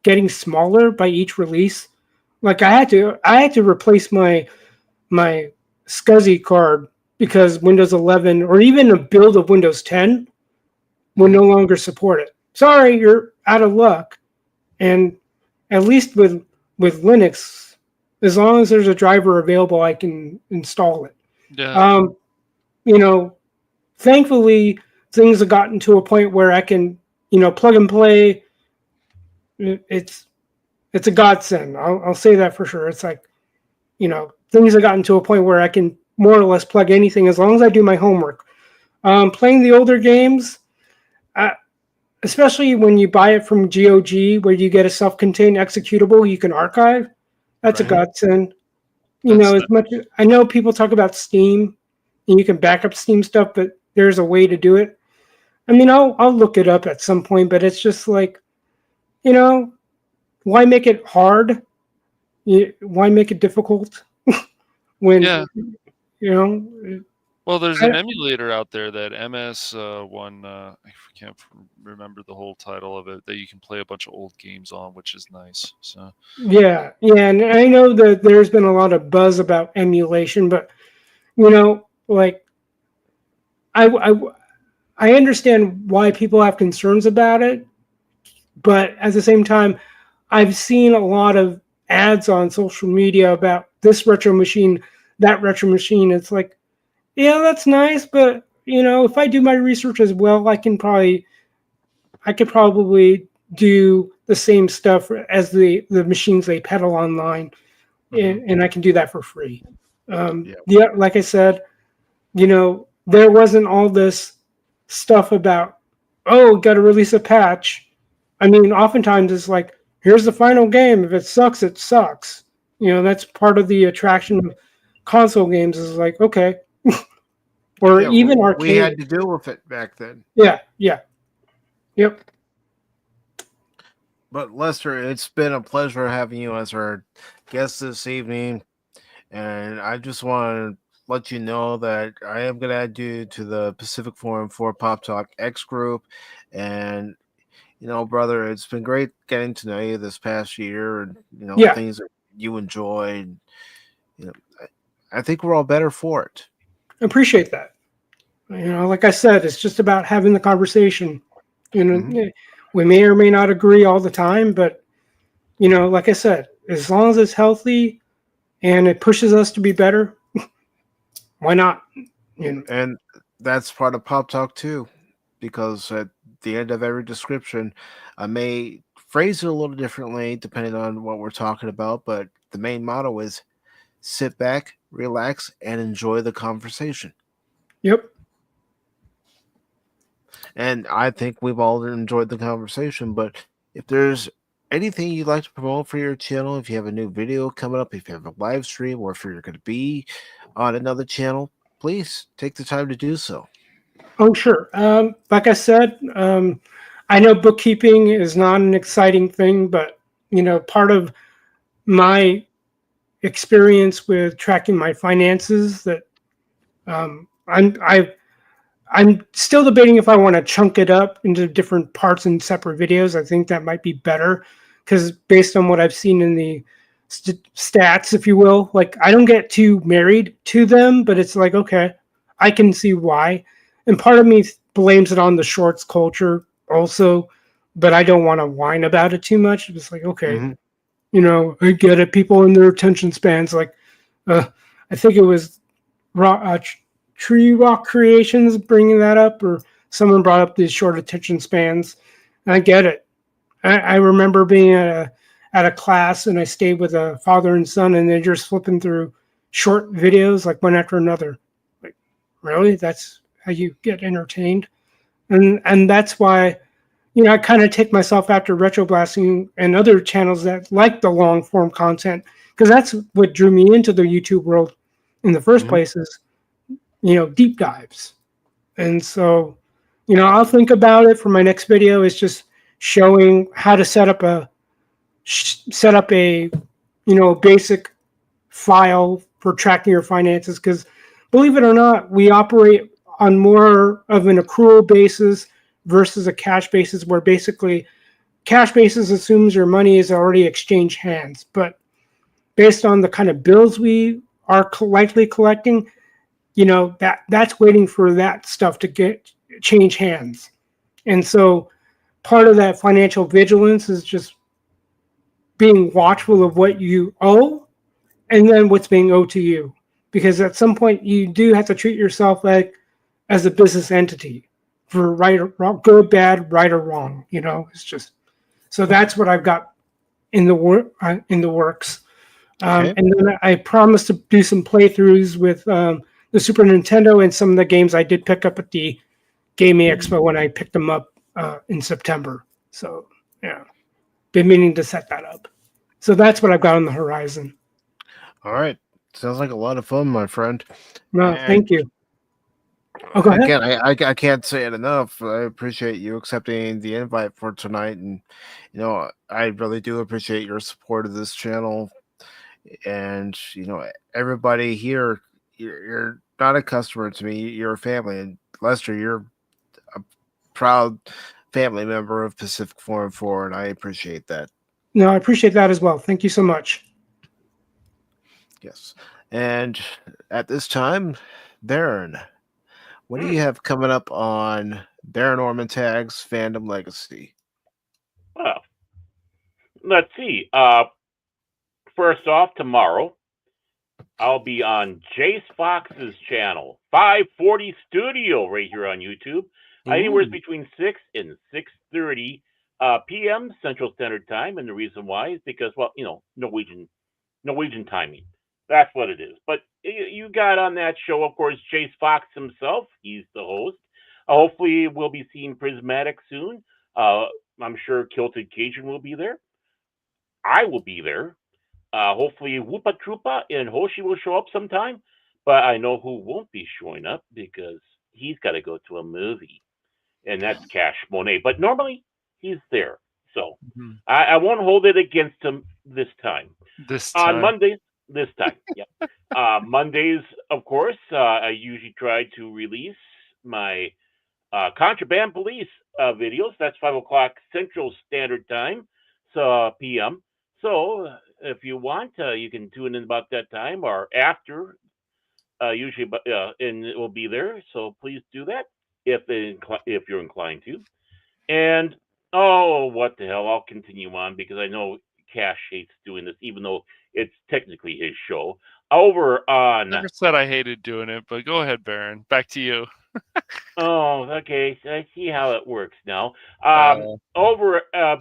getting smaller by each release. Like I had to replace my SCSI card because Windows 11 or even a build of Windows 10 will no longer support it. Sorry, you're out of luck. And at least with Linux, as long as there's a driver available, I can install it. Yeah. Um, you know, thankfully, things have gotten to a point where I can, plug and play. It's it's a godsend. I'll say that for sure. It's like, things have gotten to a point where I can more or less plug anything as long as I do my homework. Playing the older games, especially when you buy it from GOG, where you get a self-contained executable you can archive, that's a Right. godsend. That's As much I know people talk about Steam and you can back up Steam stuff, but there's a way to do it. I mean, I'll look it up at some point, but it's just like, why make it hard? Why make it difficult when yeah. you know? Well, there's I, an emulator out there that MS one. I can't remember the whole title of it. That you can play a bunch of old games on, which is nice. So yeah, and I know that there's been a lot of buzz about emulation, but like I I understand why people have concerns about it, but at the same time, I've seen a lot of ads on social media about this retro machine, that retro machine. It's like, yeah, that's nice, but if I do my research as well, I could probably do the same stuff as the machines they peddle online, and I can do that for free. Yeah. Yeah, like I said, there wasn't all this stuff about, oh, got to release a patch. I mean, oftentimes it's like, here's the final game. If it sucks, it sucks. That's part of the attraction of console games is like, okay, or Yeah, even we had arcade. to deal with it back then. Yeah, yeah, yep. But Lester, it's been a pleasure having you as our guest this evening. And I just want to let you know that I am going to add you to the Pacific414 Pop Talk X group. And, brother, it's been great getting to know you this past year and, Yeah, things that you enjoy. You know, I think we're all better for it. appreciate that. Like I said, it's just about having the conversation. We may or may not agree all the time, but like I said, as long as it's healthy and it pushes us to be better, why not? And that's part of Pop Talk too, because at the end of every description, I may phrase it a little differently depending on what we're talking about, but the main motto is sit back, relax, and enjoy the conversation. Yep. And I think we've all enjoyed the conversation, but if there's anything you'd like to promote for your channel, if you have a new video coming up, if you have a live stream, or if you're going to be on another channel, please take the time to do so. Oh, sure. Like I said, I know bookkeeping is not an exciting thing, but part of my experience with tracking my finances that I'm still debating if I want to chunk it up into different parts and separate videos. I think that might be better because based on what I've seen in the stats, if you will, like I don't get too married to them, but it's like, okay, I can see why. And part of me blames it on the shorts culture also, but I don't want to whine about it too much. It's like, okay, I get it. People in their attention spans, like, I think it was Tree Rock Creations bringing that up, or someone brought up these short attention spans. And I get it. I remember being at a class and I stayed with a father and son, and they're just flipping through short videos like one after another. Like, really? That's how you get entertained? And that's why I kind of take myself after retroblasting and other channels that like the long form content, because that's what drew me into the YouTube world in the first place is, deep dives. And so, I'll think about it for my next video is just showing how to set up a basic file for tracking your finances. Because believe it or not, we operate on more of an accrual basis versus a cash basis, where basically cash basis assumes your money is already exchanged hands. But based on the kind of bills we are likely collecting, that's waiting for that stuff to change hands. And so part of that financial vigilance is just being watchful of what you owe and then what's being owed to you. Because at some point you do have to treat yourself like as a business entity for right or wrong, good, bad, right or wrong. It's just so that's what I've got in the works. Okay. And then I promised to do some playthroughs with the Super Nintendo and some of the games I did pick up at the Gaming Expo when I picked them up in September. So yeah, been meaning to set that up. So that's what I've got on the horizon. All right. Sounds like a lot of fun, my friend. No, And thank you. Oh, go ahead. again, I can't say it enough. I appreciate you accepting the invite for tonight, and I really do appreciate your support of this channel. And everybody here, you're not a customer to me. You're a family, and Lester, you're a proud family member of Pacific 414, and I appreciate that. No, I appreciate that as well. Thank you so much. Yes. And at this time, Darren, what do you have coming up on Darren Orman Tagge's Fandom Legacy? Well, let's see. First off, tomorrow I'll be on Jace Fox's channel, 540 Studio, right here on YouTube. Anywhere between 6 and 6:30 p.m. Central Standard Time, and the reason why is because, well, Norwegian timing. That's what it is. But you got on that show, of course, Jace Fox himself. He's the host. Hopefully, we'll be seeing Prismatic soon. I'm sure Kilted Cajun will be there. I will be there. Hopefully, Whoopa Troopa and Hoshi will show up sometime. But I know who won't be showing up because he's got to go to a movie, and that's Cash Monet. But normally, he's there. So I won't hold it against him this time. On Mondays, this time, yeah. Mondays, of course, I usually try to release my Contraband Police videos. That's 5 o'clock Central Standard Time, so p.m. So if you want, you can tune in about that time or after. Usually, and it will be there. So please do that if you're inclined to. And oh, what the hell? I'll continue on because I know Cash hates doing this, even though it's technically his show. Over on. Never said I hated doing it, but go ahead, Baron. Back to you. Oh, okay. So I see how it works now.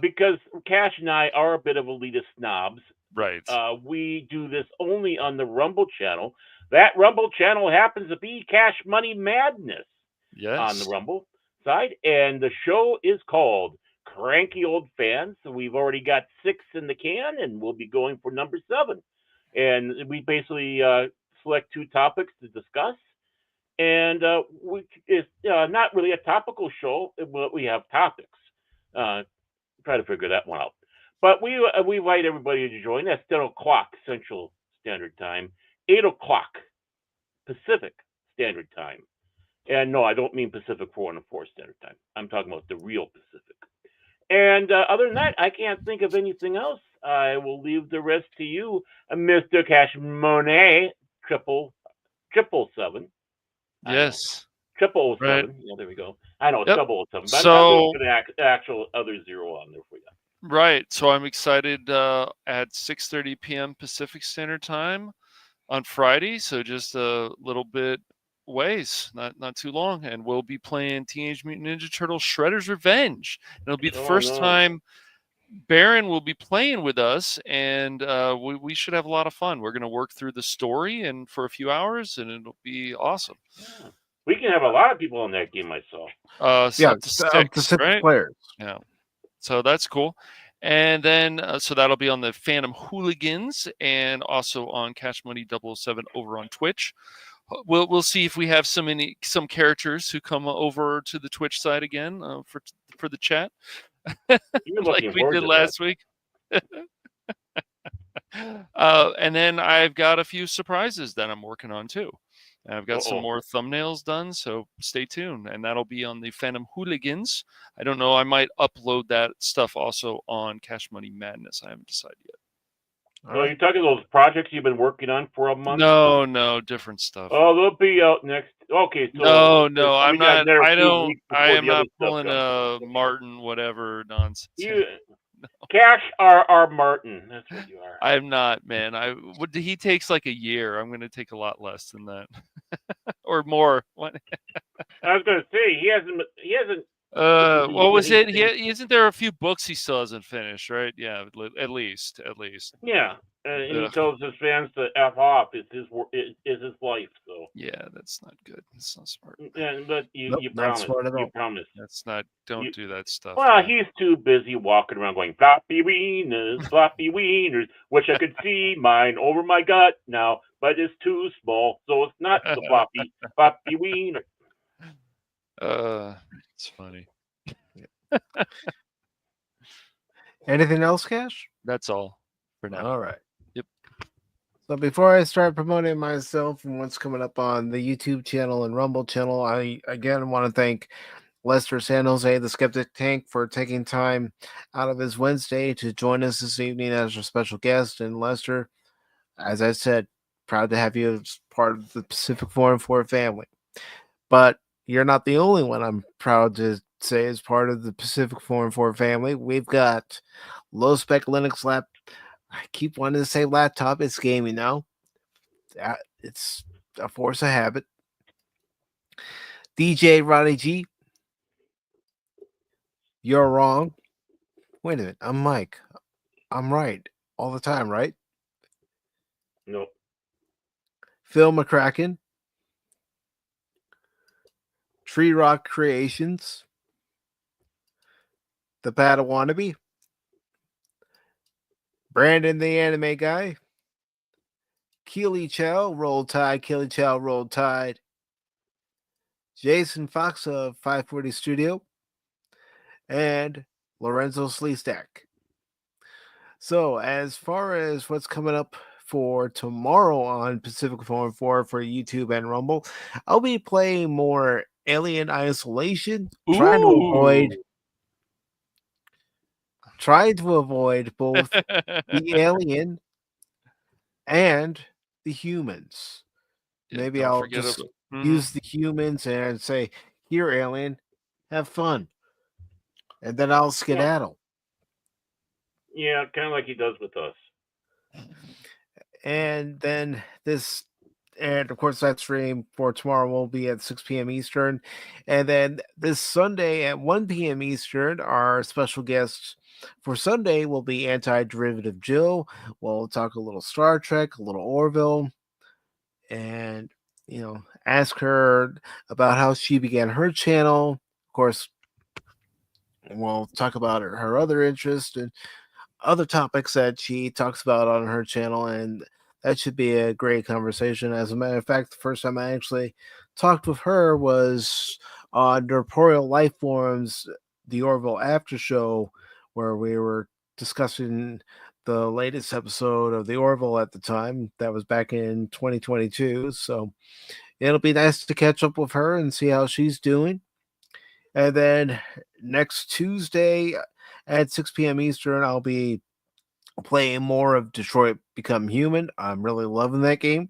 Because Cash and I are a bit of elitist snobs. Right. We do this only on the Rumble channel. That Rumble channel happens to be Cash Money Madness. Yes. On the Rumble side, and the show is called Cranky Old Fans. So we've already got 6 in the can, and we'll be going for number 7. And we basically select 2 topics to discuss. And it's not really a topical show, but we have topics. Try to figure that one out. But we invite everybody to join. That's 10 o'clock Central Standard Time, 8 o'clock Pacific Standard Time. And no, I don't mean Pacific 414 Standard Time. I'm talking about the real Pacific. And other than that, I can't think of anything else. I will leave the rest to you, Mr. Cash Monet, triple seven. Yes. 007. Right. Yeah, there we go. I know it's Yep. 007, but So- I'm going to put an actual other zero on there for you. Right. So I'm excited at 6:30 p.m. Pacific Standard Time on Friday. So just a little bit ways, not too long, and we'll be playing Teenage Mutant Ninja Turtles Shredder's Revenge. It'll be the first time Baron will be playing with us, and we should have a lot of fun. We're going to work through the story and for a few hours, and it'll be awesome. Yeah. We can have a lot of people in that game, I saw. Up to six, right? players. Yeah. So that's cool. And then, so that'll be on the Phantom Hooligans and also on Cash Money 007 over on Twitch. We'll see if we have some characters who come over to the Twitch side again for the chat, like we did last week. And then I've got a few surprises that I'm working on too. I've got some more thumbnails done, so stay tuned. And that'll be on the Phantom Hooligans. I don't know. I might upload that stuff also on Cash Money Madness. I haven't decided yet. So you're talking those projects you've been working on for a month? No, different stuff. Oh, they'll be out next. Okay, so no, I'm not. I am not pulling a Martin whatever nonsense. Cash R. Martin. That's what you are. I'm not, man. He takes like a year. I'm going to take a lot less than that, or more. What? I was going to say he hasn't. What was it? Isn't there a few books he still hasn't finished? Right? Yeah, at least. Yeah, and he tells his fans to F off. It's his life. So yeah, that's not good. That's not smart. Yeah, but you promise. You promise. That's not. Don't do that stuff. Well, man. He's too busy walking around going floppy wieners. Wish I could see mine over my gut now, but it's too small, so it's not the floppy wiener. It's funny. Anything else, Cash? That's all for now. All right. Yep. So before I start promoting myself and what's coming up on the YouTube channel and Rumble channel, I again want to thank Lester San Jose, the Skeptic Tank, for taking time out of his Wednesday to join us this evening as our special guest. And Lester, as I said, proud to have you as part of the Pacific 414 family. But you're not the only one I'm proud to say is part of the Pacific 414 family. We've got Low Spec Linux Lab. I keep wanting to say laptop. It's gaming now. It's a force of habit. DJ Ronnie G. You're wrong. Wait a minute. I'm Mike. I'm right all the time, right? Nope. Phil McCracken. Tree Rock Creations. The Padawannabe. Brandon the Anime Guy. Keely Chow, Roll Tide. Keely Chow, Roll Tide. Jason Fox of 540 Studio. And Lorenzo Sleestack. So, as far as what's coming up for tomorrow on Pacific 414 for YouTube and Rumble, I'll be playing more Alien Isolation, trying to avoid both the alien and the humans. Maybe I'll just use the humans and say, "Here, alien, have fun," and then I'll skedaddle. Yeah, kind of like he does with us. And then and of course that stream for tomorrow will be at 6 p.m. Eastern. And then this Sunday at 1 p.m. Eastern, our special guests for Sunday will be Anti-Derivative Jill. We'll talk a little Star Trek, a little Orville, and ask her about how she began her channel. Of course, we'll talk about her other interests and other topics that she talks about on her channel, and that should be a great conversation. As a matter of fact, the first time I actually talked with her was on Corporeal Life Forms the Orville After Show, where we were discussing the latest episode of the Orville at the time. That was back in 2022. So it'll be nice to catch up with her and see how she's doing. And then next Tuesday at 6 p.m. Eastern, I'll be playing more of Detroit Become Human. I'm really loving that game.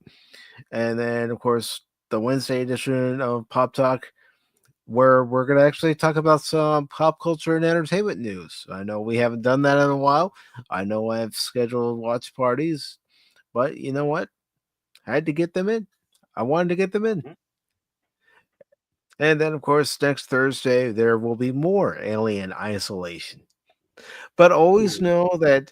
And then, of course, the Wednesday edition of Pop Talk, where we're going to actually talk about some pop culture and entertainment news. I know we haven't done that in a while. I know I've scheduled watch parties, but you know what? I had to get them in. I wanted to get them in. And then, of course, next Thursday, there will be more Alien Isolation. But always know that,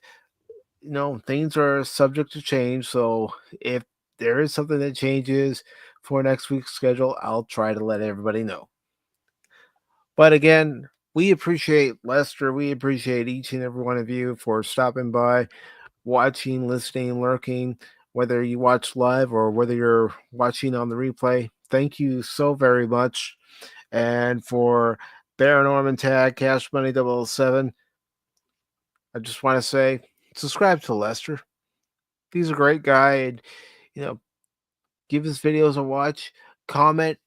things are subject to change. So if there is something that changes for next week's schedule, I'll try to let everybody know. But again, we appreciate Lester. We appreciate each and every one of you for stopping by, watching, listening, lurking, whether you watch live or whether you're watching on the replay. Thank you so very much. And for Baron Orman, Tagge, Cash Money 007, I just want to say subscribe to Lester. He's a great guy, and give his videos a watch, comment,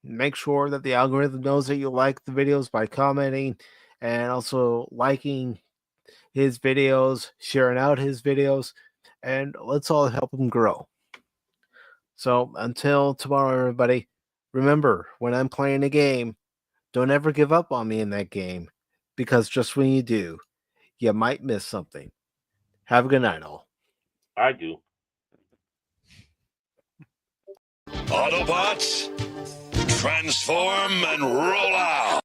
make sure that the algorithm knows that you like the videos by commenting and also liking his videos, sharing out his videos, and let's all help him grow. So until tomorrow, everybody, remember, when I'm playing a game, don't ever give up on me in that game, because just when you do, you might miss something. Have a good night, all. I do. Autobots, transform and roll out!